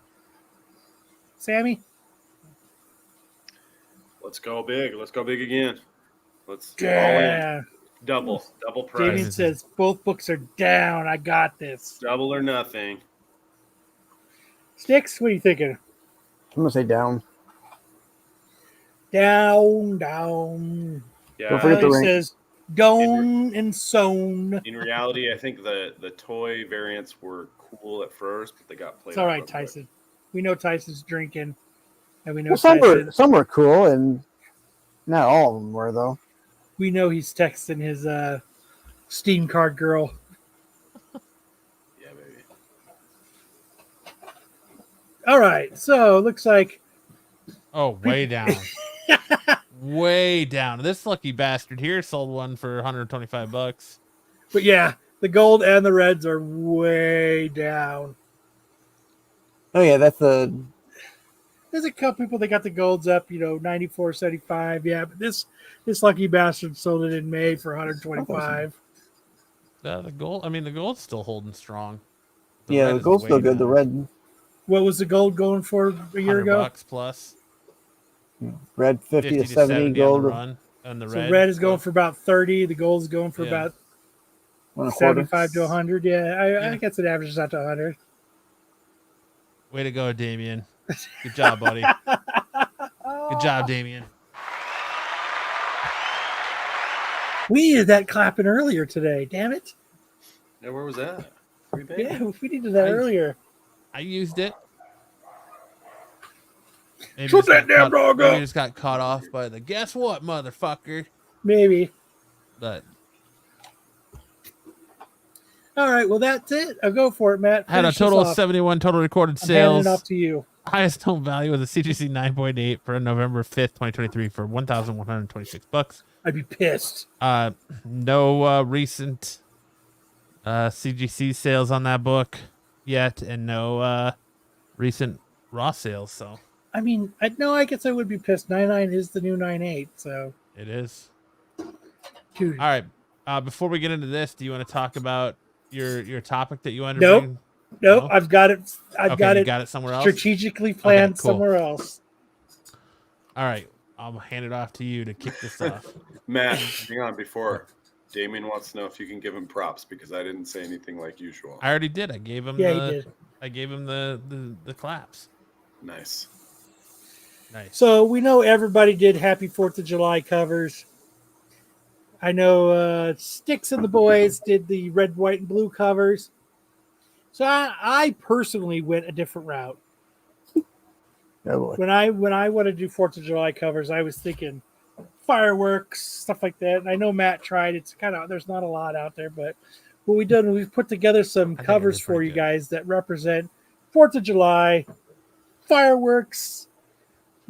Sammy?
Let's go big. Let's go big again. Let's all in.
Yeah.
Double price.
Damien says, both books are down. I got this.
Double or nothing.
Sticks, what are you thinking?
I'm gonna say down.
Down.
Yeah.
Don't forget the
Riley
rank.
says, down and sewn.
In reality, I think the toy variants were cool at first, but they got played.
It's all
out
right,
real quick.
Tyson. We know Tyson's drinking, and we know
Well, some were cool, and not all of them were though.
we know he's texting his Steam card girl.
Yeah, baby.
All right, so looks like
Oh, way down. Way down. This lucky bastard here sold one for $125.
but yeah, the gold and the reds are way down.
Oh yeah, that's the
There's a couple people that got the golds up, 94, 75. Yeah, but this lucky bastard sold it in May for 125.
The gold's still holding strong.
yeah.
red
The
is
gold's
way
still good. The
down.
red
What was the gold going for a year ago?
$100 plus.
red 50 to 70
on the
gold.
run. And the
So red is going for about 30. The gold is going for
Yeah.
about
125
75 to 100. Yeah, I guess it averages out to 100.
Way to go, Damien. Good job, buddy. Good job, Damien.
We needed that clapping earlier today. Damn it.
Yeah, where was that? Free bacon?
Yeah, we needed that earlier.
I used it. Maybe
Shoot
just
that
got
damn
caught-
dog up.
maybe just got caught off by the guess what, motherfucker.
Maybe.
But
All right, well, that's it. I'll go for it, Matt.
had a
Finish
total
this
of
off.
71 total recorded
I'm handing
sales.
it off to you.
Highest home value was a CGC 9.8 for November 5th, 2023 for $1,126.
I'd be pissed.
No recent CGC sales on that book yet, and no recent raw sales. So
I mean, I guess I would be pissed. 99 is the new 98, so.
it is.
Dude.
All right. Before we get into this, do you want to talk about your topic that you wanted to
Nope.
bring?
Nope,
No?
I've got it. I've
Okay,
got
you
it
got it somewhere else.
strategically planned
cool.
somewhere else.
All right. I'll hand it off to you to kick this off.
Matt, hang on before. Damien wants to know if you can give him props because I didn't say anything like usual.
I already did. I gave him
Yeah,
the
he did.
I gave him the claps.
Nice.
Nice.
So we know everybody did Happy 4th of July covers. I know Sticks and the boys did the red, white, and blue covers. So I personally went a different route.
Oh boy.
When I want to do 4th of July covers, I was thinking fireworks, stuff like that. And I know Matt tried. It's kind of, there's not a lot out there, but what we've done, we've put together some
I think
covers
it is
for
pretty
you
good.
guys that represent 4th of July, fireworks,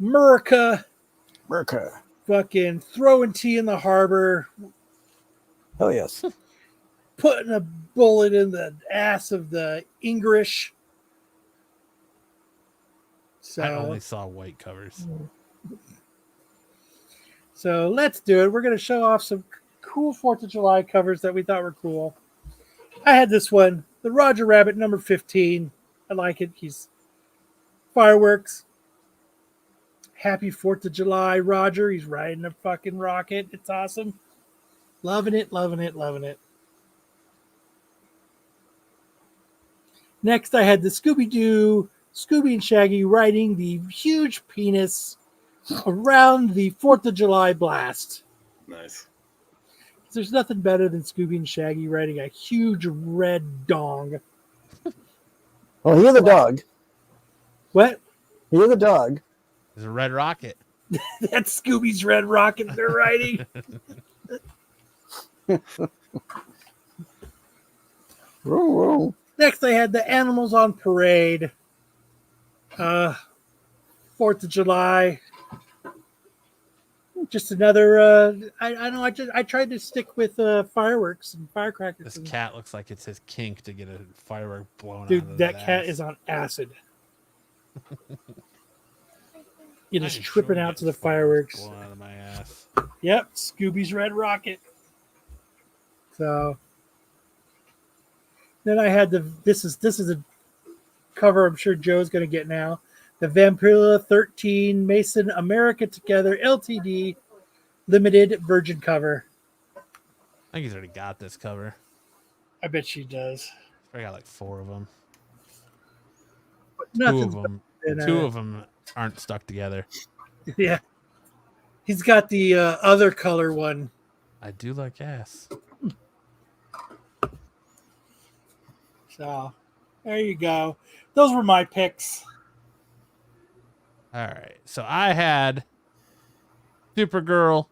America,
America.
fucking throwing tea in the harbor,
Hell yes.
putting a bullet in the ass of the English.
I only
So,
saw white covers.
so let's do it. We're going to show off some cool 4th of July covers that we thought were cool. I had this one, the Roger Rabbit number 15. I like it. He's fireworks. Happy 4th of July, Roger. He's riding a fucking rocket. It's awesome. Loving it, loving it, loving it. Next, I had the Scooby-Doo, Scooby and Shaggy riding the huge penis around the 4th of July blast.
Nice.
there's nothing better than Scooby and Shaggy riding a huge red dong.
Well, you're the dog.
What?
You're the dog.
There's a red rocket.
That's Scooby's red rocket they're riding. Next, they had the animals on parade. 4th of July. Just another. I know. I tried to stick with fireworks and firecrackers.
This cat looks like it's his kink to get a firework blown
Dude,
out of
that
his
cat
ass.
is on acid. It
I
is
am
tripping
sure
out
getting
to the fireworks.
blown out of my ass.
Yep, Scooby's red rocket. So then I had this is a cover I'm sure Joe's going to get now. The Vampirilla 13 Mason America Together LTD limited virgin cover.
I think he's already got this cover.
I bet she does.
I got like 4 of them.
But
Two
nothing's
of them.
better than,
2 of them aren't stuck together.
Yeah. He's got the other color one.
I do like ass.
So there you go. Those were my picks.
All right. So I had Supergirl,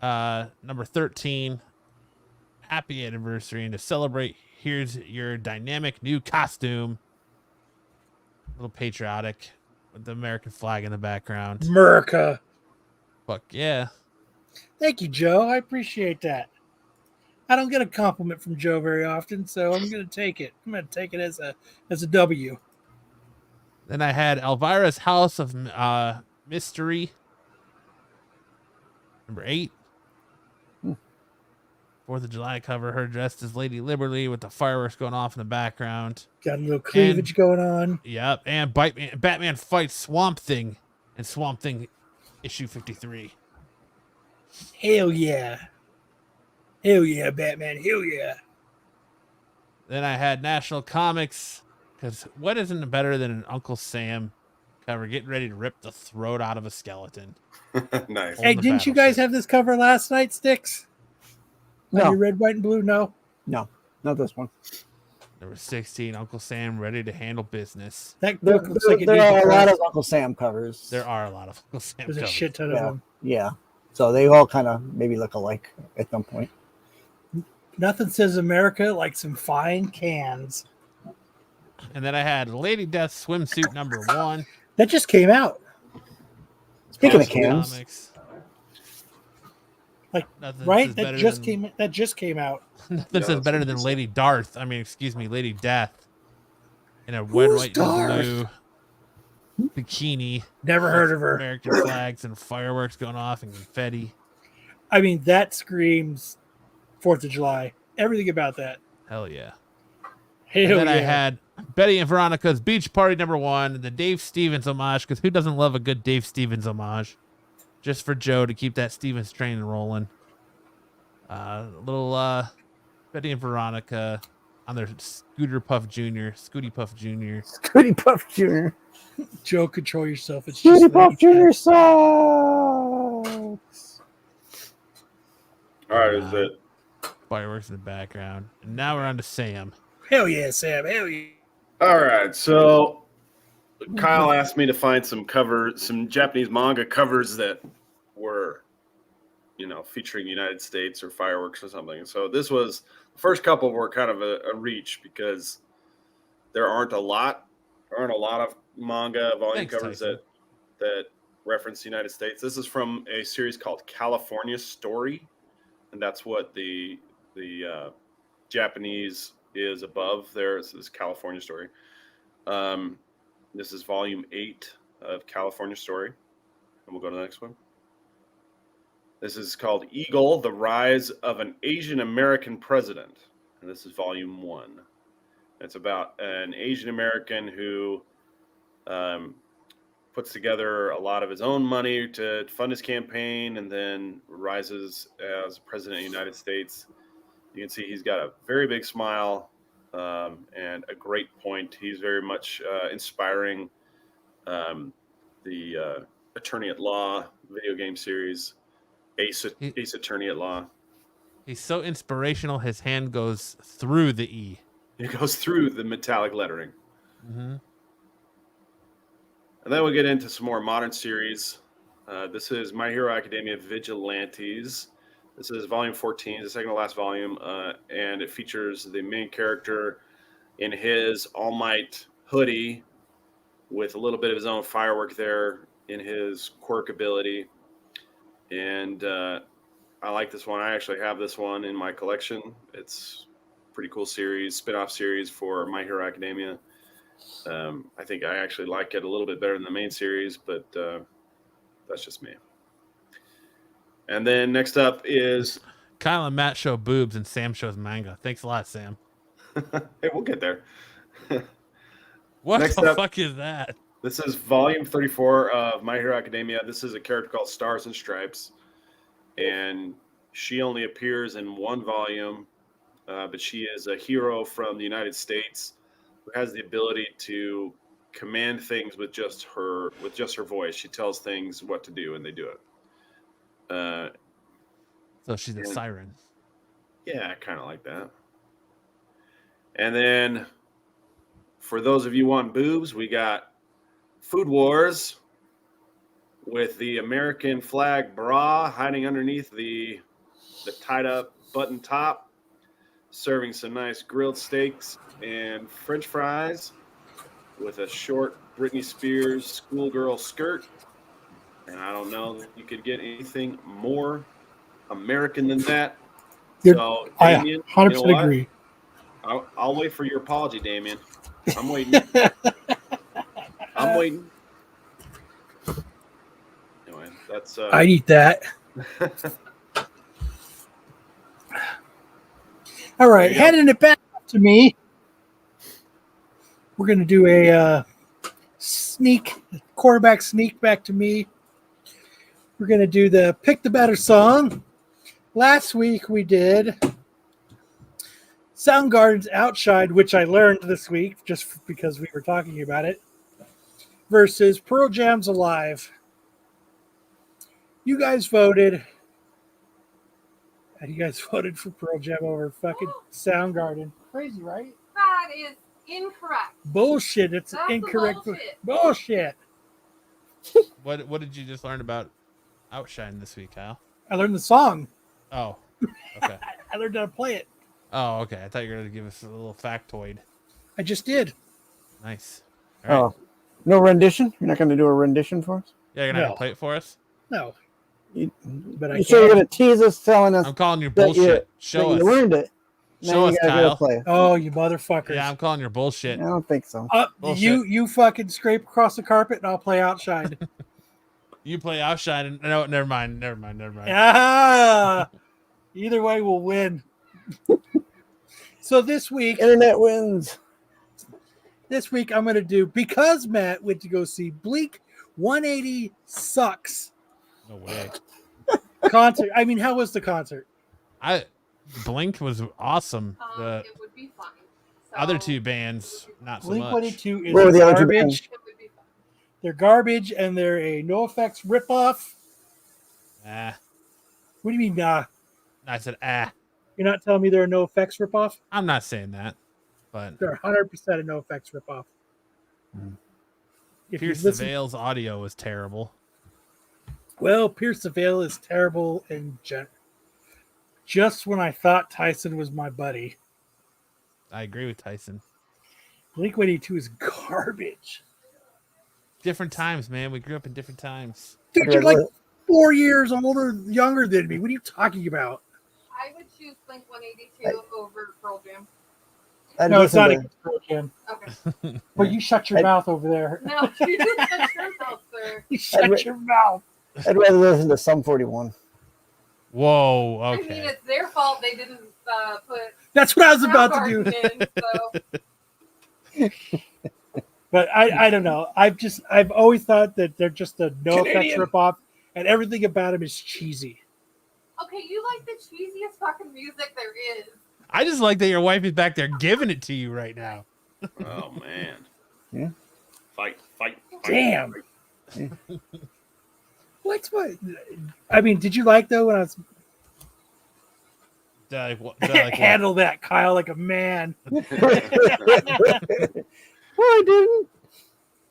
number 13. Happy anniversary. And to celebrate, here's your dynamic new costume. A little patriotic with the American flag in the background.
America.
Fuck yeah.
Thank you, Joe. I appreciate that. I don't get a compliment from Joe very often, so I'm going to take it. I'm going to take it as a W.
Then I had Elvira's House of Mystery, number 8. 4th of July cover, her dressed as Lady Liberty with the fireworks going off in the background.
Got a little cleavage going on.
Yep, and Batman fights Swamp Thing in Swamp Thing issue 53.
Hell yeah. Hell yeah, Batman. Hell yeah.
Then I had National Comics, because what isn't better than an Uncle Sam cover getting ready to rip the throat out of a skeleton?
Nice.
Hey, didn't you guys have this cover last night, Sticks?
No.
On your red, white, and blue? No.
No, not this one.
Number 16, Uncle Sam ready to handle business.
That
There,
book looks like it
there
needs
are
to
a lot
press.
of Uncle Sam covers.
There are a lot of Uncle Sam
There's a
covers.
shit ton of
Yeah.
them.
Yeah. So they all kind of maybe look alike at some point.
Nothing says America like some fine cans.
And then I had Lady Death swimsuit number 1.
That just came out.
Speaking of
Awesome
cans,
Comics.
Like,
Nothing
right?
says
That
better
just
than-
came. That just came out.
Nothing says better than Lady Darth. Lady Death. In a red,
Who's
white,
Darth?
and blue bikini.
Never heard of her.
American flags and fireworks going off and confetti.
I mean, that screams 4th of July. Everything about that.
Hell yeah.
Hell
And then
yeah.
I had Betty and Veronica's Beach Party number 1, the Dave Stevens homage, because who doesn't love a good Dave Stevens homage? Just for Joe to keep that Stevens train rolling. Little Betty and Veronica on their Scooty Puff Jr.
Scooty Puff Jr.
Joe, control yourself. It's just
Scooty Puff
Lady
Jr. sucks.
All right, is it?
Fireworks in the background. And now we're on to Sam.
Hell yeah, Sam. Hell yeah.
All right, so Kyle asked me to find some Japanese manga covers that were, featuring the United States or fireworks or something. So this was the first couple were kind of a reach because there aren't a lot of manga volume
Thanks,
covers
Tyson.
that reference the United States. This is from a series called California Story, and that's what the Japanese is above there. It's this California Story. This is volume 8 of California Story. And we'll go to the next one. This is called Eagle, The Rise of an Asian American President. And this is volume 1. It's about an Asian American who puts together a lot of his own money to fund his campaign and then rises as president of the United States. You can see he's got a very big smile and a great point. He's very much inspiring the Attorney at Law video game series, Ace Attorney at Law.
He's so inspirational. His hand goes through the E.
It goes through the metallic lettering.
Mm-hmm.
And then we'll get into some more modern series. This is My Hero Academia Vigilantes. This is volume 14, the second to last volume, and it features the main character in his All Might hoodie with a little bit of his own firework there in his quirk ability. And I like this one. I actually have this one in my collection. It's a pretty cool series, spin-off series for My Hero Academia. I think I actually like it a little bit better than the main series, but that's just me. And then next up is
Kyle and Matt show boobs and Sam shows manga. Thanks a lot, Sam.
hey, we'll get there.
What
Next
the
up,
fuck is that?
This is volume 34 of My Hero Academia. This is a character called Stars and Stripes, and she only appears in one volume, but she is a hero from the United States who has the ability to command things with just her voice. She tells things what to do, and they do it.
So she's a siren.
Yeah, kind of like that. And then for those of you wanting boobs, we got Food Wars with the American flag bra hiding underneath the tied up button top, serving some nice grilled steaks and French fries with a short Britney Spears schoolgirl skirt. And I don't know that you could get anything more American than that. So, Damien,
I 100% agree.
I'll wait for your apology, Damien. I'm waiting. I'm waiting. Anyway, that's.
I'd eat that. All right, handing it back to me. We're gonna do a quarterback sneak back to me. We're gonna do the pick the better song. Last week we did Soundgarden's Outshine, which I learned this week just because we were talking about it, versus Pearl Jam's Alive. You guys voted. And you guys voted for Pearl Jam over fucking Soundgarden. Crazy, right?
That is incorrect.
Bullshit. It's
That's
incorrect.
Bullshit.
What did you just learn about Outshine this week, Kyle?
I learned the song.
Oh, okay.
I learned how to play it.
Oh, okay. I thought you were going to give us a little factoid.
I just did.
Nice. All right.
Oh, no rendition? You're not going to do a rendition for us?
Yeah, you're not going to play it for us?
No. But
You sure you're going to tease us telling us
I'm calling your bullshit. Show us.
you learned it.
Show us, Kyle.
Play.
Oh, you motherfuckers.
Yeah, I'm calling your bullshit.
I don't think so.
You fucking scrape across the carpet and I'll play Outshine.
You play Outshine. And, no, never mind.
Ah, either way, we'll win. So this week,
Internet wins.
This week, I'm going to do, because Matt went to go see Bleak 180 Sucks.
No way.
Concert. I mean, how was the concert?
Blink was awesome. The
It would be fun. So
other two bands, not so
Blink
much.
182 is
What were the other two
garbage.
it would be fun.
They're garbage, and they're a NoFX ripoff.
Ah,
What do you mean, nah?
I said
You're not telling me they're a NoFX ripoff?
I'm not saying that, but
They're 100% a NoFX ripoff. If you
Pierce
listen-
the Veil's audio was terrible.
Well, Pierce the Veil is terrible in general. Just when I thought Tyson was my buddy,
I agree with Tyson.
Blink 182 is garbage.
Different times, man. We grew up in different times.
Dude, you're like 4 years younger than me. What are you talking about?
I would choose Blink 182 over Pearl Jam.
No, it's not against Pearl Jam.
Okay.
But you shut your mouth over there.
No, you just shut yourself, sir.
You shut your mouth.
I'd rather listen to Sum 41.
Whoa,
I mean,
okay.
it's their fault they didn't put.
That's what I was about to do.
In, so.
But I don't know. I've always thought that they're just a NoFX
Canadian.
ripoff, and everything about them is cheesy.
Okay, you like the cheesiest fucking music there is.
I just like that your wife is back there giving it to you right now.
Oh man.
Yeah.
Fight.
Damn. What's what? I mean, did you like though when I was? Handle that, Kyle, like a man.
Well, I didn't.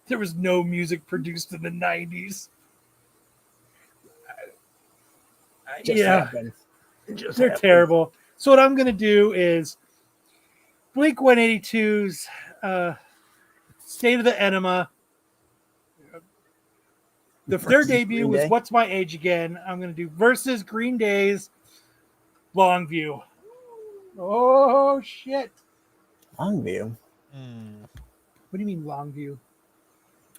There was no music produced in the 90s.
Just happened.
They're terrible. So what I'm going to do is Blink 182's State of the Enema. Their debut was What's My Age Again. I'm going to do versus Green Day's Longview. Oh, shit.
Longview?
What do you mean Longview?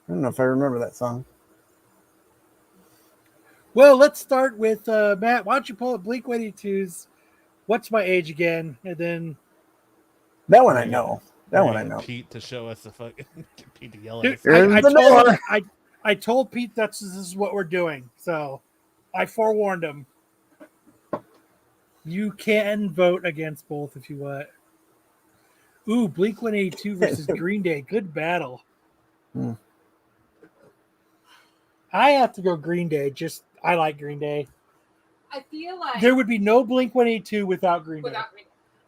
I don't know if I remember that song.
Well, let's start with Matt. Why don't you pull up Blink 182's What's My Age Again? And then
that one I know. That one I know.
Pete to show us the fucking Pete to yell
Dude,
at us.
I told Pete this is what we're doing. So I forewarned him. You can vote against both if you want. Ooh, Blink 182 versus Green Day. Good battle. I have to go Green Day. I like Green Day.
I feel like
there would be no Blink 182 without Green Day.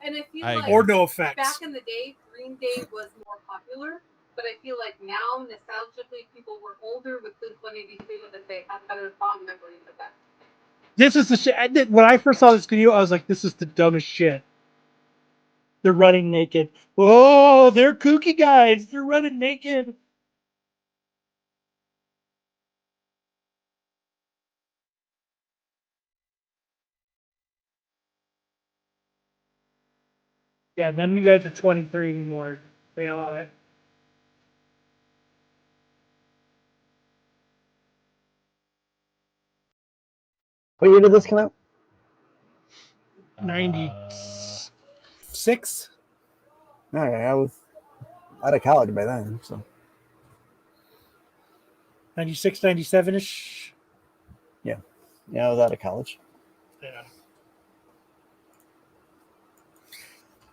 And I feel like
or no effects.
Back in the day, Green Day was more popular, but I feel like now, nostalgically, people were older with Blink 182 that they have better song memories of that.
This is the shit. When I first saw this video, I was like, this is the dumbest shit. They're running naked. Oh, they're kooky guys. They're running naked. Yeah, then you guys are 23 anymore. Bail on it.
What year did this come out?
96.
Okay, I was out of college by then. So
96, 97-ish.
Yeah, I was out of college.
Yeah.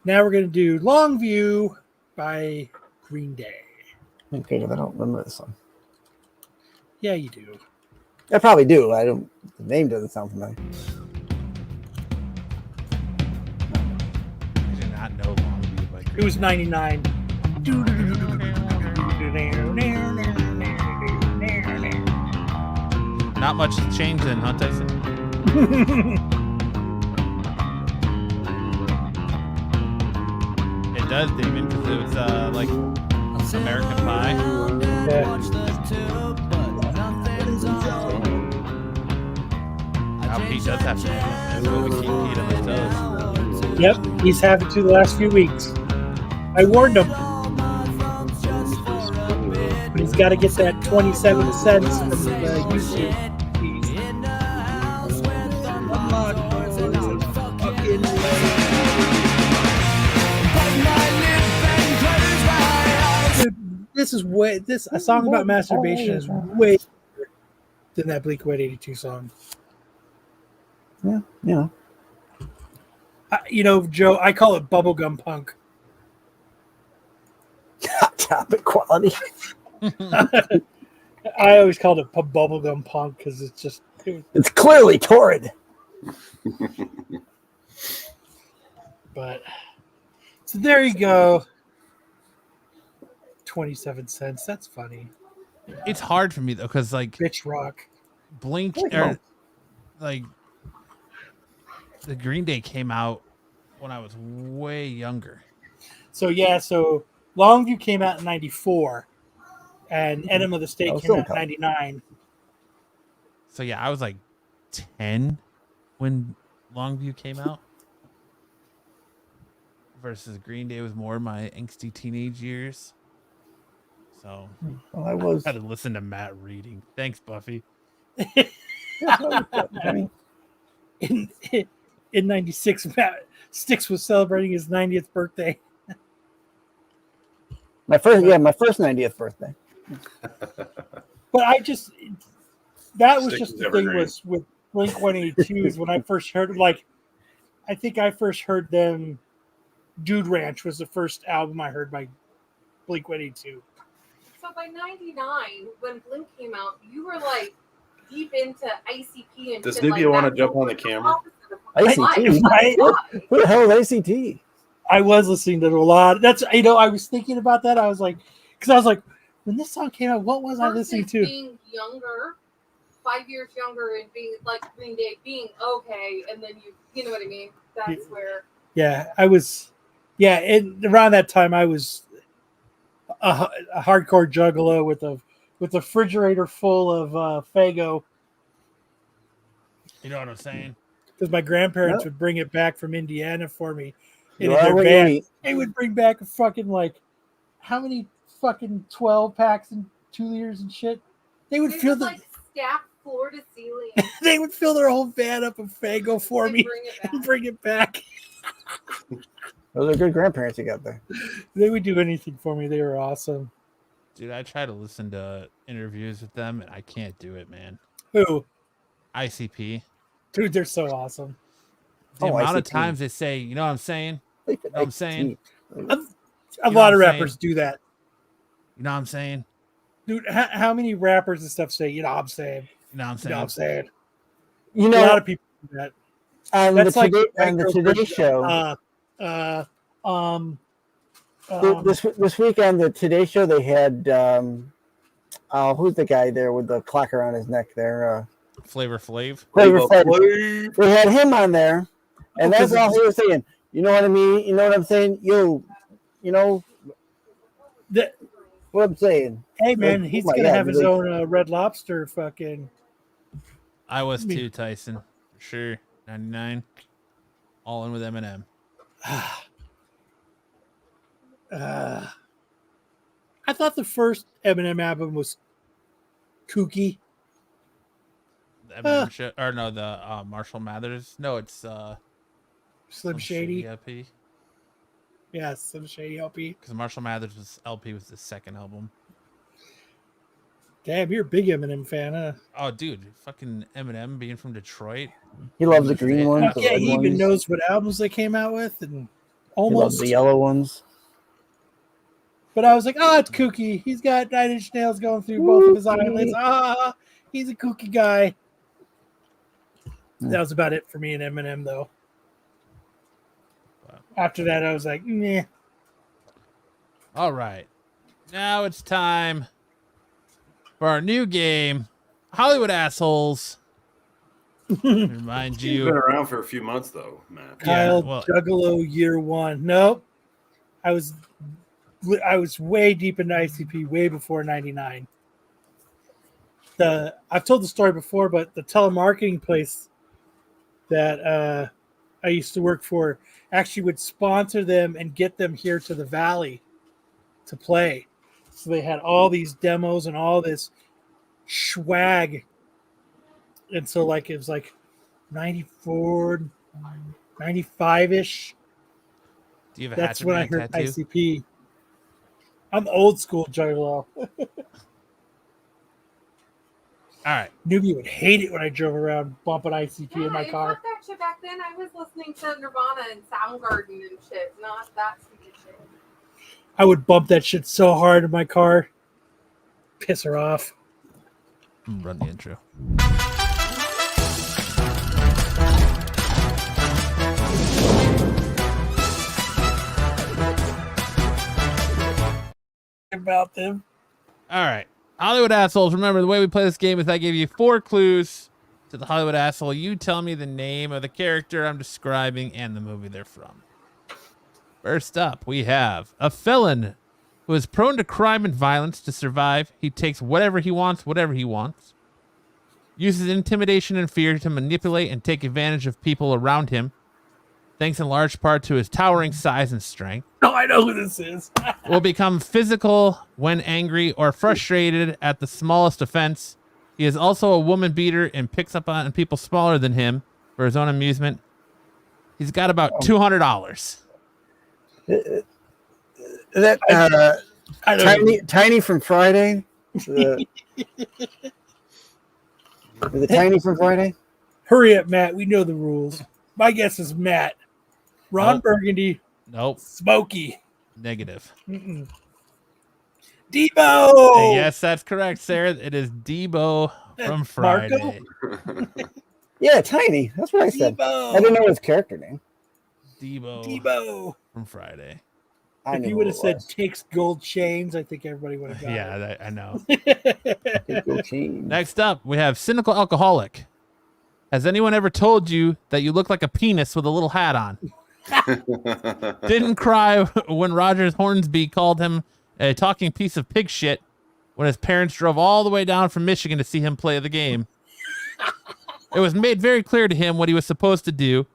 Now we're going to do Longview by Green Day.
Okay, I don't remember this song.
Yeah, you do.
I probably do. I don't. The name doesn't sound familiar.
I did not know Longview by Green Day.
It was 99.
Not much has changed then, huh, Tyson? It does, David, because it was like American Pie.
Yeah.
Now Pete does have to. That's what we keep Pete on his toes.
Yep, he's had it to the last few weeks. I warned him. But he's got to get that 27 cents from YouTube. Dude, a song about masturbation is way better than that Blink 182 song.
Yeah.
Joe, I call it bubblegum punk.
Hot topic quality.
I always called it bubblegum punk because it's just...
It's clearly torrid.
But, so there you go. 27 cents. That's funny.
It's hard for me, though, because, like...
Bitch rock.
Blink, or, like... The Green Day came out when I was way younger.
So Longview came out in 94 and Enema of the State came out in 99.
So yeah, I was like 10 when Longview came out. Versus Green Day was more my angsty teenage years. So
I
had to listen to Matt reading. Thanks, Buffy.
In 96, Styx was celebrating his 90th birthday.
My first 90th birthday.
But that was just the thing was with Blink 182s when I first heard, I think I first heard them. Dude Ranch was the first album I heard by Blink 182.
So by 99, when Blink came out, you were like deep into ICP and
Does
shit
Nubia
like
want
that.
to jump on the camera?
Opposite of
ACT.
Right?
Who the hell is ACT?
I was listening to it a lot. That's I was thinking about that. I was like, because I was like, when this song came out, what was I listening to?
Being younger, 5 years younger, and being like Green Day, being okay, and then you know what I mean. That's where.
Yeah, I was. Yeah, around that time, I was a hardcore juggalo with a refrigerator full of Faygo.
You know what I'm saying?
Because my grandparents
Yep.
would bring it back from Indiana for me.
You
And in
are
their
what you
van,
eat.
they would bring back a fucking how many fucking 12 packs and 2 liters and shit. They would fill
like stacked floor to ceiling.
they would fill their whole van up of Faygo for me and bring it back.
Those are good grandparents you got there.
They would do anything for me. They were awesome.
Dude, I try to listen to interviews with them, and I can't do it, man.
Who?
ICP.
Dude, they're so awesome.
The amount of
ICP.
times they say, you know what I'm saying? You know what I'm saying?
A lot of rappers do that.
You know what I'm saying?
Dude, how many rappers and stuff say, you know what I'm saying?
You know what I'm
You
saying?
know what I'm saying?
You know,
a lot of people do that.
on
That's
the
like
Today Show. This week on the Today Show, they had who's the guy there with the clock around his neck there?
Flavor Flav.
Flavor Flav. We had him on there, and that's all he was saying. You know what I mean? You know what I'm saying? You know what I'm saying?
Hey man,
Like,
he's
oh my
gonna
God,
have his
like-
own Red Lobster fucking.
I was too, Tyson. For sure. 99. All in with Eminem.
I thought the first Eminem album was kooky.
The Eminem show, or no, the Marshall Mathers. No, it's
Slim Shady.
LP.
Yeah, Slim Shady LP.
Because Marshall Mathers LP was the second album.
Damn, you're a big Eminem fan, huh?
Oh, dude, fucking Eminem being from Detroit.
He loves the green ones. The
Yeah,
red
he even
ones.
knows what albums they came out with, and
He loves
almost.
the yellow ones.
But I was like, oh, it's kooky. He's got 9 Inch Nails going through both of his eyelids. Ah, he's a kooky guy. That was about it for me and Eminem, though. After that, I was like, meh.
All right. Now it's time for our new game, Hollywood Assholes. Remind
You've
you.
been around for a few months, though, Matt.
Kyle
well-
Juggalo year 1. Nope. I was way deep into ICP way before 99. I've told the story before, but the telemarketing place that I used to work for actually would sponsor them and get them here to the Valley to play. So they had all these demos and all this swag. And so it was 94, 95-ish.
Do you have a
That's
Hatchet
when I
Man
heard
tattoo?
ICP. I'm old school juggalo.
All right.
Newbie would hate it when I drove around bumping ICP in my
I
car.
thought that shit back then. I was listening to Nirvana and Soundgarden and shit, not that stupid shit.
I would bump that shit so hard in my car. Piss her off.
Run the intro.
About them.
All right. Hollywood Assholes. Remember, the way we play this game is I give you 4 clues to the Hollywood Asshole. You tell me the name of the character I'm describing and the movie they're from. First up, we have a felon who is prone to crime and violence to survive. He takes whatever he wants, whatever he wants. Uses intimidation and fear to manipulate and take advantage of people around him. Thanks in large part to his towering size and strength.
Oh, I know who this is.
Will become physical when angry or frustrated at the smallest offense. He is also a woman beater and picks up on people smaller than him for his own amusement. He's got about $200.
That
I know
Tiny from Friday. The Tiny from Friday.
Hurry up, Matt. We know the rules. My guess is Matt. Ron
Nope.
Burgundy.
Nope.
Smokey.
Negative.
Mm-mm. Debo.
Hey, yes, that's correct, Sarah. It is Debo from Friday.
Yeah, Tiny. That's what I said.
Debo.
I didn't know his character name.
Debo.
from Friday.
I
If
knew
you
who
would
it
have said
was.
takes gold chains, I think everybody would have got
Yeah, I know.
it.
Take gold chain.
Next up, we have cynical alcoholic. Has anyone ever told you that you look like a penis with a little hat on? Didn't cry when Rogers Hornsby called him a talking piece of pig shit when his parents drove all the way down from Michigan to see him play the game. It was made very clear to him what he was supposed to do.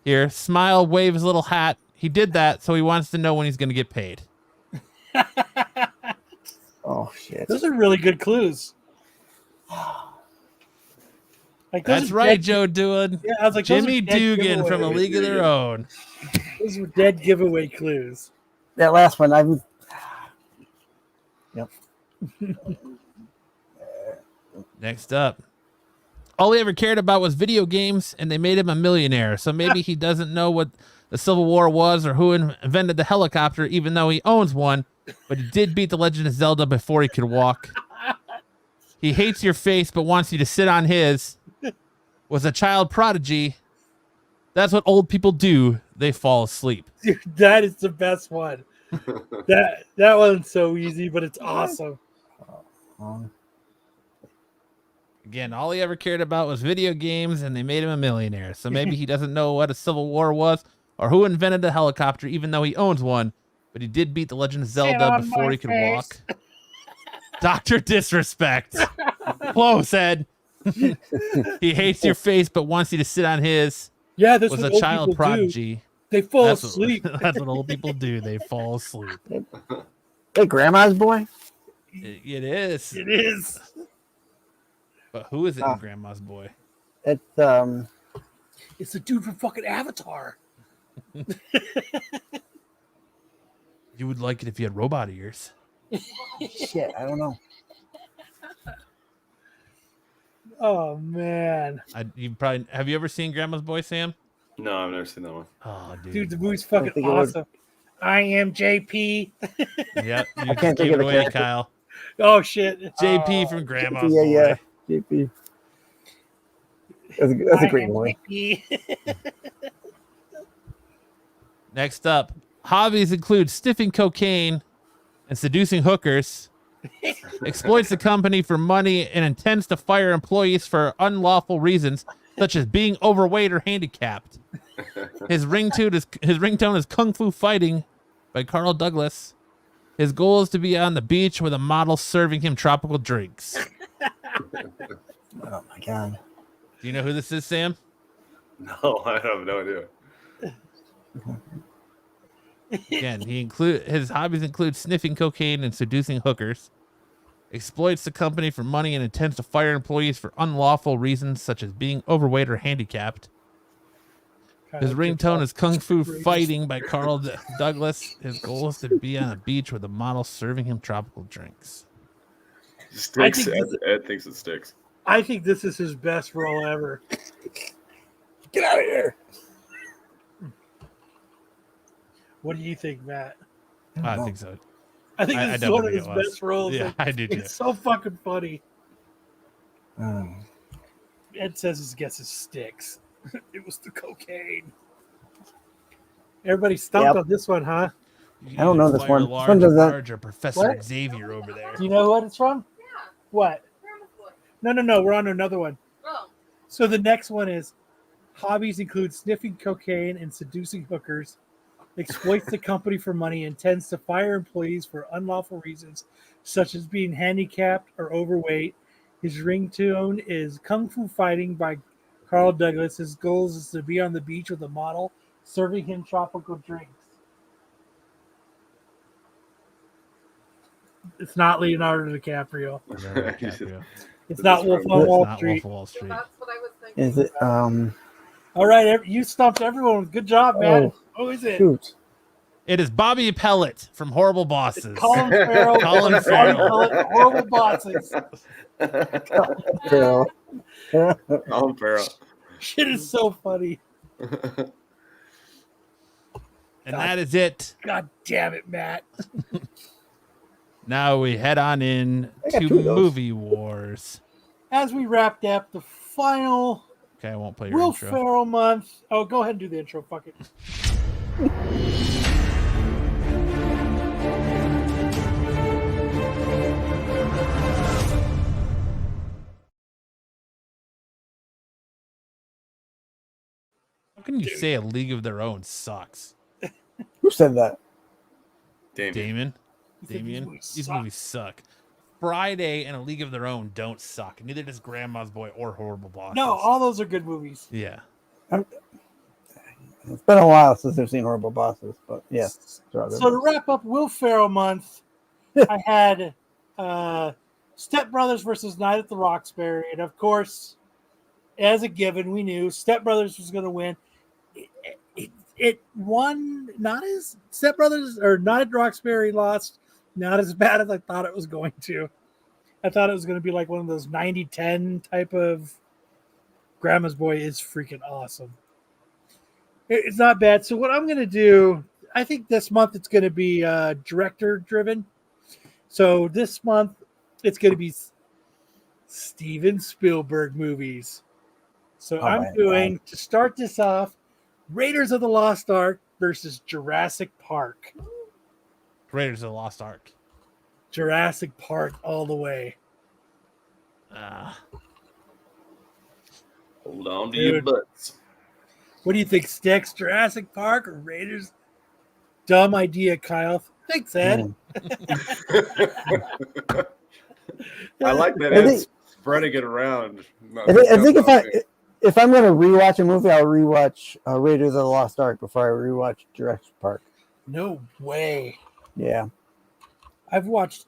Here, smile, wave his little hat. He did that, so he wants to know when he's going to get paid.
Oh shit.
Those are really good clues. Like, those
That's
are
right,
dead-
Joe Doolin.
Yeah, I was like, those are
Jimmy
dead
Dugan from A
giveaways.
League of Their Own.
Those were dead giveaway clues.
That last one, I was. Yep.
Next up. All he ever cared about was video games, and they made him a millionaire. So maybe he doesn't know what the Civil War was or who invented the helicopter, even though he owns one. But he did beat The Legend of Zelda before he could walk. He hates your face, but wants you to sit on his. Was a child prodigy. That's what old people do. They fall asleep.
Dude, that is the best one. that one's so easy, but it's awesome.
Again, all he ever cared about was video games, and they made him a millionaire. So maybe he doesn't know what a Civil War was or who invented the helicopter, even though he owns one. But he did beat The Legend of Zelda before he could walk. Dr. Disrespect. Close, Ed. He hates your face, but wants you to sit on his.
Yeah, that's
Was
what
a
old
child
people do.
prodigy.
They fall
That's
asleep.
That's what old people do. They fall asleep.
Hey, Grandma's boy.
It is.
It is.
But who is it in Grandma's Boy?
It's
It's the dude from fucking Avatar.
You would like it if you had robot ears.
shit. I don't know.
Oh man,
You probably have you ever seen Grandma's Boy, Sam?
No, I've never seen that one.
Oh, dude.
dude, the movie's fucking
think it would.
awesome. I am JP.
Yep. You
can't
just
think
gave
of
it
the
away,
character.
Kyle.
Oh shit,
JP
Oh,
from Grandma's
Yeah,
Boy.
yeah. JP. That's a great
I am
movie.
JP.
Next up, hobbies include sniffing cocaine and seducing hookers. Exploits the company for money and intends to fire employees for unlawful reasons, such as being overweight or handicapped. His ringtone is Kung Fu Fighting by Carl Douglas. His goal is to be on the beach with a model serving him tropical drinks.
Oh my god.
Do you know who this is, Sam?
No, I have no idea.
Again, his hobbies include sniffing cocaine and seducing hookers. Exploits the company for money and intends to fire employees for unlawful reasons such as being overweight or handicapped. His ringtone is Kung Fu Fighting by Carl Douglas. His goal is to be on a beach with a model serving him tropical drinks.
Sticks. Ed thinks it sticks.
I think this is his best role ever.
Get out of here.
What do you think, Matt?
I think so.
I think
I
this is
don't
one of
think
his
it was.
best roles.
Yeah, I do too.
It's so fucking funny.
Oh.
Ed says his guess is sticks. It was the cocaine. Everybody stumped
Yep.
on this one, huh?
I don't know this
Fire
one. This
Large
one does
and
that-
Large or Professor
What?
Xavier over there.
Do you know what it's from?
Yeah,
What?
Grandma's Boy.
No. We're on to another one.
Oh,
So the next one is hobbies include sniffing cocaine and seducing hookers. Exploits the company for money. Intends to fire employees for unlawful reasons, such as being handicapped or overweight. His ringtone is Kung Fu Fighting by Carl Douglas. His goal is to be on the beach with a model serving him tropical drinks. It's not Leonardo DiCaprio.
DiCaprio.
It's not Wolf on
It's
Wall
not
Street.
Wolf of Wall
so
Street.
that's what I was thinking.
Is it
All right, you stumped everyone. Good job, man. Who is it?
shoot.
It is Bobby Pellet from Horrible Bosses.
Colin Farrell.
Colin Farrell.
Horrible bosses.
Phil.
Colin Farrell.
Shit is so funny.
And that is it.
God damn it, Matt.
Now we head on in
I got
to
two of those.
Movie Wars.
As we wrapped up the final
Okay, I won't play your
Will
intro.
Ferrell month. Oh, go ahead and do the intro. Fuck it.
How can you say A League of Their Own sucks?
Who said that?
Damon?
He said
These movies suck. Friday and A League of Their Own don't suck. Neither does Grandma's Boy or Horrible Bosses.
No, all those are good movies.
Yeah.
It's been a while since I've seen Horrible Bosses, but yes.
So to wrap up Will Ferrell month, I had Step Brothers versus Night at the Roxbury, and of course, as a given, we knew Step Brothers was going to win. It won, not as Step Brothers or Night at the Roxbury lost, not as bad as I thought it was going to. I thought it was going to be like one of those 90-10 type of. Grandma's Boy is freaking awesome. It's not bad. So what I'm going to do, I think this month it's going to be director driven. So this month it's going to be Steven Spielberg movies. So I'm doing, to start this off, Raiders of the Lost Ark versus Jurassic Park.
Raiders of the Lost Ark.
Jurassic Park all the way.
Hold on to your butts.
What do you think, Sticks? Jurassic Park or Raiders? Dumb idea, Kyle. Thanks, Ed.
I like that Ed's spreading it around.
I think if I'm going to rewatch a movie, I'll rewatch Raiders of the Lost Ark before I rewatch Jurassic Park.
No way.
Yeah.
I've watched.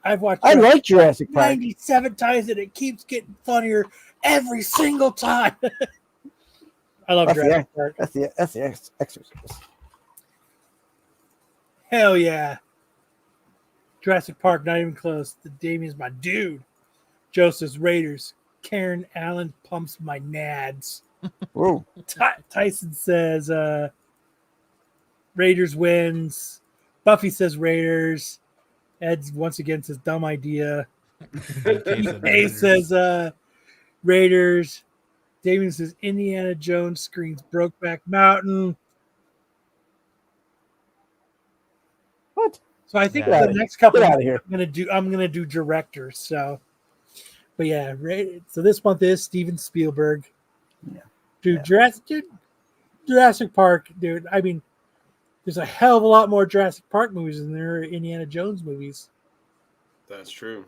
I like Jurassic Park
97 times, and it keeps getting funnier every single time. I love Jurassic Park.
That's the Exorcist.
Hell yeah. Jurassic Park, not even close. The Damien's my dude. Joseph's Raiders. Karen Allen pumps my nads.
Whoa.
Tyson says Raiders wins. Buffy says Raiders. Ed once again says dumb idea. He says Raiders. Damien says Indiana Jones screens Brokeback Mountain.
What?
So I think the next couple
out of here.
I'm gonna do directors. So, but yeah, so this month is Steven Spielberg.
Yeah,
dude, Jurassic Park, dude. I mean, there's a hell of a lot more Jurassic Park movies than there are Indiana Jones movies.
That's true.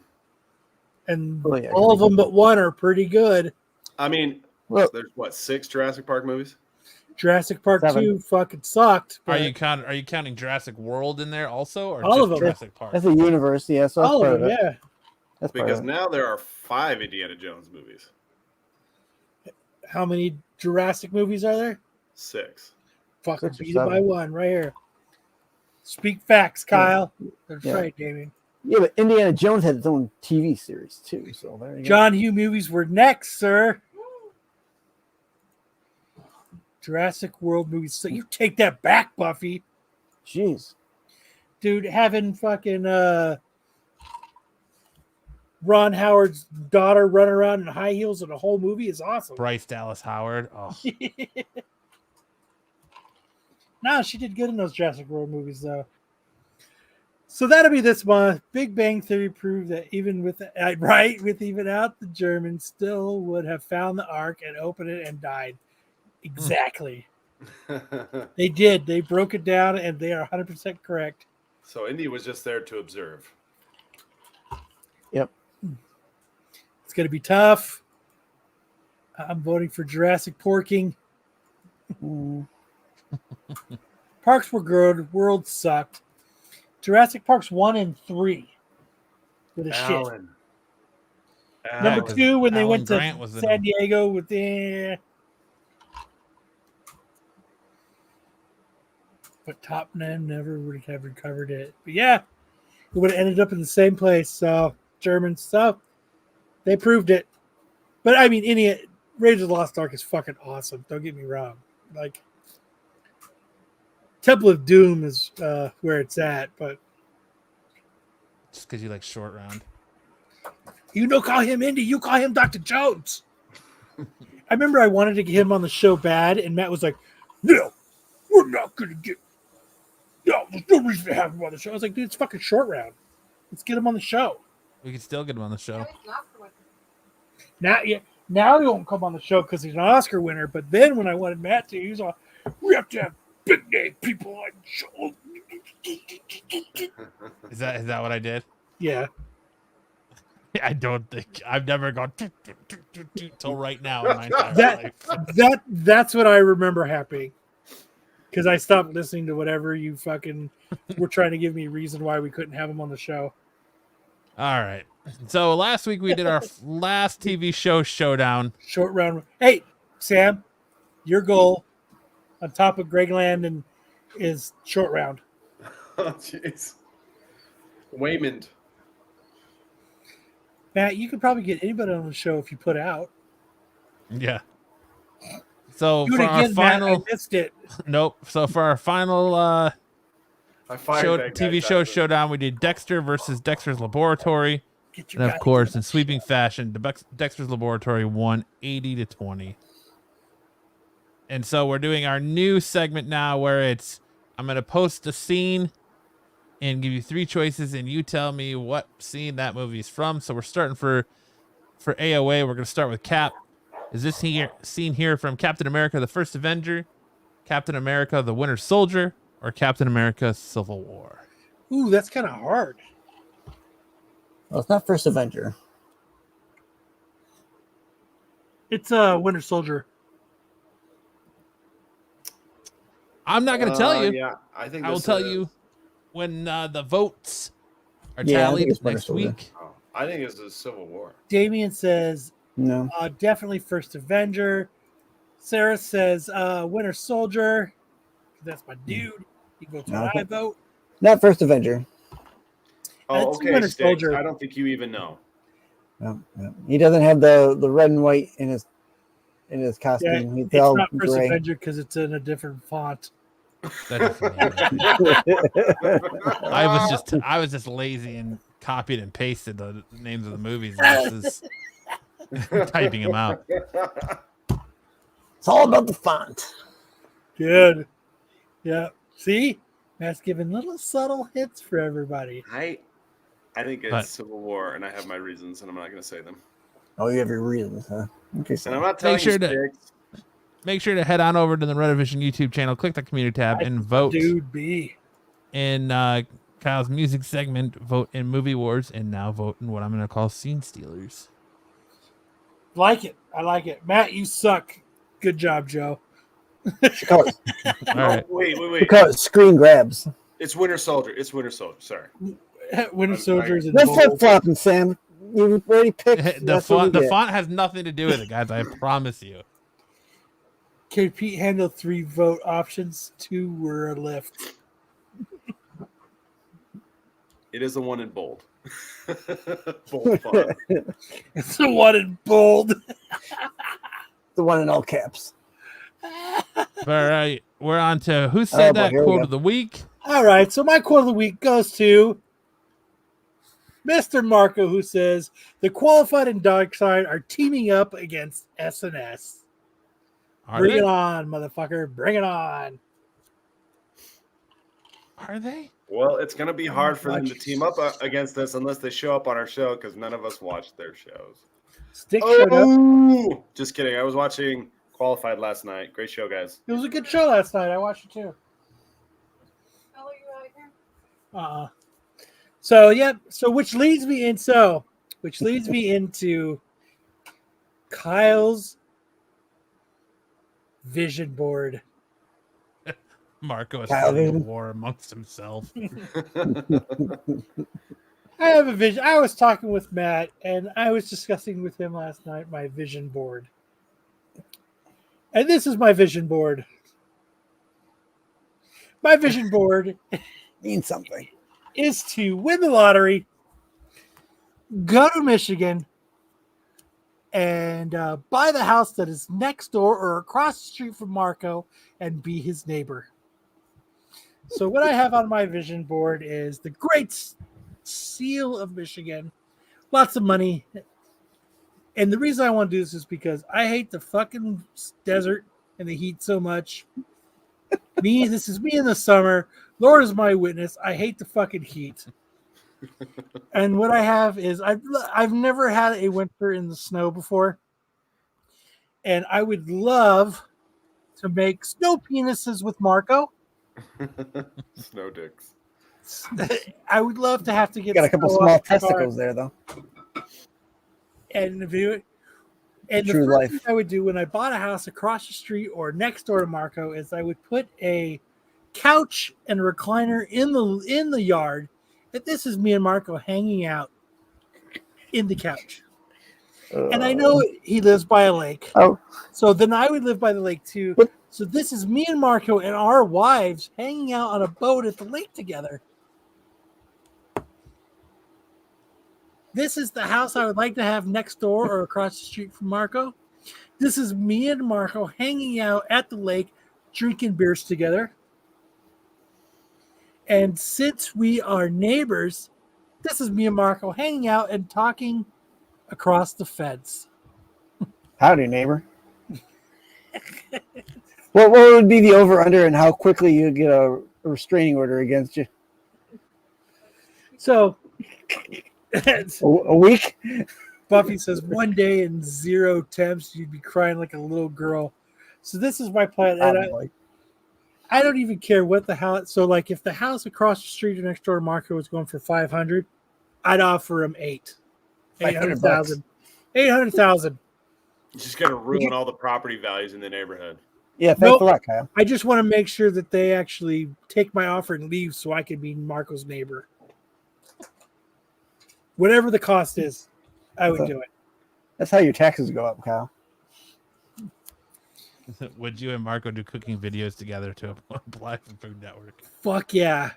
And all of them but one are pretty good.
I mean, there's 6 Jurassic Park movies?
Jurassic Park 2 fucking sucked.
Are you counting Jurassic World in there also, or
all
just
of them?
Jurassic Park?
That's a universe, yeah. So
all of them, yeah.
That's
because now there are 5 Indiana Jones movies.
How many Jurassic movies are there?
6.
Fucking beat it by 1 right here. Speak facts, Kyle. That's right, Damien.
Yeah, but Indiana Jones had its own TV series too. So there you go.
John Hugh movies were next, sir. Jurassic World movies. So you take that back, Buffy.
Jeez.
Dude, having fucking Ron Howard's daughter run around in high heels in a whole movie is awesome.
Bryce Dallas Howard. Oh.
No, she did good in those Jurassic World movies, though. So that'll be this month. Big Bang Theory proved that even with even out the Germans, still would have found the Ark and opened it and died. Exactly. They did. They broke it down, and they are 100% correct.
So Indy was just there to observe.
Yep.
It's going to be tough. I'm voting for Jurassic Porking. Parks were good. World sucked. Jurassic Parks 1 and 3 with a shit. Number 2 when they went to San Diego with the. But Top 9 never would have recovered it. But yeah, it would have ended up in the same place. So German stuff, they proved it. But I mean, Raiders of the Lost Ark is fucking awesome. Don't get me wrong. Like Temple of Doom is where it's at, but
just because you like Short Round.
You don't call him Indy, you call him Dr. Jones. I remember I wanted to get him on the show bad, and Matt was like, "No, we're not gonna get. No, there's no reason to have him on the show." I was like, "Dude, it's fucking short round. Let's get him on the show."
We can still get him on the show.
Now he won't come on the show because he's an Oscar winner. But then when I wanted Matt to, he was like, "We have to have big name people on the show."
Is that what I did?
Yeah.
I don't think I've never gone till right now in my entire life.
That's what I remember happening. Because I stopped listening to whatever you fucking were trying to give me a reason why we couldn't have him on the show.
All right. So last week we did our last TV show showdown.
Short round. Hey, Sam, your goal on top of Greg Landon is short round.
Oh, jeez. Waymond.
Matt, you could probably get anybody on the show if you put out.
Yeah. So
Do it
for our
again,
final,
Matt, I missed it.
Nope. So for our final TV show showdown, we did Dexter versus Dexter's Laboratory, and of course, in sweeping fashion, Dexter's Laboratory won 80-20. And so we're doing our new segment now, where I'm going to post a scene and give you 3 choices, and you tell me what scene that movie is from. So we're starting for AOA. We're going to start with Cap. Is this scene here from Captain America: The First Avenger, Captain America: The Winter Soldier, or Captain America: Civil War?
Ooh, that's kind of hard.
Well, it's not First Avenger.
It's Winter Soldier.
I'm not going to tell you.
Yeah, I think
I will tell you when the votes are
Yeah, I think
tallied
it's Winter
next
Soldier.
week.
Oh, I think it's the Civil War.
Damien says
No.
definitely First Avenger. Sarah says Winter Soldier. That's my dude. He votes when I vote.
Not First Avenger.
Oh,
It's
okay,
Winter
Sticks.
Soldier.
I don't think you even know.
No. He doesn't have the red and white in his costume.
Yeah,
He's
it's
all
not First
gray.
Avenger because it's in a different font.
That doesn't mean I was just lazy and copied and pasted the names of the movies versus typing them out.
It's all about the font.
Good. Yeah. See? Matt's giving little subtle hits for everybody.
I think it's
But-
Civil War, and I have my reasons, and I'm not going to say them.
Oh, you have your reasons, huh? Okay,
And
so
I'm not telling
Make sure
you,
to-
Sticks.
Make sure to head on over to the Renovision YouTube channel, click the community tab, and vote
Dude, B.
in Kyle's music segment, vote in Movie Wars, and now vote in what I'm going to call Scene Stealers.
Like it. I like it. Matt, you suck. Good job, Joe.
All right.
Wait.
we call it screen grabs.
It's Winter Soldier. Sorry.
Winter Soldier is in
No
bold.
flip flopping, Sam. You already picked.
The
That's what we
font
get.
has nothing to do with it, guys. I promise you.
Can Pete handle 3 vote options? 2 were left.
It is the one in bold. Bold font.
It's the one in bold.
The one in all caps.
All right. We're on to Who Said
boy,
That
here we
Quote
go.
of the Week.
All right, so my quote of the week goes to Mr. Marco, who says the Qualified and Dark Side are teaming up against SNS.
Are
Bring
they?
it on, motherfucker. Bring it on.
Are they?
Well, it's going to be hard for them to team up against us unless they show up on our show, because none of us watch their shows.
Stick showed up.
Oh, just kidding. I was watching Qualified last night. Great show, guys.
It was a good show last night. I watched it too.
I'll let you out here.
So yep. So which leads me into Kyle's vision board.
Marco is
Kyle
starting a
Vision.
war amongst himself.
I have a vision. I was talking with Matt, and I was discussing with him last night my vision board. And this is my vision board. My vision board
Means something.
is to win the lottery, go to Michigan, and buy the house that is next door or across the street from Marco and be his neighbor. So what I have on my vision board is the Great Seal of Michigan, lots of money, And the reason I want to do this is because I hate the fucking desert and the heat so much. This is me in the summer. Lord is my witness. I hate the fucking heat. And what I have is I've never had a winter in the snow before. And I would love to make snow penises with Marco.
Snow dicks.
I would love to have to get
Got a couple
snow
small
off the car
testicles there, though.
and view it. And the
True
first
life.
thing I would do when I bought a house across the street or next door to Marco is I would put a couch and a recliner in the yard. And this is me and Marco hanging out in the couch. And I know he lives by a lake.
Oh,
So then I would live by the lake too.
What?
So this is me and Marco and our wives hanging out on a boat at the lake together. This is the house I would like to have next door or across the street from Marco. This is me and Marco hanging out at the lake, drinking beers together. And since we are neighbors, this is me and Marco hanging out and talking across the fence.
howdy, neighbor. What would be the over/under and how quickly you get a restraining order against you?
So
A week?
Buffy says 1 day and 0 temps, you'd be crying like a little girl. So this is my plan. And I don't even care what the house. So like if the house across the street or next door to Marco was going for 500, I'd offer him 800,000. 800,000.
It's just going to ruin all the property values in the neighborhood.
Yeah, thanks
Nope.
a lot, Kyle.
I just want to make sure that they actually take my offer and leave so I can be Marco's neighbor. Whatever the cost is, I would do it.
That's how your taxes go up, Kyle.
Would you and Marco do cooking videos together to apply for Food Network?
Fuck yeah.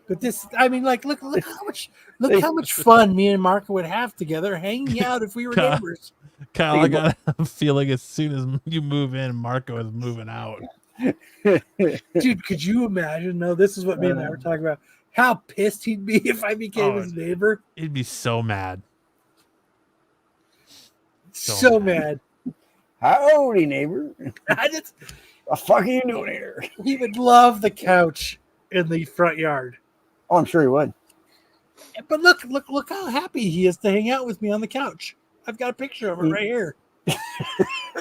But this, I mean, like, look how much fun me and Marco would have together hanging out if we were
God.
neighbors.
Kyle, I got a feeling as soon as you move in, Marco is moving out.
Dude, could you imagine? No, this is what me and I were talking about. How pissed he'd be if I became his neighbor.
He'd be so mad.
So mad.
Howdy, neighbor.
I just,
What the fuck are you doing here?
he would love the couch in the front yard.
Oh, I'm sure he would.
But look how happy he is to hang out with me on the couch. I've got a picture of it right here.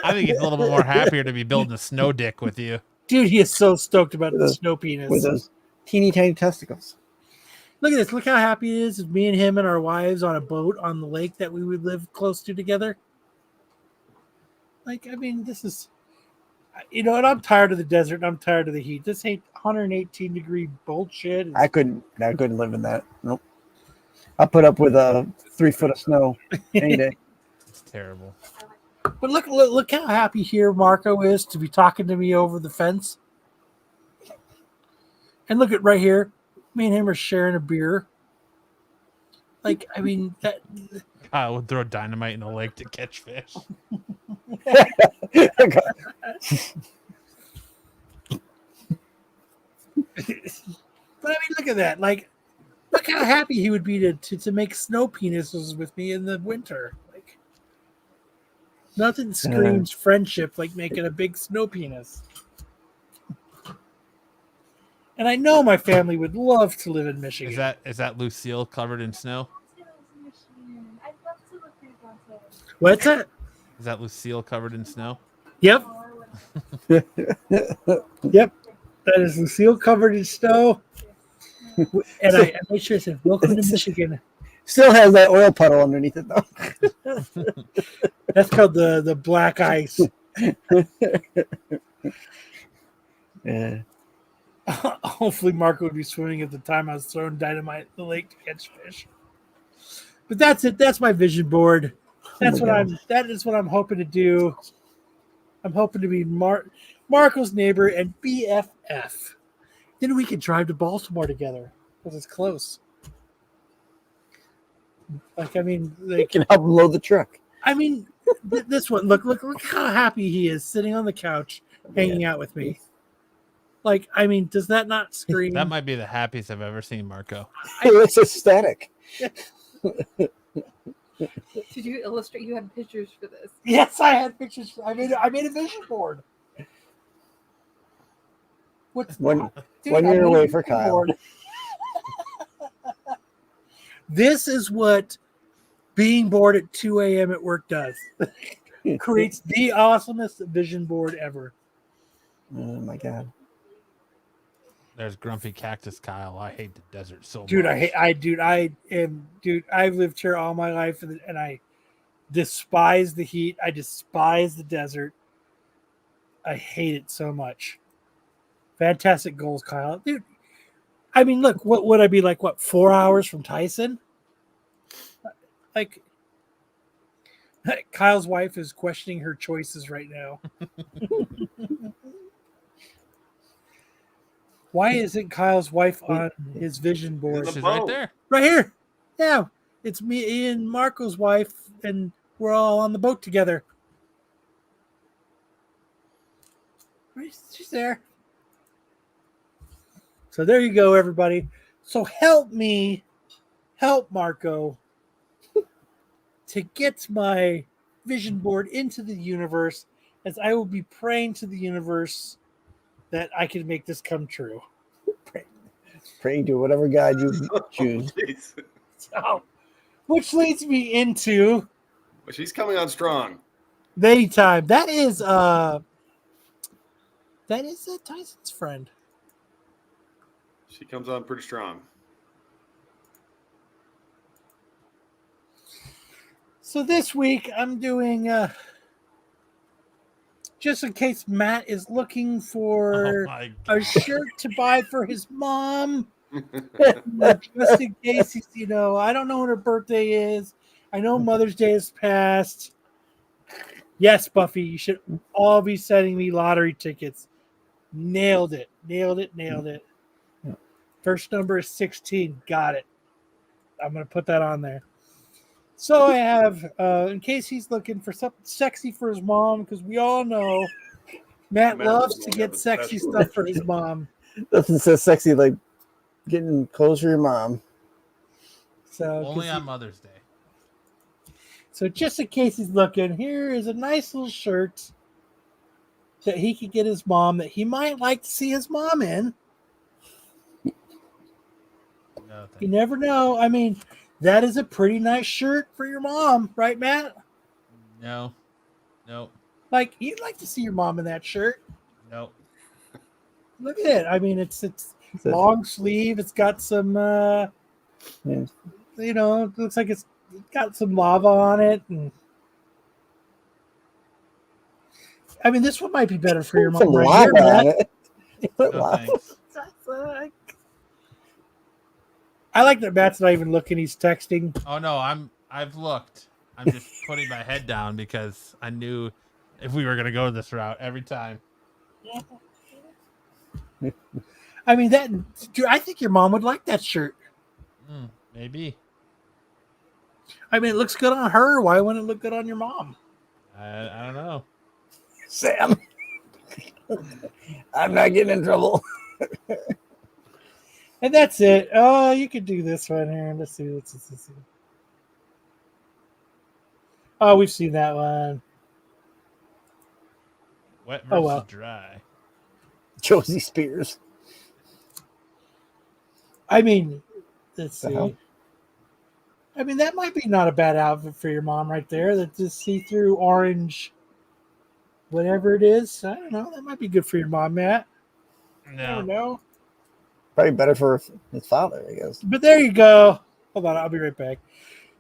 I think he's a little bit more happier to be building a snow dick with you.
Dude, he is so stoked about the snow penis.
With those teeny tiny testicles.
Look at this. Look how happy he is. Me and him and our wives on a boat on the lake that we would live close to together. Like, I mean, this is, you know, and I'm tired of the desert and I'm tired of the heat. This ain't 118 degree bullshit.
I couldn't live in that. Nope. I'll put up with 3 foot of snow any day.
It's terrible.
But look how happy here Marco is to be talking to me over the fence. And look at right here. Me and him are sharing a beer. Like, I mean, that.
Kyle would throw dynamite in a lake to catch fish.
But I mean, look at that. Like, look how happy he would be to make snow penises with me in the winter. Like, nothing screams friendship like making a big snow penis. And I know my family would love to live in Michigan.
Is that Lucille covered in snow?
What's that?
Is that Lucille covered in snow?
Yep. Yep. That is Lucille covered in snow. And I made sure I said, "Welcome to Michigan."
Still has that oil puddle underneath it, though.
That's called the black ice.
Yeah.
Hopefully, Marco would be swimming at the time I was throwing dynamite in the lake to catch fish. But that's it. That's my vision board. That is what I'm hoping to do. I'm hoping to be Marco's neighbor and BFF. Then we can drive to Baltimore together because it's close. Like, I mean,
You can help him load the truck.
I mean, this one. Look how happy he is sitting on the couch, hanging out with me. Like, I mean, does that not scream?
That might be the happiest I've ever seen Marco.
It's ecstatic.
Did you illustrate? You had pictures for this.
Yes, I had pictures. I made a vision board. What's
One
Dude,
one
I
year
made a
away for
vision
Kyle.
board. This is what being bored at 2 a.m. at work does. Creates the awesomest vision board ever.
Oh my god.
There's Grumpy Cactus Kyle. I hate the desert so
Dude,
much.
I've lived here all my life and I despise the heat. I despise the desert. I hate it so much. Fantastic goals, Kyle. Dude, I mean, look, what would I be like? What, 4 hours from Tyson? Like, Kyle's wife is questioning her choices right now. Why isn't Kyle's wife on his vision board?
She's right there.
Right here. Yeah. It's me and Marco's wife, and we're all on the boat together. She's there. So there you go, everybody. So help Marco to get my vision board into the universe, as I will be praying to the universe that I can make this come true.
Praying to whatever God you choose.
So, which leads me into
But she's coming on strong.
Lady time. That is Tyson's friend.
She comes on pretty strong.
So this week I'm doing just in case Matt is looking for a shirt to buy for his mom. Just in case he's, I don't know what her birthday is. I know Mother's Day has passed. Yes, Buffy, you should all be sending me lottery tickets. Nailed it. First number is 16. Got it. I'm going to put that on there. So I have, in case he's looking for something sexy for his mom, because we all know Matt loves to get sexy stuff for his mom.
Nothing so sexy like getting clothes for your mom.
So
only on Mother's Day.
So just in case he's looking, here is a nice little shirt that he could get his mom that he might like to see his mom in.
No,
you never know. I mean, that is a pretty nice shirt for your mom, right, Matt?
No.
Like, you'd like to see your mom in that shirt.
No.
Look at it. I mean, it's long sleeve. It's got some, it looks like it's got some lava on it. And I mean, this one might be better for your mom.
Some
right
lava
here,
on
Matt.
it.
No, thanks.
I like that Matt's not even looking. He's texting.
Oh no, I've looked. I'm just putting my head down because I knew if we were gonna go this route every time.
I mean, I think your mom would like that shirt.
Maybe.
I mean, it looks good on her. Why wouldn't it look good on your mom?
I don't know.
Sam. I'm not getting in trouble.
And that's it. Oh, you could do this one here. Let's see. Oh, we've seen that one.
Wet versus dry.
Josie Spears.
I mean, let's see.
hell?
I mean, that might be not a bad outfit for your mom right there. That's just see-through orange, whatever it is. I don't know. That might be good for your mom, Matt. I don't know.
Probably better for his father, I guess.
But there you go. Hold on, I'll be right back.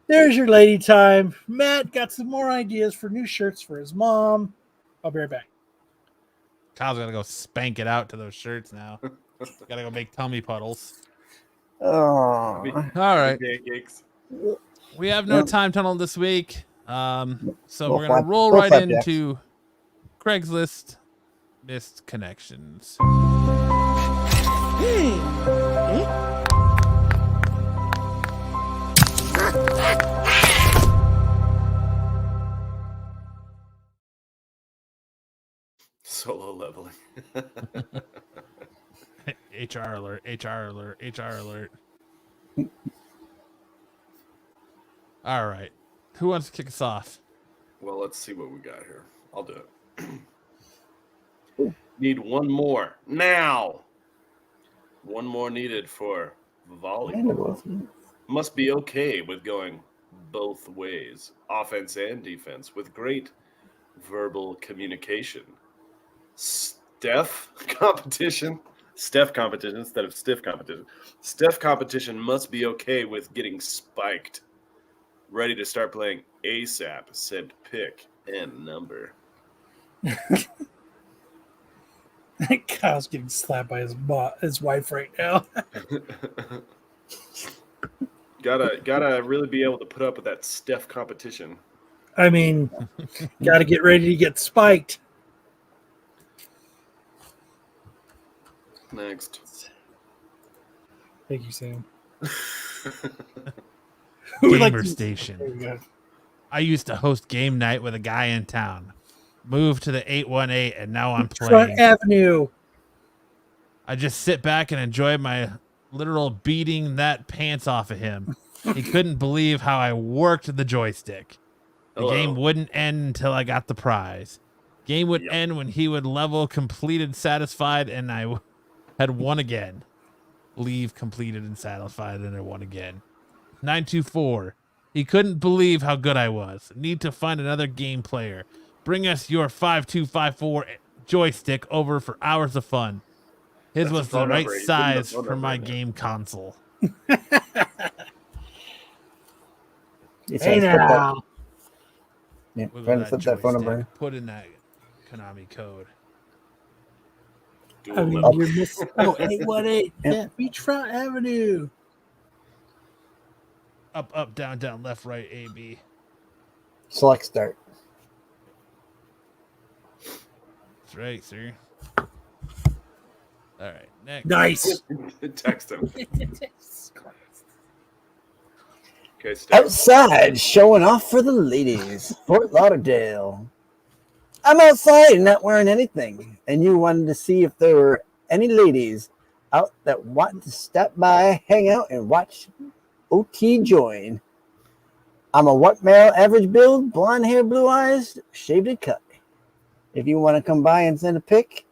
There's your lady time. Matt got some more ideas for new shirts for his mom. I'll be right back.
Kyle's gonna go spank it out to those shirts now. Gotta go make tummy puddles.
Oh.
All right.
Pancakes.
We have no time tunnel this week. So
We'll
we're gonna
flap-
roll
we'll
right
flap jacks.
into Craigslist missed connections.
Solo leveling.
HR alert, HR alert, HR alert. All right. Who wants to kick us off?
Well, let's see what we got here. I'll do it. Need one more now. One more needed for volleyball. Must be okay with going both ways, offense and defense, with great verbal communication. Steph competition instead of stiff competition. Steph competition must be okay with getting spiked. Ready to start playing ASAP. Send pick and number.
Kyle's getting slapped by his wife right now.
Gotta really be able to put up with that Steph competition.
I mean, got to get ready to get spiked.
Next.
Thank you, Sam.
Gamer Station.
There we go.
I used to host game night with a guy in town. Moved to the 818, and now I'm
Front
playing.
Avenue.
I just sit back and enjoy my literal beating that pants off of him. He couldn't believe how I worked the joystick. The game wouldn't end until I got the prize. Game would end when he would level completed, satisfied, and I had won again. Leave completed and satisfied, and I won again. 924. He couldn't believe how good I was. Need to find another game player. Bring us your 5254 joystick over for hours of fun. His was the right size for my game console.
Hey now.
Yeah,
With
trying to flip that phone number.
Put in that Konami code.
I mean, you're missing. Oh, 818. Yeah, Beachfront Avenue.
Up, up, down, down, left, right, A, B.
Select start.
That's right, sir. All right, next.
Nice.
Text him. Okay, Steph.
Outside, showing off for the ladies. Fort Lauderdale. I'm outside, not wearing anything, and you wanted to see if there were any ladies out that want to step by, hang out, and watch OT join. I'm a what male, average build, blonde hair, blue eyes, shaved and cut. If you want to come by and send a pic,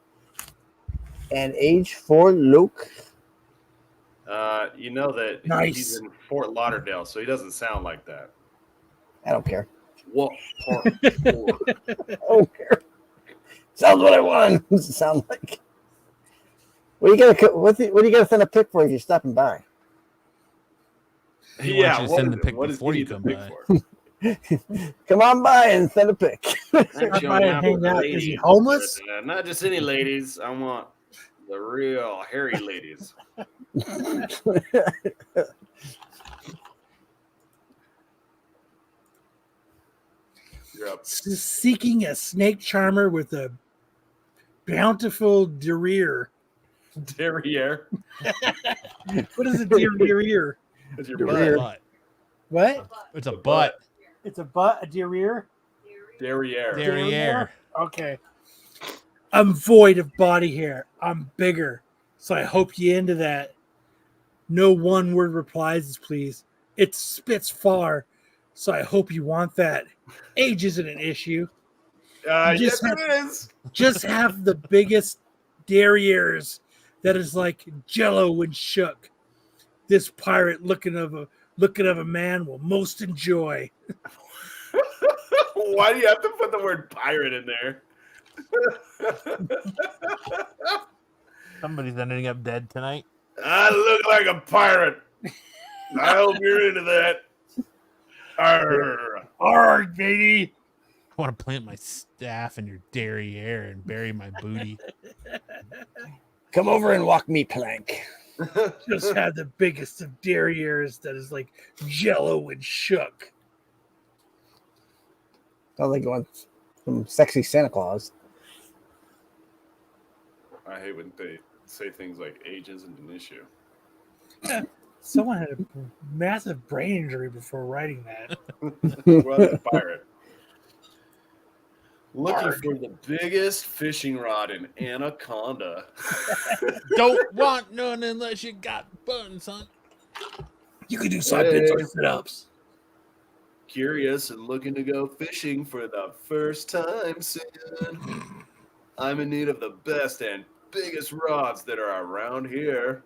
and age for Luke.
You know that
Nice.
he's in Fort Lauderdale, so he doesn't sound like that.
I don't care.
What part?
I don't care. Sounds what I want. What's it sound like? What do you gotta send a pic for if you're stopping by?
He wants you to send the pic before you come by.
Come on by and send a pic.
Stop by and hang out. Is he homeless?
Not just any ladies. I want the real hairy ladies. You're up.
Seeking a snake charmer with a bountiful derriere.
Derriere.
What is a derriere?
It's your
Derriere.
butt.
What?
It's a butt.
It's a butt, a derriere?
Derriere.
Derriere.
Okay. I'm void of body hair. I'm bigger. So I hope you into that. No one-word replies, please. It spits far. So I hope you want that. Age isn't an issue.
Yes, it is.
Just have the biggest derrieres that is like jello when shook. This pirate looking of a man will most enjoy.
Why do you have to put the word pirate in there?
Somebody's ending up dead tonight.
I look like a pirate. I hope you're into that. Arr.
Arg, baby.
I want to plant my staff in your derriere and bury my booty.
Come over and walk me plank.
Just had the biggest of derrieres that is like jello when shook.
Sounds like you want some sexy Santa Claus.
I hate when they say things like age isn't an issue.
Someone had a massive brain injury before writing that.
Well, a pirate. Looking for the biggest fishing rod in Anaconda.
Don't want none unless you got buns, son.
You could do side bits or sit-ups.
curious and looking to go fishing for the first time soon. I'm in need of the best and biggest rods that are around here.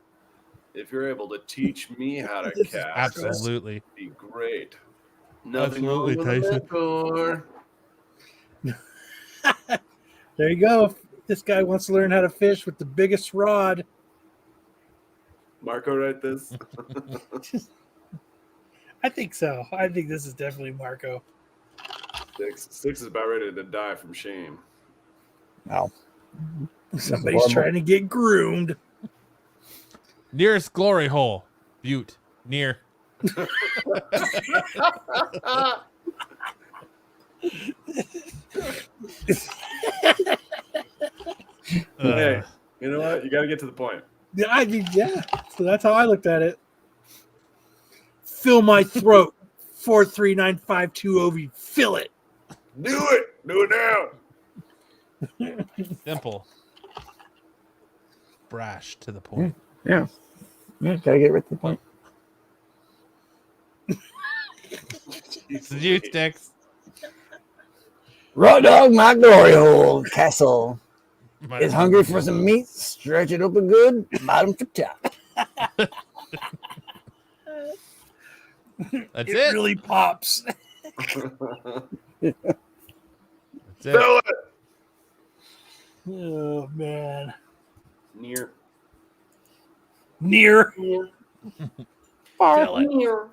If you're able to teach me how to cast,
Absolutely.
that'd be great. Nothing
Absolutely,
wrong with a
Tyson.
mentor.
There you go. If this guy wants to learn how to fish with the biggest rod.
Marco, write this.
I think so. I think this is definitely Marco.
Six is about ready to die from shame.
Wow.
Somebody's
Horrible.
trying to get groomed.
Nearest glory hole. Butte. Near.
Hey, you know what? You got to get to the point.
Yeah, I mean, yeah. So that's how I looked at it. Fill my throat. 43952 OV. Fill it.
Do it. Do it now.
Simple. Brash to the point.
Yeah. Yeah, gotta get right to the point.
It's the juice sticks.
Raw dog, my glory hole castle.
My-
Is hungry for some meat? Stretch it open good, bottom for top.
That's
It
it.
really pops.
That's it.
Fill it.
Oh, man.
Near.
Near.
Fill it.
Near.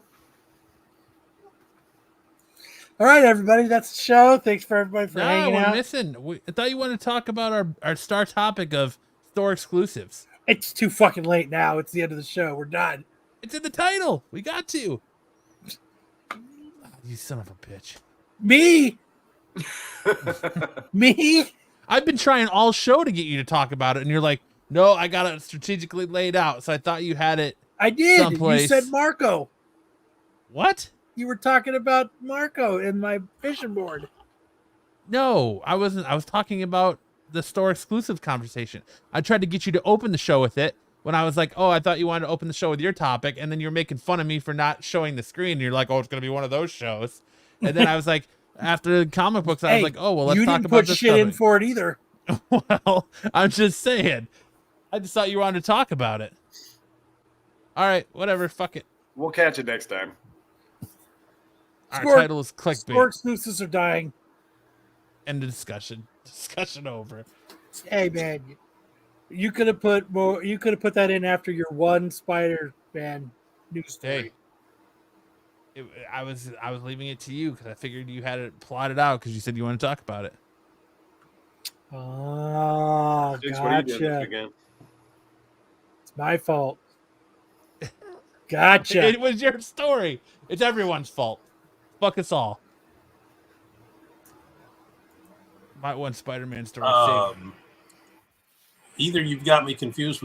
All right, everybody. That's the show. Thanks for everybody for
No,
hanging
we're
out.
missing. I thought you wanted to talk about our star topic of store exclusives.
It's too fucking late now. It's the end of the show. We're done.
It's in the title. We got to. You son of a bitch.
Me? Me?
I've been trying all show to get you to talk about it, and you're like, no, I got it strategically laid out. So I thought you had it.
I did.
Someplace.
You said Marco.
What?
You were talking about Marco in my fishing board.
No, I wasn't. I was talking about the store exclusive conversation. I tried to get you to open the show with it when I was like, oh, I thought you wanted to open the show with your topic. And then you're making fun of me for not showing the screen. And you're like, oh, it's going to be one of those shows. And then I was like, after the comic books, I was like, oh, well, let's
you
talk
didn't
about
put
this
shit in
topic.
for it either.
Well, I'm just saying. I just thought you wanted to talk about it. All right, whatever. Fuck it.
We'll catch it next time.
Our
Store-
title is
Store
clickbait.
exclusives are dying.
End of discussion. Discussion over.
Hey, man. You could have put more. You could have put that in after your one Spider-Man news story.
Hey, I was leaving it to you because I figured you had it plotted out because you said you want to talk about it.
Oh,
Six, what are you doing this
gotcha.
weekend?
It's my fault. Gotcha.
It was your story. It's everyone's fault. Fuck us all. My one Spider-Man story saved me.
Either you've got me confused with